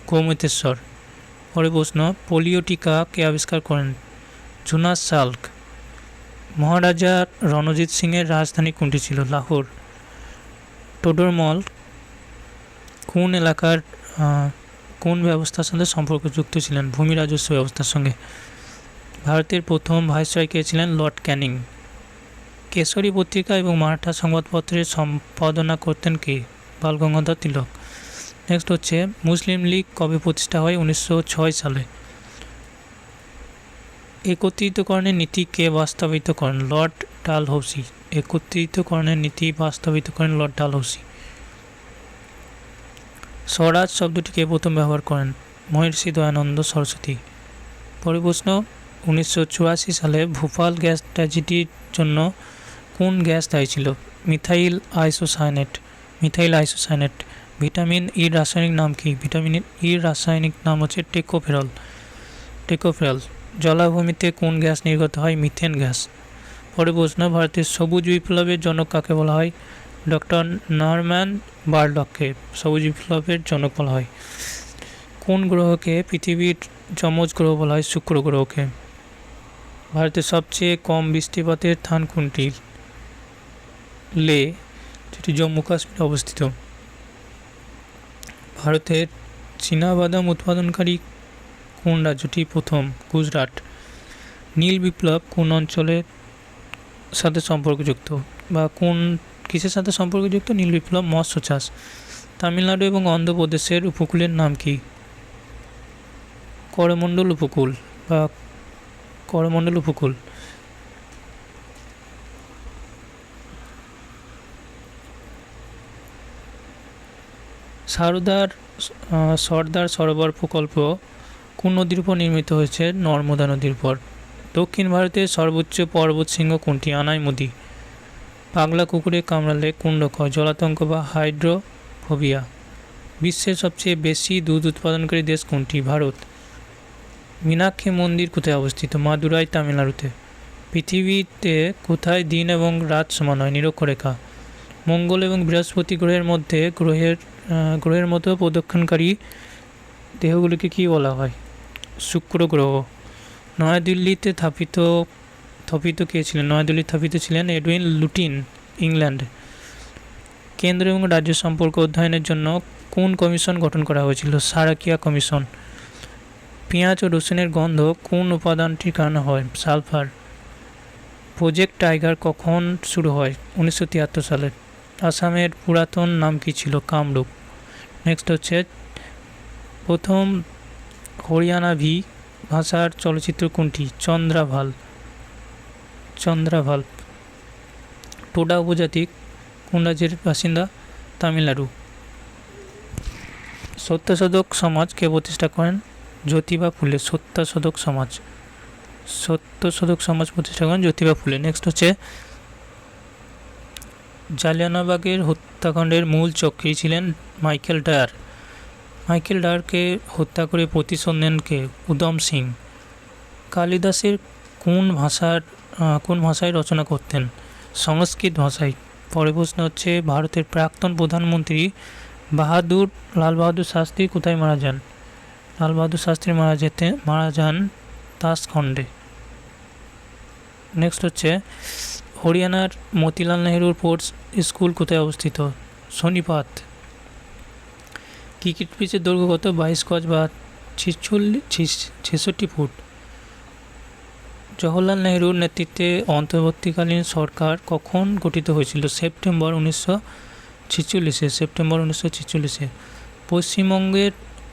গোমতেশ্বর। পরের প্রশ্ন, পোলিও টিকা কে আবিষ্কার করেন? Jonas Salk. মহারাজা রণজিৎ সিংয়ের রাজধানী কোনটি ছিল? লাহোর। টোডরমল কোন এলাকার কোন ব্যবস্থার সাথে সম্পর্কযুক্ত ছিলেন? ভূমি রাজস্ব ব্যবস্থার সঙ্গে। ভারতের প্রথম ভাইসরয় কে ছিলেন? লর্ড ক্যানিং। কেশরী পত্রিকা এবং মারাঠা সংবাদপত্রের সম্পাদনা করতেন কে? বালগঙ্গাধর তিলক। নেক্সট হচ্ছে মুসলিম লীগ কবে প্রতিষ্ঠা হয়? 1906 সালে। একত্রিতকরণের নীতি কে বাস্তবায়িত করেন? লর্ড ডালহৌসি। একত্রিতকরণের নীতি বাস্তবায়িত করেন লর্ড ডালহৌসি। স্বরাজ শব্দটি কে প্রথম ব্যবহার করেন? মহর্ষি দয়ানন্দ সরস্বতী। পরের প্রশ্ন, 1984 সালে ভোপাল গ্যাস ট্র্যাজেডির জন্য কোন গ্যাস দায়ী ছিল? Methyl isocyanate. ভিটামিন ইর রাসায়নিক নাম কি? ভিটামিন ইর রাসায়নিক নাম হচ্ছে টেকোফেরল। জলাভূমিতে কোন গ্যাস নির্গত হয়? Methane gas. পরের প্রশ্ন, ভারতের সবুজ বিপ্লবের জনক কাকে বলা হয়? ডক্টর নরম্যান বারলককে সবুজ বিপ্লবের জনক বলা হয়। কোন গ্রহকে পৃথিবীর যমজ গ্রহ বলা হয়? শুক্র গ্রহকে। ভারতের সবচেয়ে কম বৃষ্টিপাতের স্থান কোনটি? লে, যেটি জম্মু কাশ্মীরে অবস্থিত। ভারতের চীনাবাদাম উৎপাদনকারী কোন রাজ্যটি প্রথম? গুজরাট। নীল বিপ্লব কোন অঞ্চলের সাথে সম্পর্কযুক্ত বা কোন কিসের সাথে সম্পর্কযুক্ত? নীল বিপ্লব মৎস্য চাষ। তামিলনাড়ু এবং অন্ধ্রপ্রদেশের উপকূলের নাম কি? করমণ্ডল উপকূল। সর্দার সরোবর প্রকল্প কোন নদীর উপর নির্মিত হয়েছে? নর্মদা নদীর উপর। দক্ষিণ ভারতের সর্বোচ্চ পর্বত শৃঙ্গ কোনটি? আনাইমুদি। পাগলা কুকুরে কামড়ালে কোন রোগ হয়? জলাতঙ্ক বা হাইড্রোফোবিয়া। বিশ্বের সবচেয়ে বেশি দুধ উৎপাদনকারী দেশ কোনটি? ভারত। মীনাক্ষী মন্দির কোথায় অবস্থিত? মাদুরাই, তামিলনাড়ুতে। পৃথিবীতে কোথায় দিন এবং রাত সমান হয়? নিরক্ষরেখা। মঙ্গল এবং বৃহস্পতি গ্রহের মতো প্রদক্ষিণকারী দেহগুলিকে কী বলা হয়? শুক্র গ্রহ। নয়াদিল্লিতে স্থাপিত কে ছিলেন? নয়াদিল্লি স্থাপিত ছিলেন এডউইন লুটিন, ইংল্যান্ড। কেন্দ্র এবং রাজ্য সম্পর্ক অধ্যয়নের জন্য কোন কমিশন গঠন করা হয়েছিল? সারাকিয়া কমিশন। পেঁয়াজ ও রসুনের গন্ধ কোন উপাদানটির কারণে হয়? সালফার। প্রজেক্ট টাইগার কখন শুরু হয়? 1973 সালে। আসামের পুরাতন নাম কি ছিল? কামরূপ। নেক্সট হচ্ছে প্রথম হরিয়ানাভি ভাষার চলচ্চিত্র কোনটি? চন্দ্রাভাল। টোডা উপজাতি কোন রাজ্যের বাসিন্দা? তামিলনাড়ু। সত্যশোধক সমাজ কে প্রতিষ্ঠা করেন? জ্যোতিবা ফুলে। সত্যশোধক সমাজ প্রতিষ্ঠা করেন জ্যোতিবা ফুলে। নেক্সট হচ্ছে জালিয়ানওয়ালাবাগের হত্যাকাণ্ডের মূল চক্রী ছিলেন মাইকেল ডায়ারকে হত্যা করে প্রতিশোধ নেন কে? উধম সিং। কালিদাসের কোন ভাষায় রচনা করতেন? সংস্কৃত ভাষায়। পরের প্রশ্ন হচ্ছে ভারতের প্রাক্তন প্রধানমন্ত্রী লাল বাহাদুর শাস্ত্রী কোথায় মারা যান? লাল বাহাদুর শাস্ত্রী মারা যান তাশখণ্ডে। নেক্সট হচ্ছে হরিয়ানার মতিলাল নেহরু স্পোর্টস স্কুল কোথায় অবস্থিত? সোনিপত। ক্রিকেট পিচের দৈর্ঘ্য কত? 22 গজ বা 66 ফুট। জওহরলাল নেহরুর নেতৃত্বে অন্তর্বর্তীকালীন সরকার কখন গঠিত হয়েছিল? সেপ্টেম্বর 1946। পশ্চিমবঙ্গের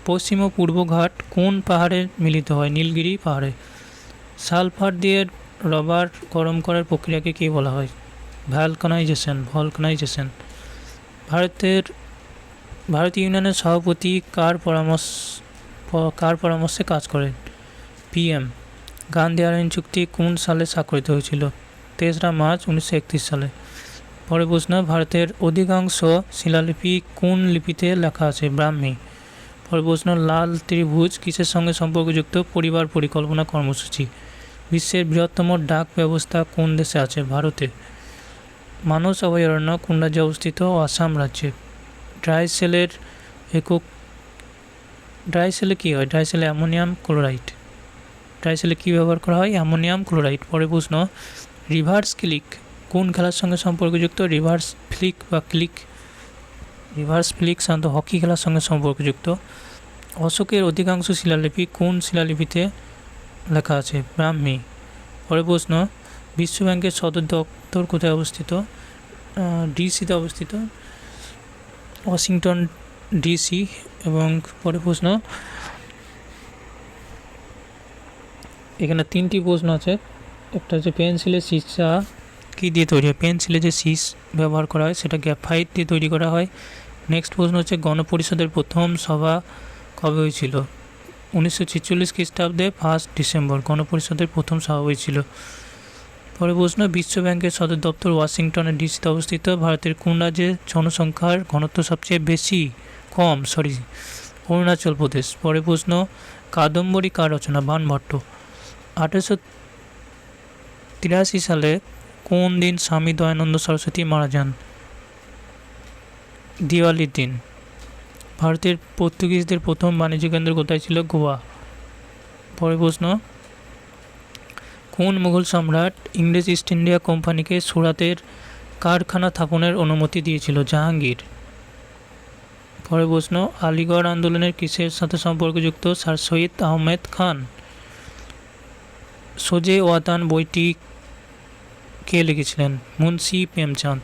পশ্চিম ও পূর্ব ঘাট কোন পাহাড়ে মিলিত হয়? নীলগিরি পাহাড়ে। সালফার দিয়ে রবার গরম করার প্রক্রিয়াকে কী বলা হয়? ভলকানাইজেশন। ভারতীয় ইউনিয়নের সভাপতি কার পরামর্শে কাজ করেন? PM। গান্ধী আইন চুক্তি কোন সালে স্বাক্ষরিত হয়েছিল? 3রা মার্চ 1931 সালে। পরে প্রশ্ন, ভারতের অধিকাংশ শিলালিপি কোন লিপিতে লেখা আছে? ব্রাহ্মী। পরে প্রশ্ন, লাল ত্রিভুজ কিসের সঙ্গে সম্পর্কযুক্ত? পরিবার পরিকল্পনা কর্মসূচি। বিশ্বের বৃহত্তম ডাক ব্যবস্থা কোন দেশে আছে? ভারতে। মানস অভয়ারণ্য কোন রাজ্যে অবস্থিত? আসাম রাজ্যে। ড্রাই সেলে কী হয়? ড্রাই সেলে অ্যামোনিয়াম ক্লোরাইড। ড্রাই সেলে কী ব্যবহার করা হয়? Ammonium chloride. পরে প্রশ্ন, রিভার্স ক্লিক কোন খেলার সঙ্গে সম্পর্কযুক্ত? রিভার্স ফ্লিক সাধারণত হকি খেলার সঙ্গে সম্পর্কযুক্ত। অশোকের অধিকাংশ শিলালিপি কোন শিলালিপিতে লেখা আছে? ব্রাহ্মী। পরে প্রশ্ন, বিশ্বব্যাংকের সদর দপ্তর কোথায় অবস্থিত? ডিসিতে অবস্থিত, ওয়াশিংটন ডিসি। এবং পরে প্রশ্ন, এখানে 3টি প্রশ্ন আছে। একটা হচ্ছে পেন্সিলের সীসা কী দিয়ে তৈরি হয়? পেন্সিলে যে শীষ ব্যবহার করা হয় সেটা গ্রাফাইট দিয়ে তৈরি করা হয়। নেক্সট প্রশ্ন হচ্ছে, গণপরিষদের প্রথম সভা কবে হয়েছিল? 1946 খ্রিস্টাব্দে 1 ডিসেম্বর গণপরিষদের প্রথম সভা হয়েছিল। পরে প্রশ্ন, বিশ্বব্যাংকের সদর দপ্তর ওয়াশিংটনের ডিসিতে অবস্থিত। ভারতের কোন রাজ্যে জনসংখ্যার ঘনত্ব সবচেয়ে অরুণাচল প্রদেশ। পরে প্রশ্ন, কাদম্বরী কার রচনা? বাণভট্ট। 1883 সালে কোন দিন স্বামী দয়ানন্দ সরস্বতী মারা যান? দিওয়ালির দিন। ভারতের পর্তুগিজদের প্রথম বাণিজ্য কেন্দ্র কোথায় ছিল? গোয়া। পরে প্রশ্ন, কোন মুঘল সম্রাট ইংরেজ ইস্ট ইন্ডিয়া কোম্পানিকে সুরাতের কারখানা স্থাপনের অনুমতি দিয়েছিল? জাহাঙ্গীর। পরে প্রশ্ন, আলিগড় আন্দোলনের কিসের সাথে সম্পর্কযুক্ত? স্যার সৈয়দ আহমেদ খান। সোজে ওয়াতান বইটি কে লিখেছিলেন? মুন্সি প্রেমচাঁদ।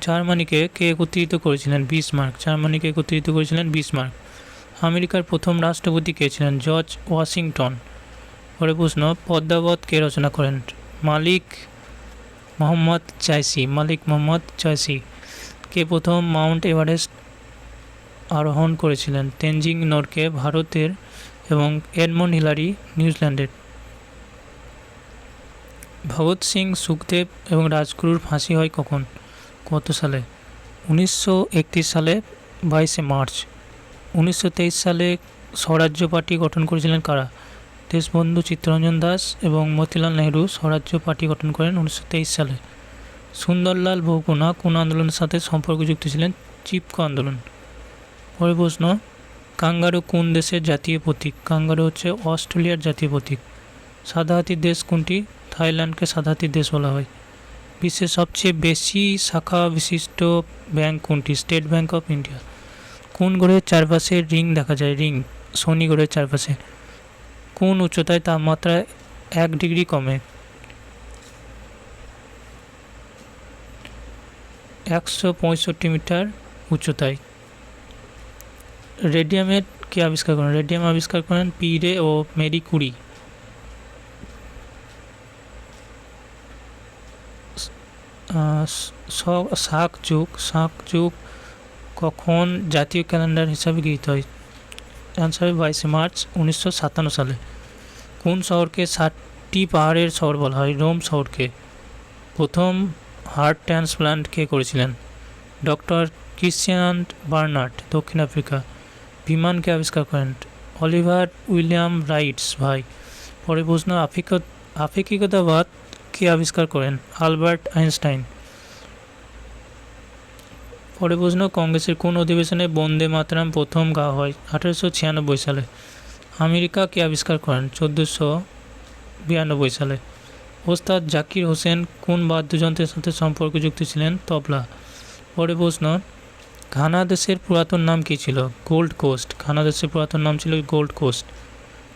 জার্মানিকে কে একত্রিত করেছিলেন? বিসমার্ক। আমেরিকার প্রথম রাষ্ট্রপতি কে ছিলেন? George Washington. পরে প্রশ্ন, পদ্মাবত কে রচনা করেন? মালিক মোহাম্মদ চাইসি। কে প্রথম মাউন্ট এভারেস্ট আরোহণ করেছিলেন? তেনজিং নোরকে, ভারতের, এবং এডমন্ড হিলারি, নিউজিল্যান্ডের। ভগৎ সিং, সুখদেব এবং রাজগুরুর ফাঁসি হয় কখন? কত সালে? 1931 সালে 22 মার্চ। 1923 সালে স্বরাজ্য পার্টি গঠন করেছিলেন কারা? দেশবন্ধু চিত্তরঞ্জন দাস এবং মতিলাল নেহরু স্বরাজ্য পার্টি গঠন করেন 1923 সালে। সুন্দরলাল বহুগুণা কোন আন্দোলনের সাথে সম্পর্কযুক্ত ছিলেন? চিপকো আন্দোলন। পরে প্রশ্ন, কাঙ্গারু কোন দেশের জাতীয় প্রতীক? কাঙ্গারু হচ্ছে অস্ট্রেলিয়ার জাতীয় প্রতীক। সাদা হাতির দেশ কোনটি? থাইল্যান্ডকে সাদা হাতির দেশ বলা হয়। বিশ্বের সবচেয়ে বেশি শাখা বিশিষ্ট ব্যাংক কোনটি? State bank of India. কোন গ্রহের চারপাশে রিং দেখা যায়? শনি গ্রহের চারপাশে। কোন উচ্চতায় তাপমাত্রা 1 ডিগ্রি কমে? 165 মিটার উচ্চতায়। রেডিয়ামের কে আবিষ্কার করেন? রেডিয়াম আবিষ্কার করেন পিরে ও মেরি কুরি। শাক যুগ কখন জাতীয় ক্যালেন্ডার হিসাবে গৃহীত হয়? অ্যান্সার 22 মার্চ 1957 সালে। কোন শহরকে 7টি পাহাড়ের শহর বলা হয়? রোম শহরকে। প্রথম হার্ট ট্রান্সপ্লান্ট কে করেছিলেন? ডক্টর ক্রিশ্চিয়ান বার্নার্ড, দক্ষিণ আফ্রিকা। বিমানকে আবিষ্কার করেন? অলিভার উইলিয়াম রাইটস ভাই। পরে প্রশ্ন, আপেক্ষিকতাবাদ কে আবিষ্কার করেন? Albert Einstein. পরে প্রশ্ন, কংগ্রেসের কোন অধিবেশনে বন্দে মাতরম প্রথম গাওয়া হয়? 1896 সালে। আমেরিকা কে আবিষ্কার করেন? 1492 সালে। ওস্তাদ জাকির হোসেন কোন বাদ্যযন্ত্রের সাথে সম্পর্কযুক্ত ছিলেন? তবলা। পরে প্রশ্ন, ঘানা দেশের পুরাতন নাম কী ছিল? Gold coast. ঘানা দেশের পুরাতন নাম ছিল গোল্ড কোস্ট।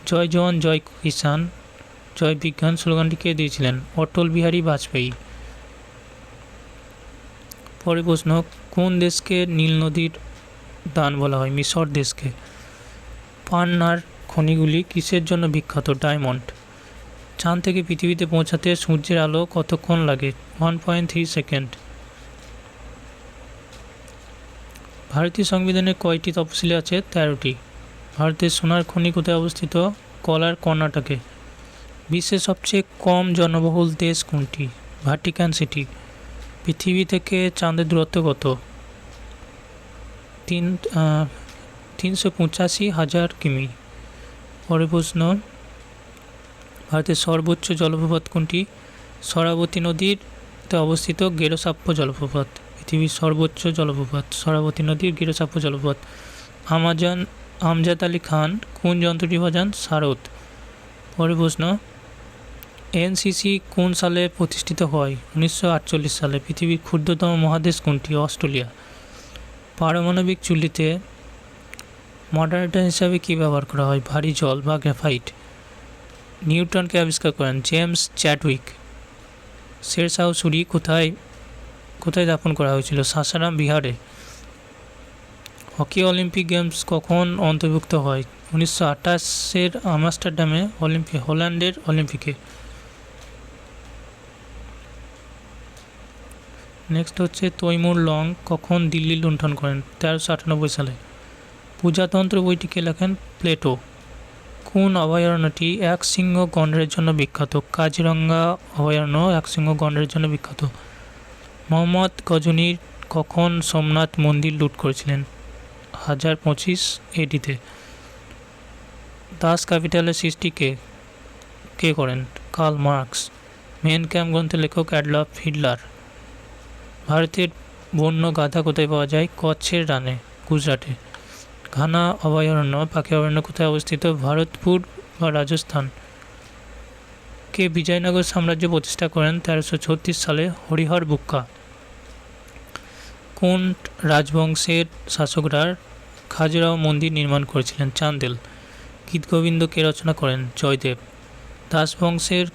জয় জওয়ান জয় কিষান জয় বিজ্ঞান স্লোগানটি কে দিয়েছিলেন? অটল বিহারী বাজপেয়ী। পরে প্রশ্ন, কোন দেশকে নীল নদীর দান বলা হয়? মিশর দেশকে। পান্নার খনিগুলি কিসের জন্য বিখ্যাত? ডায়মন্ড। চাঁদ থেকে পৃথিবীতে পৌঁছাতে সূর্যের আলো কতক্ষণ লাগে? 1.3 সেকেন্ড। ভারতীয় সংবিধানে কয়টি তফসিলি আছে? 13টি। ভারতের সোনার খনি কোথায় অবস্থিত? কলার, কর্ণাটকে। বিশ্বের সবচেয়ে কম জনবহুল দেশ কোনটি? Vatican city. পৃথিবী থেকে চাঁদের দূরত্ব কত? 385,000 কিমি। পরের প্রশ্ন, ভারতের সর্বোচ্চ জলপ্রপাত কোনটি? সরাবতী নদীতে অবস্থিত গেরোসাপ্পো জলপ্রপাত। পৃথিবীর সর্বোচ্চ জলপ্রপাত সরাবতী নদীর গেরোসাপ্পো জলপ্রপাত। আমজাদ আলী খান কোন যন্ত্রটি বাজান? সারদ। পরের প্রশ্ন, এনসিসি কোন সালে প্রতিষ্ঠিত হয়? 1948 সালে। পৃথিবীর ক্ষুদ্রতম মহাদেশ কোনটি? অস্ট্রেলিয়া। পারমাণবিক চুল্লিতে মডারেটর হিসাবে কী ব্যবহার করা হয়? ভারী জল বা গ্রাফাইট। নিউটনকে আবিষ্কার করেন? James Chadwick. শেরশাহ সুরি কোথায় দাফন করা হয়েছিল? সাসারাম বিহারে। হকি অলিম্পিক গেমস কখন অন্তর্ভুক্ত হয়? 1928 আমস্টারডামে হল্যান্ডের অলিম্পিকে। নেক্সট হচ্ছে তৈমুর লং কখন দিল্লি লুণ্ঠন করেন? 1398 সালে। পূজাতন্ত্র বইটি কে লেখেন? প্লেটো। কোন অভয়ারণ্যটি একশৃঙ্গ গণ্ডারের জন্য বিখ্যাত? কাজিরঙ্গা অভয়ারণ্য একশৃঙ্গ গণ্ডারের জন্য বিখ্যাত। মোহাম্মদ গজনী কখন সোমনাথ মন্দির লুট করেছিলেন? 1025 AD-তে। দাস ক্যাপিটালের সৃষ্টি কে করেন? Karl Marx. মেন ক্যাম্প গ্রন্থের লেখক অ্যাডলফ হিটলার। ভারতের বন্য গাধা কোথায় পাওয়া যায়? কচ্ছের রানে, গুজরাটে। ঘানা অভয়ারণ্য পাখি অভয়ারণ্য কোথায় অবস্থিত? ভারতপুর বা রাজস্থান। কে বিজয়নগর সাম্রাজ্য প্রতিষ্ঠা করেন? 1336 সালে। হরিহর বুক্কা। কোন রাজবংশের শাসকরা খাজুরাহো মন্দির নির্মাণ করেছিলেন? চান্দেল। গীতগোবিন্দ কে রচনা করেন? জয়দেব। দাস বংশের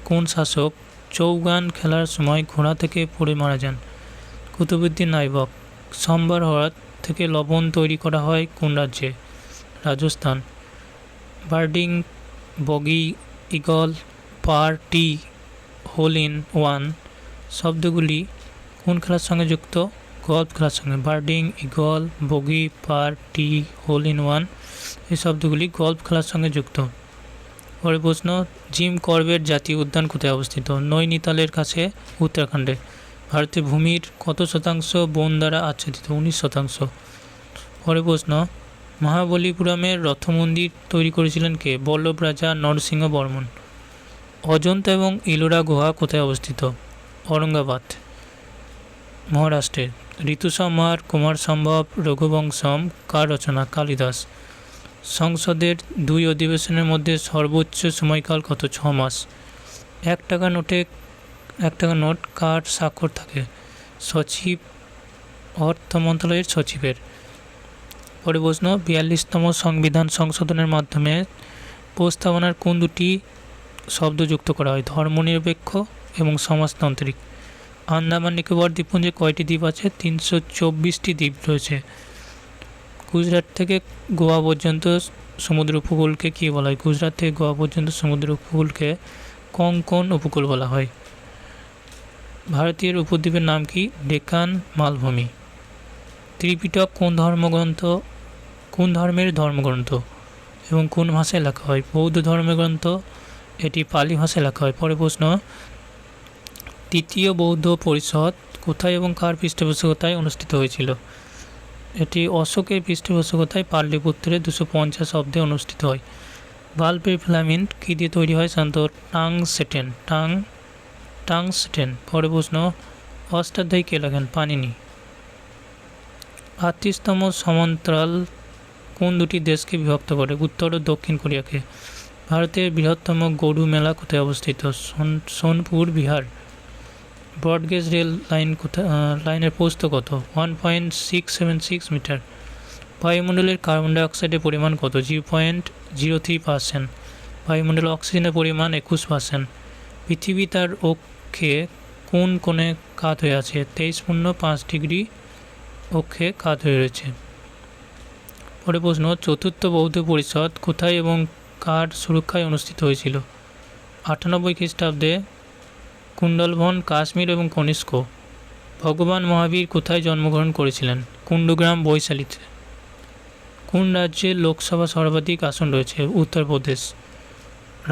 কোন শাসক চৌগান খেলার সময় ঘোড়া থেকে পড়ে মারা যান? কুতুবুদ্দিন আইবক। সম্বার হ্রদ থেকে লবণ তৈরি করা হয় কোন রাজ্যে? Rajasthan. Birding, bogey, eagle, par, tee, hole in one শব্দগুলি কোন খেলার সঙ্গে যুক্ত? গল্ফ খেলার সঙ্গে। Birding, eagle, bogey, par, tee, hole in one এই শব্দগুলি গল্ফ খেলার সঙ্গে যুক্ত। পরের প্রশ্ন, জিম করবেট জাতীয় উদ্যান কোথায় অবস্থিত? নৈনিতালের কাছে, উত্তরাখণ্ডে। ভারতের ভূমির কত শতাংশ বন দ্বারা আচ্ছাদিত? 19%। পরের প্রশ্ন, মহাবলীপুরমের রথ মন্দির তৈরি করেছিলেন কে? বল্লভ রাজা নরসিংহ বর্মন। অজন্তা এবং ইলোরা গুহা কোথায় অবস্থিত? ঔরঙ্গাবাদ, মহারাষ্ট্রে। ঋতুসংহার, কুমার সম্ভব, রঘুবংশম কার রচনা? কালিদাস। সংসদের 2 অধিবেশনের মধ্যে সর্বোচ্চ সময়কাল কত? 6 মাস। 1 টাকা নোট কার স্বাক্ষর থাকে? সচিব, অর্থ মন্ত্রণালয়ের সচিবের। পরে প্রশ্ন, 42তম সংবিধান সংশোধনের মাধ্যমে প্রস্তাবনার কোন দুটি শব্দ যুক্ত করা হয়? ধর্মনিরপেক্ষ এবং সমাজতান্ত্রিক। আন্দামান নিকোবর দ্বীপপুঞ্জে কয়টি দ্বীপ আছে? 324টি দ্বীপ রয়েছে। গুজরাট থেকে গোয়া পর্যন্ত সমুদ্র উপকূলকে কী বলা হয়? গুজরাট থেকে গোয়া পর্যন্ত সমুদ্র উপকূলকে কোঙ্কণ উপকূল বলা হয়। ভারতীয় উপদ্বীপের নাম কি? ডেকান মালভূমি। ত্রিপিটক কোন ধর্মের ধর্মগ্রন্থ এবং কোন ভাষায় লেখা হয়? বৌদ্ধ ধর্মের গ্রন্থ, এটি পালি ভাষায় লেখা হয়। পরের প্রশ্ন, তৃতীয় বৌদ্ধ পরিষদ কোথায় এবং কার পৃষ্ঠপোষকতায় অনুষ্ঠিত হয়েছিল? এটি অশোকের পৃষ্ঠপোষকতায় পাটলিপুত্রে 250 অব্দে অনুষ্ঠিত হয়। বাল্বের ফিলামেন্ট কী দিয়ে তৈরি হয়? সাধারণত টাংস্টেন। পরের প্রশ্ন, অষ্টাধ্যায়ী কে লেখেন? পানিনি। 38তম সমান্তরাল কোন দুটি দেশকে বিভক্ত করে? উত্তর ও দক্ষিণ কোরিয়াকে। ভারতের বৃহত্তম গরু মেলা কোথায় অবস্থিত? সোনপুর, বিহার। ব্রডগেজ রেল লাইনের প্রস্থ কত? 1.676 মিটার। বায়ুমণ্ডলের কার্বন ডাইঅক্সাইডের পরিমাণ কত? 0.03%। বায়ুমণ্ডলে অক্সিজেনের পরিমাণ 21%। পৃথিবী তার অক্ষে কোন কোণে কাত হয়ে আছে? 23.5 ডিগ্রি অক্ষে কাত হয়ে রয়েছে। পরে প্রশ্ন, চতুর্থ বৌদ্ধ পরিষদ কোথায় এবং কার সুরক্ষায় অনুষ্ঠিত হয়েছিল? 98 খ্রিস্টাব্দে কুণ্ডলবন, কাশ্মীর এবং কনিষ্ক। ভগবান মহাবীর কোথায় জন্মগ্রহণ করেছিলেন? কুণ্ডগ্রাম, বৈশালীতে। কোন রাজ্যের লোকসভা সর্বাধিক আসন রয়েছে? উত্তরপ্রদেশ।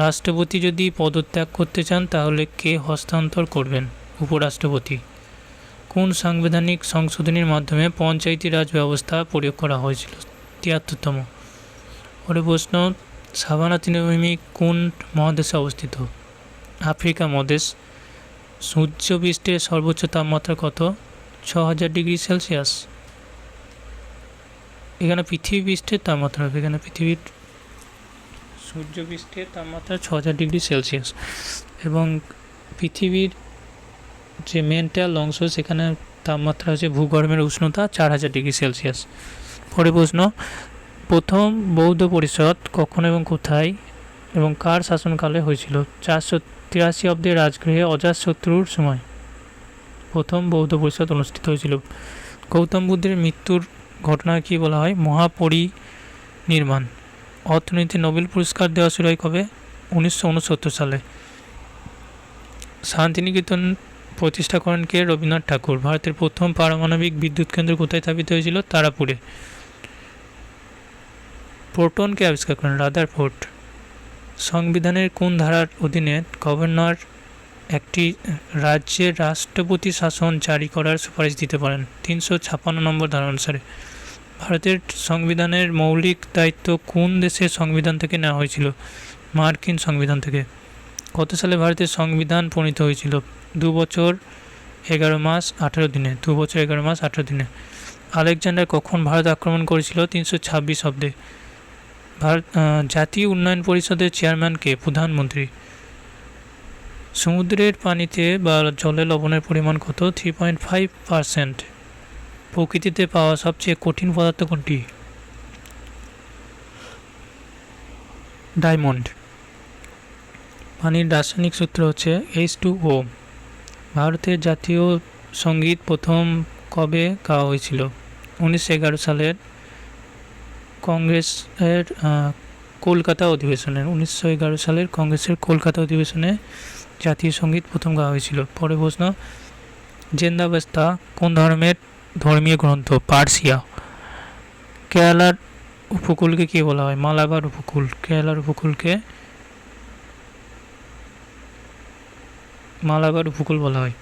রাষ্ট্রপতি যদি পদত্যাগ করতে চান তাহলে কে হস্তান্তর করবেন? উপরাষ্ট্রপতি। কোন সাংবিধানিক সংশোধনীর মাধ্যমে পঞ্চায়েতি রাজ ব্যবস্থা প্রয়োগ করা হয়েছিল? 73তম। পরের প্রশ্ন, সাভানা তৃণভূমি কোন মহাদেশে অবস্থিত? আফ্রিকা মহাদেশ। সূর্যপৃষ্ঠের সর্বোচ্চ তাপমাত্রা কত? 6000 ডিগ্রি সেলসিয়াস। এখানে পৃথিবী পৃষ্ঠের তাপমাত্রা হবে, এখানে পৃথিবীর সূর্যপৃষ্ঠের তাপমাত্রা 6000 ডিগ্রি সেলসিয়াস এবং পৃথিবীর যে মেন্টাল অংশ সেখানে তাপমাত্রা হচ্ছে ভূগর্ভের উষ্ণতা 4000 ডিগ্রি সেলসিয়াস। পরের প্রশ্ন, প্রথম বৌদ্ধ পরিষদ কখন এবং কোথায় এবং কার শাসনকালে হয়েছিল? 483 অব্দে রাজগৃহে অজাতশত্রুর সময় প্রথম বৌদ্ধ পরিষদ অনুষ্ঠিত হয়েছিল। গৌতম বুদ্ধের মৃত্যুর ঘটনা কি বলা হয়? মহাপরিনির্বাণ। অর্থনীতি নোবেল পুরস্কার দেওয়া শুরু হয় কবে? 1969 সালে। শান্তিনিকেতন প্রতিষ্ঠা করেন কে? রবীন্দ্রনাথ ঠাকুর। ভারতের প্রথম পারমাণবিক বিদ্যুৎ কেন্দ্র কোথায় স্থাপিত হয়েছিল? তারাপুরে। প্রোটনকে আবিষ্কার করেন? রাদারফোর্ড। সংবিধানের কোন ধারার অধীনে গভর্নর একটি রাজ্যের রাষ্ট্রপতি শাসন জারি করার সুপারিশ দিতে পারেন? 356 নম্বর ধারা অনুসারে। ভারতের সংবিধানের মৌলিক দায়িত্ব কোন দেশের সংবিধান থেকে নেওয়া হয়েছিল? মার্কিন সংবিধান থেকে। কত সালে ভারতের সংবিধান প্রণীত হয়েছিল? 2 বছর 11 মাস 18 দিনে। 2 বছর 11 মাস 18 দিনে। আলেকজান্ডার কখন ভারত আক্রমণ করেছিল? 326 অব্দে। ভারত জাতীয় উন্নয়ন পরিষদের চেয়ারম্যান কে? প্রধানমন্ত্রী। সমুদ্রের পানিতে বা জলে লবণের পরিমাণ কত? 3.5%। প্রকৃতিতে পাওয়া সবচেয়ে কঠিন পদার্থ কোনটি? ডায়মন্ড। পানির রাসায়নিক সূত্র হচ্ছে H2O। ভারতের জাতীয় সঙ্গীত প্রথম কবে গাওয়া হয়েছিল? 1911 সালের কংগ্রেসের কলকাতা অধিবেশনে। 1911 সালের কংগ্রেসের কলকাতা অধিবেশনে জাতীয় সঙ্গীত প্রথম গাওয়া হয়েছিল। পরের প্রশ্ন, জেন্দাবস্তা কোন ধর্মের ধর্মীয় গ্রন্থ? পার্সিয়া। কেরালার উপকূলকে কী বলা হয়? মালাবার উপকূল। কেরালার উপকূলকে মালাবার উপকূল বলা হয়।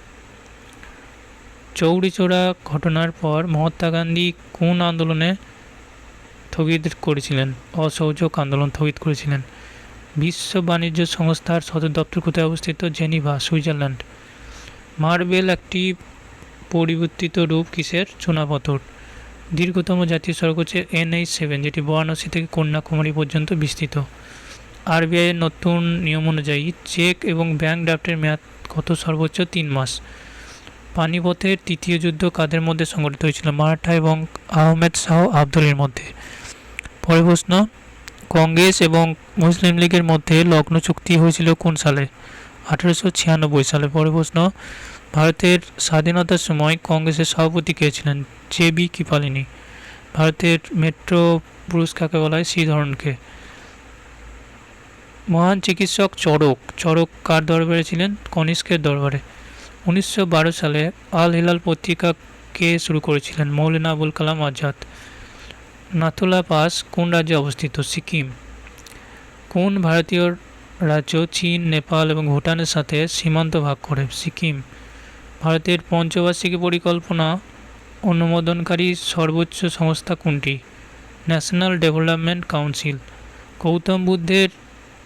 চৌরিচৌরা ঘটনার পর মহাত্মা গান্ধী কোন আন্দোলনে স্থগিত করেছিলেন? অসহযোগ আন্দোলন স্থগিত করেছিলেন। বিশ্ব বাণিজ্য সংস্থার সদর দপ্তর কোথায় অবস্থিত? Geneva, Switzerland. মার্বেল একটি পরিবর্তিত রূপ কিসের? চুনাপাথর। দীর্ঘতম জাতীয় সড়ক হচ্ছে NH7, যেটি বারাণসী থেকে কন্যাকুমারী পর্যন্ত বিস্তৃত। আরবিআইয়ের নতুন নিয়ম অনুযায়ী চেক এবং ব্যাংক ড্রাফটের মেয়াদ কত? সর্বোচ্চ 3 মাস। পানিপথের তৃতীয় যুদ্ধ কাদের মধ্যে সংঘটিত হয়েছিল? মারাঠা এবং আহমেদ শাহ আবদুলের মধ্যে। পরের প্রশ্ন, কংগ্রেস এবং মুসলিম লীগের মধ্যে লগ্ন চুক্তি হয়েছিল কোন সালে? 1896 সালে। পরের প্রশ্ন, ভারতের স্বাধীনতার সময় কংগ্রেসের সভাপতি কে ছিলেন? JB কৃপালিনী। ভারতের মেট্রো পুরুষ কাকে বলা হয়? শ্রীধরনকে। মহান চিকিৎসক চরক কার দরবারে ছিলেন? কনিষ্কের দরবারে। 1912 সালে আল হিলাল পত্রিকা কে শুরু করেছিলেন? মৌলানা আবুল কালাম আজাদ। নাথুলা পাস কোন রাজ্যে অবস্থিত? সিকিম। কোন ভারতীয় রাজ্য চীন, নেপাল এবং ভুটানের সাথে সীমান্ত ভাগ করে? সিকিম। ভারতের পঞ্চবার্ষিকী পরিকল্পনা অনুমোদনকারী সর্বোচ্চ সংস্থা কোনটি? National development council. গৌতম বুদ্ধের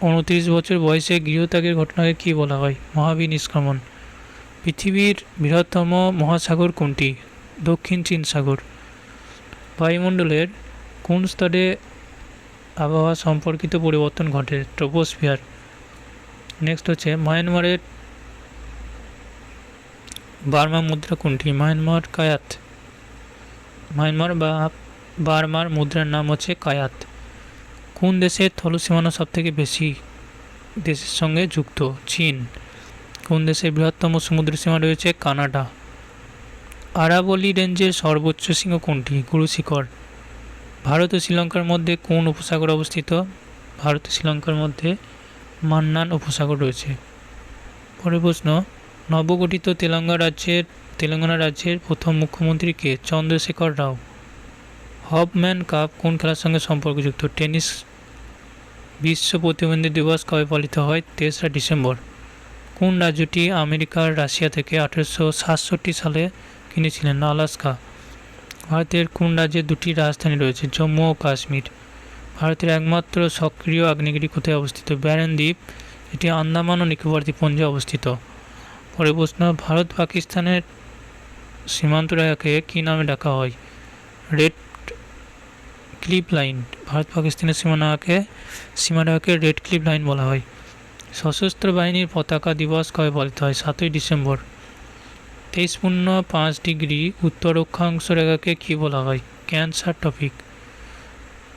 29 বছর বয়সে গৃহত্যাগের ঘটনাকে কী বলা হয়? মহাবিনিষ্ক্রমণ। পৃথিবীর বৃহত্তম মহাসাগর কোনটি? দক্ষিণ চীন সাগর। বায়ুমণ্ডলের কোন স্তরে আবহাওয়া সম্পর্কিত পরিবর্তন ঘটে? ট্রপোস্ফিয়ার। নেক্সট হচ্ছে মায়ানমারের বার্মা মুদ্রা কোনটি? মায়ানমার কায়াত। মায়ানমার বা বার্মার মুদ্রার নাম হচ্ছে কায়াত। কোন দেশের স্থলসীমানা সবথেকে বেশি দেশের সঙ্গে যুক্ত? চীন। কোন দেশের বৃহত্তম সমুদ্র সীমা রয়েছে? কানাডা। আরাবলি রেঞ্জের সর্বোচ্চ শৃঙ্গ কোনটি? গুরু শিখর। ভারত ও শ্রীলঙ্কার মধ্যে কোন উপসাগর অবস্থিত? ভারত ও শ্রীলঙ্কার মধ্যে মান্নান উপসাগর রয়েছে। পরের প্রশ্ন, নবগঠিত তেলেঙ্গানা রাজ্যের প্রথম মুখ্যমন্ত্রী কে? চন্দ্রশেখর রাও। হফম্যান কাপ কোন খেলার সঙ্গে সম্পর্কযুক্ত? টেনিস। বিশ্ব প্রতিবন্ধী দিবস কবে পালিত হয়? 3রা ডিসেম্বর। কোন রাজ্যটি আমেরিকার রাশিয়া থেকে 1867 সালে কিনেছিলেন? আলাস্কা। ভারতের কোন রাজ্যে 2টি রাজধানী রয়েছে? জম্মু ও কাশ্মীর। ভারতের একমাত্র সক্রিয় আগ্নেয়গিরি কোথায় অবস্থিত? ব্যারেন দ্বীপ, এটি আন্দামান ও নিকোবর দ্বীপপুঞ্জে অবস্থিত। পরের প্রশ্ন, ভারত পাকিস্তানের সীমান্ত রেখাকে কী নামে ডাকা হয়? Red cliff line. ভারত পাকিস্তানের সীমারেখাকে রেড ক্লিফ লাইন বলা হয়। সশস্ত্র বাহিনীর পতাকা দিবস কবে পালিত হয়? 7ই ডিসেম্বর। 23.5 উত্তর অক্ষাংশ রেখাকে কী বলা হয়? Cancer topic.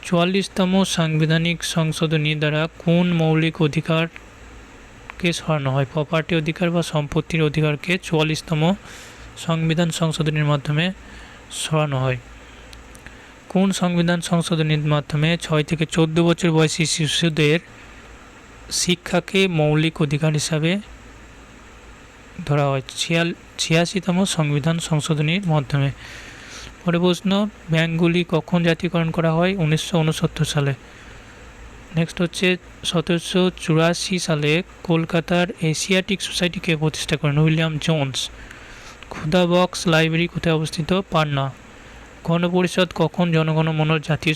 44তম সাংবিধানিক সংশোধনী দ্বারা কোন মৌলিক অধিকারকে সরানো হয়? প্রপার্টি অধিকার বা সম্পত্তির অধিকারকে 44তম সংবিধান সংশোধনীর মাধ্যমে সরানো হয়। কোন সংবিধান সংশোধনীর মাধ্যমে 6 থেকে 14 বছর বয়সী শিশুদের শিক্ষাকে মৌলিক অধিকার হিসাবে ধরা হয়? 86তম সংবিধান সংশোধনীর মাধ্যমে। পরে প্রশ্ন, ব্যাংকগুলি কখন জাতীয়করণ করা হয়? 1969 সালে। নেক্সট হচ্ছে 1784 সালে কলকাতার এশিয়াটিক সোসাইটিকে প্রতিষ্ঠা করেন? William Jones. ক্ষুধা বক্স লাইব্রেরি কোথায় অবস্থিত? পাটনা। গণপরিষদ কখন জনগণমন জাতীয়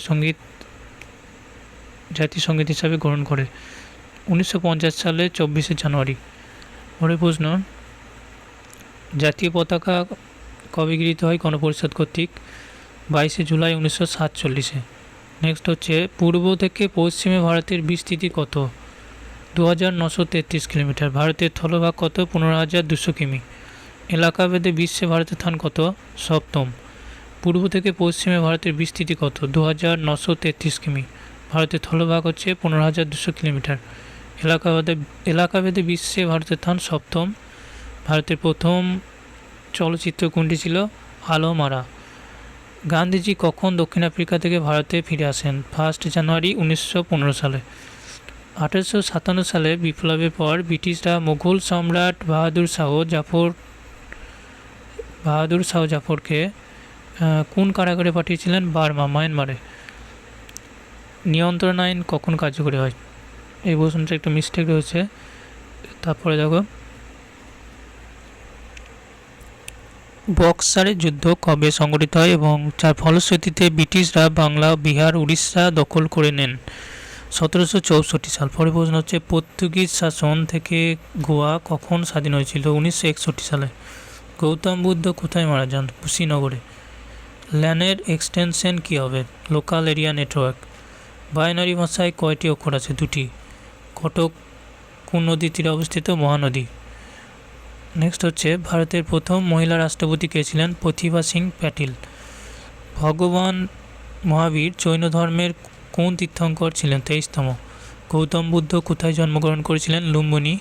সঙ্গীত হিসাবে গ্রহণ করে? 1950 সালে 24শে জানুয়ারি। পরের প্রশ্ন, জাতীয় পতাকা কবে গৃহীত হয় গণপরিষদ কর্তৃক? 22শে জুলাই 1947-এ। নেক্সট হচ্ছে, পূর্ব থেকে পশ্চিমে ভারতের বিস্তৃতি কত? 2933 কিলোমিটার। ভারতের স্থলভাগ কত? 15,200 কিমি। এলাকাভেদে বিশ্বে ভারতের স্থান কত? সপ্তম। পূর্ব থেকে পশ্চিমে ভারতের বিস্তৃতি কত? 2933 কিমি। ভারতের স্থলভাগ হচ্ছে 15,200 কিলোমিটার। এলাকাভেদে বিশ্বে ভারতের স্থান সপ্তম। ভারতের প্রথম চলচ্চিত্র কোনটি ছিল? আলো মারা। গান্ধীজি কখন দক্ষিণ আফ্রিকা থেকে ভারতে ফিরে আসেন? 1 জানুয়ারি 1915 সালে। 1857 সালে বিপ্লবের পর ব্রিটিশরা মুঘল সম্রাট বাহাদুর শাহ জাফরকে কোন কারাগারে পাঠিয়েছিলেন? বার্মা, মায়ানমারে। নিয়ন্ত্রণ আইন কখন কার্যকরী হয়? এই প্রশ্নটা একটু মিস্টেক রয়েছে। তারপরে দেখো, বক্সারের যুদ্ধ কবে সংঘটিত হয় এবং যার ফলশ্রুতিতে ব্রিটিশরা বাংলা, বিহার, উড়িষ্যা দখল করে নেন? 1764 সাল। পরের প্রশ্ন হচ্ছে, পর্তুগিজ শাসন থেকে গোয়া কখন স্বাধীন হয়েছিল? 1961 সালে। গৌতম বুদ্ধ কোথায় মারা যান? কুশিনগরে। ল্যানের এক্সটেনশন কী হবে? Local area network. বাইনারি ভাষায় কয়টি অক্ষর আছে? 2টি। কটক কোন নদীর তীরে অবস্থিত? মহানদী। নেক্সট হচ্ছে, ভারতের প্রথম মহিলা রাষ্ট্রপতি কে ছিলেন? প্রতিভা সিং প্যাটেল। ভগবান মহাবীর জৈন ধর্মের কোন তীর্থঙ্কর ছিলেন? 23তম। গৌতম বুদ্ধ কোথায় জন্মগ্রহণ করেছিলেন? লুম্বিনী,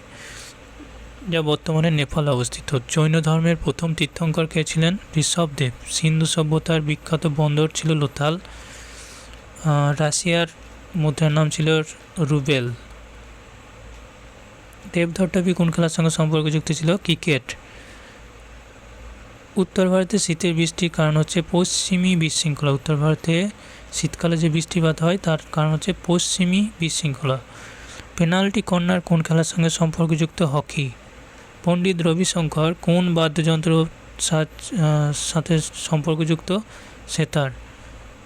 যা বর্তমানে নেপালে অবস্থিত। জৈন ধর্মের প্রথম তীর্থঙ্কর কে ছিলেন? ঋষভদেব। সিন্ধু সভ্যতার বিখ্যাত বন্দর ছিল লোথাল। রাশিয়ার মুদ্রার নাম ছিল রুবেল। দেবধর ট্রফি কোন খেলার সঙ্গে সম্পর্কযুক্ত ছিল? ক্রিকেট। উত্তর ভারতে শীতের বৃষ্টির কারণ হচ্ছে পশ্চিমী বিশৃঙ্খলা। উত্তর ভারতে শীতকালে যে বৃষ্টিপাত হয় তার কারণ হচ্ছে পশ্চিমী বিশৃঙ্খলা। পেনাল্টি কর্নার কোন খেলার সঙ্গে সম্পর্কযুক্ত? হকি। পণ্ডিত রবিশঙ্কর কোন বাদ্যযন্ত্র সাথে সম্পর্কযুক্ত? সেতার।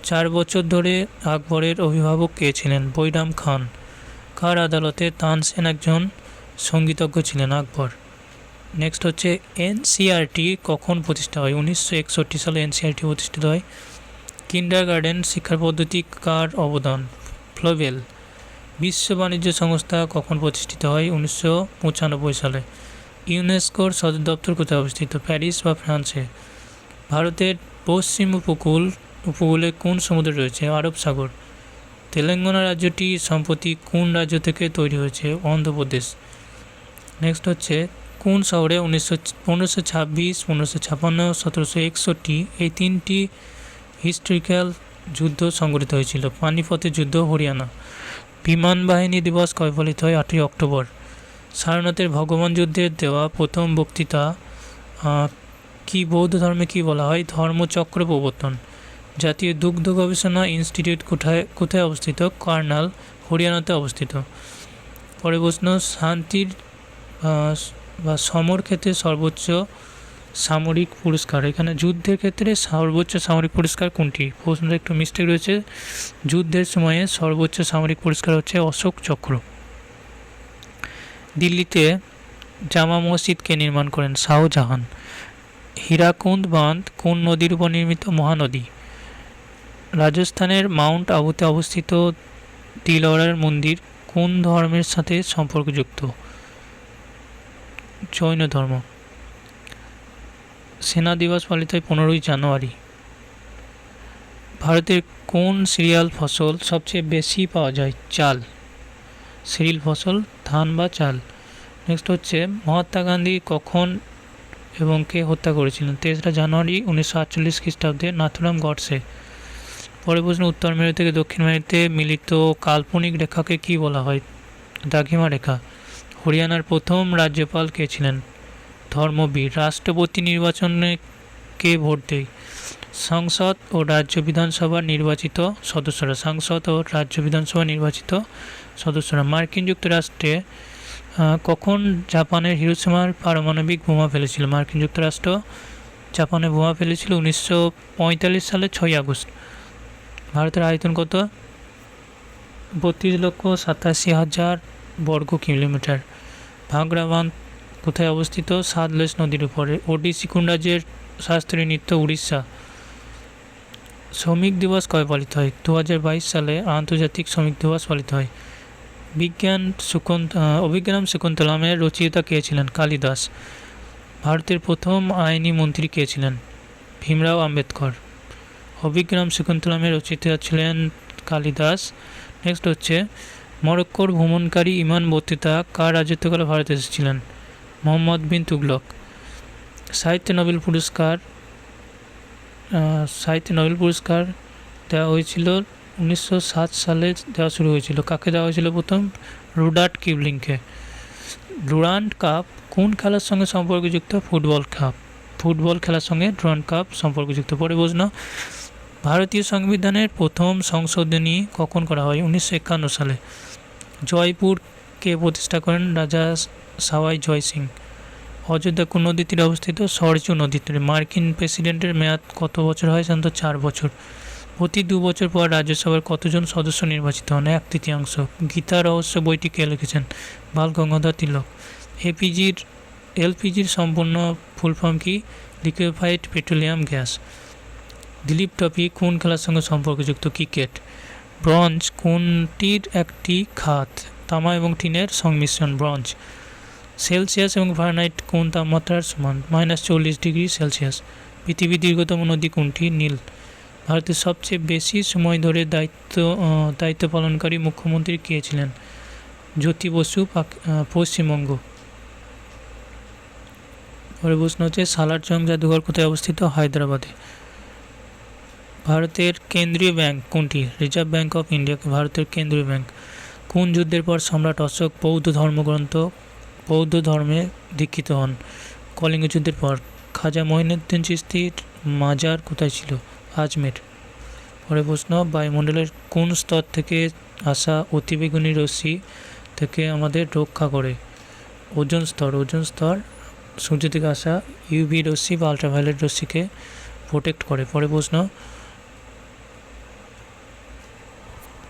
4 বছর ধরে আকবরের অভিভাবক কে ছিলেন? বৈরাম খান। কার আদালতে তানসেন একজন সঙ্গীতজ্ঞ ছিলেন? আকবর। নেক্সট হচ্ছে, এনসিইআরটি কখন প্রতিষ্ঠা হয়? 1961 সালে এনসিইআরটি প্রতিষ্ঠিত হয়। কিন্ডারগার্টেন শিক্ষার পদ্ধতি কার অবদান? ফ্লোবেল। বিশ্ব বাণিজ্য সংস্থা কখন প্রতিষ্ঠিত হয়? 1995 সালে। ইউনেস্কোর সদর দপ্তর কোথায় অবস্থিত? প্যারিস বা ফ্রান্সে। ভারতের পশ্চিম উপকূলে কোন সমুদ্র রয়েছে? আরব সাগর। তেলেঙ্গানা রাজ্যটি সম্প্রতি কোন রাজ্য থেকে তৈরি হয়েছে? অন্ধ্রপ্রদেশ। নেক্সট হচ্ছে, কোন শহরে 1526, 1556, 1761 এই 3টি হিস্ট্রিক্যাল যুদ্ধ সংঘটিত হয়েছিল? পানিপথের যুদ্ধ, হরিয়ানা। বিমান বাহিনী দিবস কবে পালিত হয়? 8ই অক্টোবর। সারনাথের ভগবান যুদ্ধের দেওয়া প্রথম বক্তৃতা কি বৌদ্ধ ধর্মে কি বলা হয়? ধর্মচক্র প্রবর্তন। জাতীয় দুগ্ধ গবেষণা ইনস্টিটিউট কোথায় অবস্থিত? কার্নাল, হরিয়ানাতে অবস্থিত। পরে প্রশ্ন, শান্তির বা সমর ক্ষেত্রে সর্বোচ্চ সামরিক পুরস্কার, এখানে যুদ্ধের ক্ষেত্রে সর্বোচ্চ সামরিক পুরস্কার কোনটি? প্রশ্নটা একটু মিস্টেক রয়েছে। যুদ্ধের সময়ে সর্বোচ্চ সামরিক পুরস্কার হচ্ছে অশোক চক্র। দিল্লিতে জামা মসজিদ কে নির্মাণ করেন? শাহজাহান। হীরাকুন্দ বাঁধ কোন নদীর উপর নির্মিত? মহানদী। রাজস্থানের মাউন্ট আবুতে অবস্থিত দিলওয়ারার মন্দির কোন ধর্মের সাথে সম্পর্কযুক্ত? জৈন ধর্ম। সেনা দিবস পালিত হয় 15ই জানুয়ারি। ভারতের কোন সিরিয়াল ফসল সবচেয়ে বেশি পাওয়া যায়? চাল। সিরিয়াল ফসল ধান বা চাল। নেক্সট হচ্ছে, মহাত্মা গান্ধী কখন এবং কে হত্যা করেছিলেন? 3রা জানুয়ারি 1948 খ্রিস্টাব্দে নাথুরাম গডসে। পরে প্রশ্ন, উত্তর মেরু থেকে দক্ষিণ মেরুতে মিলিত কাল্পনিক রেখাকে কি বলা হয়? দ্রাঘিমা রেখা। হরিয়ানার প্রথম রাজ্যপাল কে ছিলেন? ধর্মবীর। রাষ্ট্রপতি নির্বাচনে কে ভোট দেয়? সংসদ ও রাজ্য বিধানসভার নির্বাচিত সদস্যরা। সংসদ ও রাজ্য বিধানসভা নির্বাচিত সদস্যরা। মার্কিন যুক্তরাষ্ট্রে কখন জাপানের হিরোশিমার পারমাণবিক বোমা ফেলেছিল? মার্কিন যুক্তরাষ্ট্র জাপানে বোমা ফেলেছিল 1945 সালে 6ই আগস্ট। ভারতের আয়তন কত? 32,87,000 বর্গ কিলোমিটার। ভাংরা বাঁধ কোথায় অবস্থিত? সাতলেজ নদীর উপরে। ওডিসি কোন রাজ্যের শাস্ত্রীয় নৃত্য? উড়িষ্যা। শ্রমিক দিবস কবে পালিত হয়? 2022 সালে আন্তর্জাতিক শ্রমিক দিবস পালিত হয়। অভিজ্ঞানম শকুন্তলমের রচয়িতা কে ছিলেন? কালিদাস। ভারতের প্রথম আইনি মন্ত্রী কে ছিলেন? ভীমরাও আম্বেদকর। অভিজ্ঞানম শকুন্তলমের রচয়িতা ছিলেন কালিদাস। নেক্সট হচ্ছে, মরক্কোর ভ্রমণকারী ইমান বতুতা কার রাজত্বকালে ভারতে এসেছিলেন? মোহাম্মদ বিন তুগলক। সাহিত্যে নোবেল পুরস্কার দেওয়া হয়েছিল 1907 সালে দেওয়া শুরু হয়েছিল। কাকে দেওয়া হয়েছিল প্রথম? রুডার্ট কিপলিংকে। ডুরান্ড কাপ কোন খেলার সঙ্গে সম্পর্কযুক্ত? ফুটবল খেলার সঙ্গে ডুরান্ড কাপ সম্পর্কযুক্ত। পরে প্রশ্ন, ভারতীয় সংবিধানের প্রথম সংশোধনী কখন করা হয়? 1951 সালে। জয়পুর কে প্রতিষ্ঠা করেন? রাজা সাওয়াই জয় সিং। অযোধ্যা কোন নদীর তীরে অবস্থিত? সরজু নদীর তীরে। মার্কিন প্রেসিডেন্টের মেয়াদ কত বছর হয়? সাধারণত 4 বছর। প্রতি 2 বছর পর রাজ্যসভার কতজন সদস্য নির্বাচিত হন? 1/3। গীতা রহস্য বইটি কে লিখেছেন? বাল গঙ্গাধর তিলক। এলপিজির সম্পূর্ণ ফুল ফর্ম কি? Liquefied petroleum gas. Dilip trophy কোন খেলার সঙ্গে সম্পর্কযুক্ত? ক্রিকেট। ব্রঞ্জ কোনটির একটি খাত? তামা এবং টিনের সংমিশ্রণ ব্রঞ্জ। সেলসিয়াস এবং ফারেনহাইট কোন তাপমাত্রার সমান? -40°C। পৃথিবীর দীর্ঘতম নদী কোনটি? নীল। ভারতের সবচেয়ে বেশি সময় ধরে দায়িত্ব পালনকারী মুখ্যমন্ত্রী কে ছিলেন? জ্যোতি বসু, পশ্চিমবঙ্গ। পরে প্রশ্ন হচ্ছে, সালারজং জাদুঘর কোথায় অবস্থিত? হায়দ্রাবাদে। ভারতের কেন্দ্রীয় ব্যাংক কোনটি? রিজার্ভ ব্যাংক অফ ইন্ডিয়া ভারতের কেন্দ্রীয় ব্যাংক। কোন যুদ্ধের পর সম্রাট অশোক বৌদ্ধ ধর্মে দীক্ষিত হন? কলিঙ্গ যুদ্ধের পর। খাজা মঈনুদ্দিন চিশতির মাজার কোথায় ছিল? আজমের। পরে প্রশ্ন, বায়ুমণ্ডলের কোন স্তর থেকে আসা অতিবেগুনি রশ্মি থেকে আমাদের রক্ষা করে? ওজোন স্তর সূর্য থেকে আসা ইউভি রশ্মি বা আল্ট্রাভায়োলেট রশ্মিকে প্রোটেক্ট করে। পরে প্রশ্ন,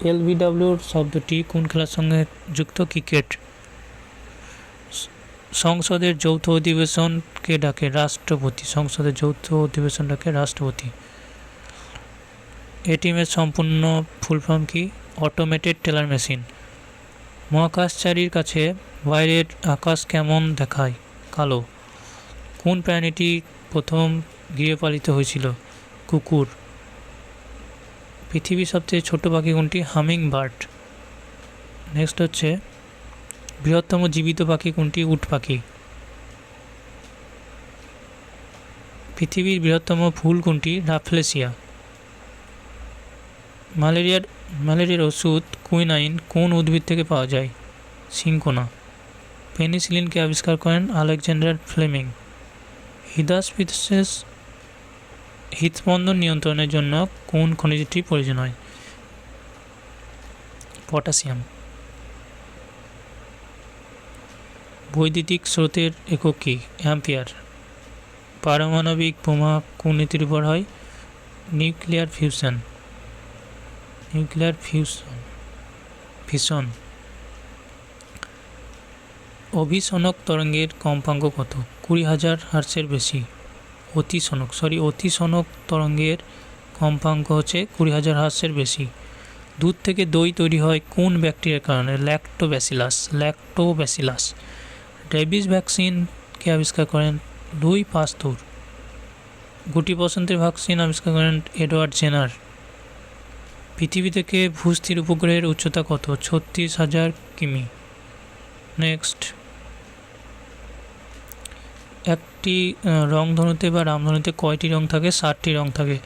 এলবিডব্লিউর শব্দটি কোন খেলার সঙ্গে যুক্ত? ক্রিকেট। সংসদের যৌথ অধিবেশনকে ডাকে? রাষ্ট্রপতি। সংসদের যৌথ অধিবেশন ডাকে রাষ্ট্রপতি। এটিএমের সম্পূর্ণ ফুল ফর্ম কি? Automated teller machine. মহাকাশচারীর কাছে বাইরের আকাশ কেমন দেখায়? কালো। কোন প্রাণীটি প্রথম গৃহপালিত হয়েছিল? কুকুর। পৃথিবীর সবচেয়ে ছোট পাখি কোনটি? Humming bird. নেক্সট হচ্ছে, বৃহত্তম জীবিত পাখি কোনটি? উট পাখি। পৃথিবীর বৃহত্তম ফুল কোনটি? রাফলেসিয়া। ম্যালেরিয়ার ওষুধ কুইনাইন কোন উদ্ভিদ থেকে পাওয়া যায়? সিনকোনা। পেনিসিলিনকে আবিষ্কার করেন আলেকজান্ডার ফ্লেমিং। হৃদস্পন্দন নিয়ন্ত্রণের জন্য কোন খনিজটি প্রয়োজন হয়? পটাশিয়াম। বৈদ্যুতিক স্রোতের একক কি? অ্যাম্পিয়ার। পারমাণবিক বোমা কোন নীতির উপর হয়? Nuclear fission. অভিসনক তরঙ্গের কম্পাঙ্ক কত? 20,000 হার্টজের বেশি। অতিসনক তরঙ্গের কম্পাঙ্ক হচ্ছে 20,000 হার্টজের বেশি। দুধ থেকে দই তৈরি হয় কোন ব্যাকটেরিয়ার কারণে? ল্যাক্টোব্যাসিলাস। রেবিস ভ্যাকসিন কে আবিষ্কার করেন? লুই পাস্তুর। গুটি বসন্তের ভ্যাকসিন আবিষ্কার করেন এডওয়ার্ড জেনার। পৃথিবী থেকে ভূস্থির উপগ্রহের উচ্চতা কত? 36,000 কিমি। নেক্সট, একটি রংধনুতে বা রামধনুতে কয়টি রং থাকে? 7টি রং থাকে।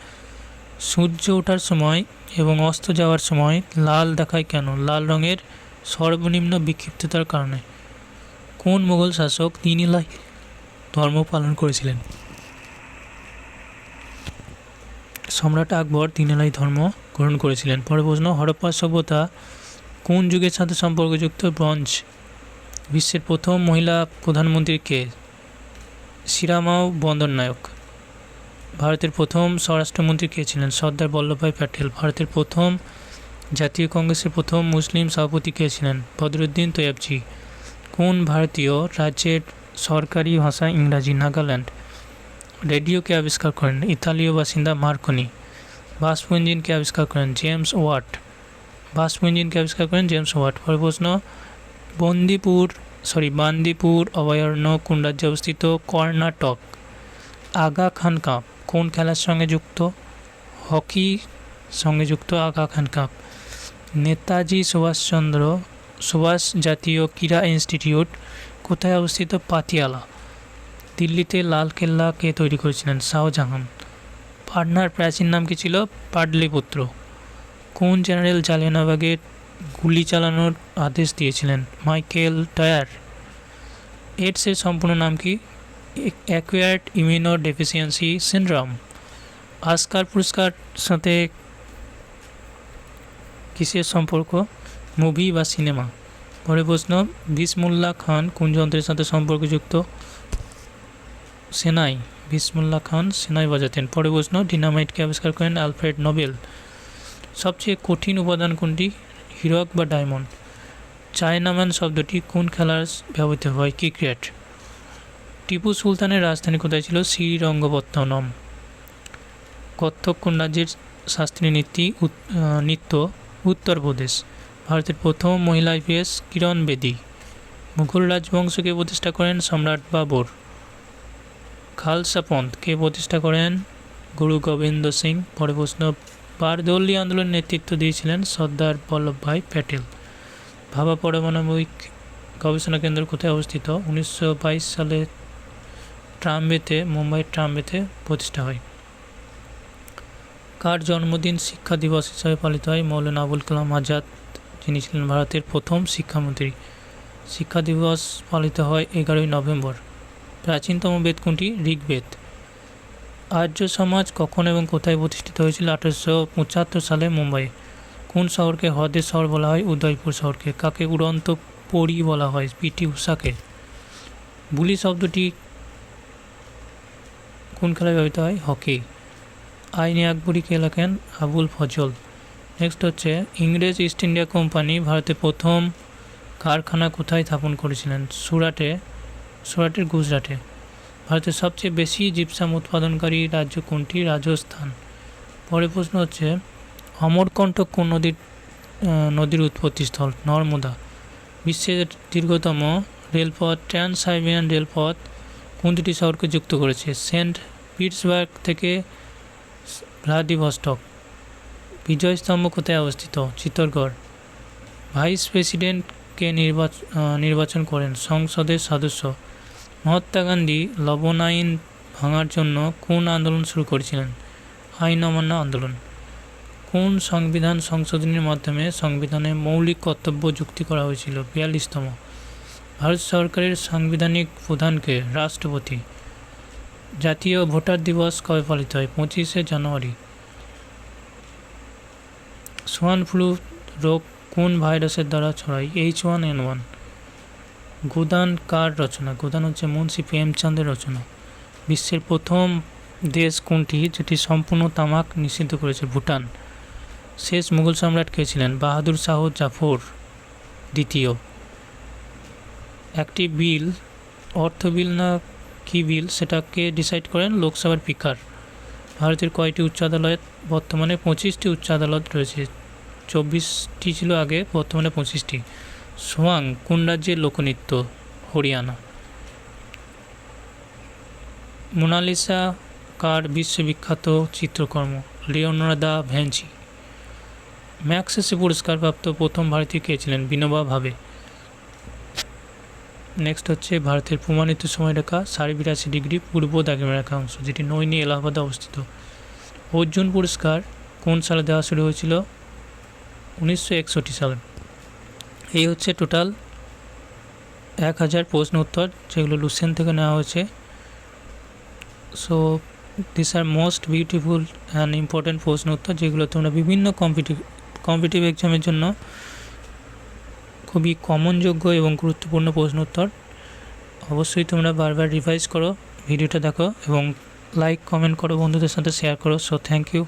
সূর্য ওঠার সময় এবং অস্ত যাওয়ার সময় লাল দেখায় কেন? লাল রঙের সর্বনিম্ন বিক্ষিপ্ততার কারণে। কোন মুঘল শাসক তিন এলাই ধর্ম পালন করেছিলেন? সম্রাট আকবর তিন এলাই ধর্ম গ্রহণ করেছিলেন। পরের প্রশ্ন, হরপ্পা সভ্যতা কোন যুগের সাথে সম্পর্কযুক্ত? ব্রোঞ্জ। বিশ্বের প্রথম মহিলা প্রধানমন্ত্রী কে? শিরামাও বন্দরনায়ক। ভারতের প্রথম স্বরাষ্ট্রমন্ত্রী কে ছিলেন? সর্দার বল্লভভাই প্যাটেল। ভারতের প্রথম জাতীয় কংগ্রেসের প্রথম মুসলিম সভাপতি কে ছিলেন? বদরুদ্দিন তৈয়বজি। কোন ভারতীয় রাজ্যের সরকারি ভাষা ইংরাজি? নাগাল্যান্ড। রেডিওকে আবিষ্কার করেন? ইতালীয় বাসিন্দা মার্কনি। বাষ্প ইঞ্জিনকে আবিষ্কার করেন? James Watt. পরের প্রশ্ন, বান্দিপুর অভয়ারণ্য কোন রাজ্যে অবস্থিত? কর্ণাটক। আগা খান কাপ কোন খেলার সঙ্গে যুক্ত? হকি সঙ্গে যুক্ত আগা খান কাপ। নেতাজি সুভাষ জাতীয় ক্রীড়া ইনস্টিটিউট কোথায় অবস্থিত? পাতিয়ালা। দিল্লিতে লাল কেল্লা কে তৈরি করেছিলেন? শাহজাহান। পাটনার প্রাচীন নাম কি ছিল? পাটলিপুত্র। কোন জেনারেল জালিয়ানওয়ালাবাগে গুলি চালানোর আদেশ দিয়েছিলেন? Michael Dier. এইডসের সম্পূর্ণ নাম কি? Acquired immuno deficiency syndrome. Oscar পুরস্কার সাথে কিসের সম্পর্ক? মুভি বা সিনেমা। পরের প্রশ্ন, বিসমুল্লাহ খান কোন যন্ত্রের সাথে সম্পর্কযুক্ত? সেনাই। বিসমুল্লাহ খান সেনাই বাজাতেন। পরের প্রশ্ন, ডিনামাইটকে আবিষ্কার করেন আলফ্রেড নোবেল। সবচেয়ে কঠিন উপাদান কোনটি? হীরক বা ডায়মন্ড। চায়নাম্যান শব্দটি কোন খেলার ব্যবহৃত হয়? ক্রিকেট। টিপু সুলতানের রাজধানী কোথায় ছিল? শ্রীরঙ্গপত্তনম। কত্থক কোন রাজ্যের শাস্ত্রীয় নৃত্য? উত্তরপ্রদেশ। ভারতের প্রথম মহিলা আইপিএস কিরণ বেদী। মুঘল রাজবংশকে প্রতিষ্ঠা করেন? সম্রাট বাবর। খালসা পন্থ কে প্রতিষ্ঠা করেন? গুরু গোবিন্দ সিং। পরের প্রশ্ন, বারদৌলি আন্দোলনের নেতৃত্ব দিয়েছিলেন? সর্দার বল্লভভাই প্যাটেল। ভাবা পারমাণবিক গবেষণা কেন্দ্র কোথায় অবস্থিত? 1922 সালে মুম্বাইয়ের ট্রামবেতে প্রতিষ্ঠা হয়। কার জন্মদিন শিক্ষা দিবস হিসাবে পালিত হয়? মৌলানা আবুল কালাম আজাদ, যিনি ছিলেন ভারতের প্রথম শিক্ষামন্ত্রী। শিক্ষা দিবস পালিত হয় 11ই নভেম্বর। প্রাচীনতম বেদ কোনটি? ঋগ্বেদ। আর্য সমাজ কখন এবং কোথায় প্রতিষ্ঠিত হয়েছিল? 1875 সালে মুম্বাইয়ে। কোন শহরকে হ্রদের শহর বলা হয়? উদয়পুর শহরকে। কাকে উড়ন্ত পরী বলা হয়? পিটি ঊষাকে। বুলি শব্দটি কোন খেলায় ব্যবহৃত হয়? হকি। আইনে আকবরী কে লেখেন? আবুল ফজল। নেক্সট হচ্ছে, ইংরেজ ইস্ট ইন্ডিয়া কোম্পানি ভারতে প্রথম কারখানা কোথায় স্থাপন করেছিলেন? সুরাটের গুজরাটে। ভারতের সবচেয়ে বেশি জিপসাম উৎপাদনকারী রাজ্য কোনটি? রাজস্থান। পরের প্রশ্ন হচ্ছে, অমরকণ্টক কোন নদীর উৎপত্তিস্থল? নর্মদা। বিশ্বের দীর্ঘতম রেলপথ ট্রান্স সাইবেরিয়ান রেলপথ কোন দুটি শহরকে যুক্ত করেছে? সেন্ট পিটার্সবার্গ থেকে ভ্লাদিভস্টক। বিজয় স্তম্ভ কোথায় অবস্থিত? চিত্তরগড়। ভাইস প্রেসিডেন্টকে নির্বাচন করেন সংসদের সদস্য। মহাত্মা গান্ধী লবণ আইন ভাঙার জন্য কোন আন্দোলন শুরু করেছিলেন? আইন অমান্য আন্দোলন। কোন সংবিধান সংশোধনীর মাধ্যমে সংবিধানে মৌলিক কর্তব্য যুক্তি করা হয়েছিল? 42তম। ভারত সরকারের সাংবিধানিক প্রধানকে রাষ্ট্রপতি। জাতীয় ভোটার দিবস কবে পালিত হয়? 25শে জানুয়ারি। সোয়ান ফ্লু রোগ কোন ভাইরাসের দ্বারা ছড়ায়? H1N1। গোদান কার রচনা? গোদান হচ্ছে মুন্সি প্রেমচাঁদের রচনা। বিশ্বের প্রথম দেশ কোনটি যেটি সম্পূর্ণ তামাক নিষিদ্ধ করেছে? ভুটান। শেষ মুঘল সম্রাট কে ছিলেন? বাহাদুর শাহ জাফর দ্বিতীয়। একটি বিল অর্থ বিল না কি বিল সেটাকে ডিসাইড করেন? লোকসভার স্পিকার। ভারতের কয়টি উচ্চ আদালত? বর্তমানে 25টি উচ্চ আদালত রয়েছে। 24টি ছিল আগে, বর্তমানে 25টি। সোয়াং কোন রাজ্যের লোকনৃত্য? হরিয়ানা। মোনালিসা কার বিশ্ববিখ্যাত চিত্রকর্ম? Leonardo da Vinci. ম্যাগসেসে পুরস্কারপ্রাপ্ত প্রথম ভারতীয় কে ছিলেন? বিনোবা ভাবে। নেক্সট হচ্ছে ভারতের প্রমাণিত সময়রেখা 82.5 পূর্ব দ্রাঘিমারেখা অংশ, যেটি নৈনি এলাহাবাদে অবস্থিত। অর্জুন পুরস্কার কোন সালে দেওয়া শুরু হয়েছিল? 1961 সালে। এই হচ্ছে টোটাল 1000 প্রশ্ন উত্তর, যেগুলো লুসেন থেকে নেওয়া হয়েছে। So this are most beautiful and important প্রশ্ন উত্তর, যেগুলো তোমরা বিভিন্ন কম্পিটিটিভ এক্সামের জন্য খুবই কমনযোগ্য এবং গুরুত্বপূর্ণ প্রশ্ন উত্তর। অবশ্যই তোমরা বারবার রিভাইজ করো, ভিডিওটা দেখো এবং লাইক কমেন্ট করো, বন্ধুদের সাথে শেয়ার করো। So thank you.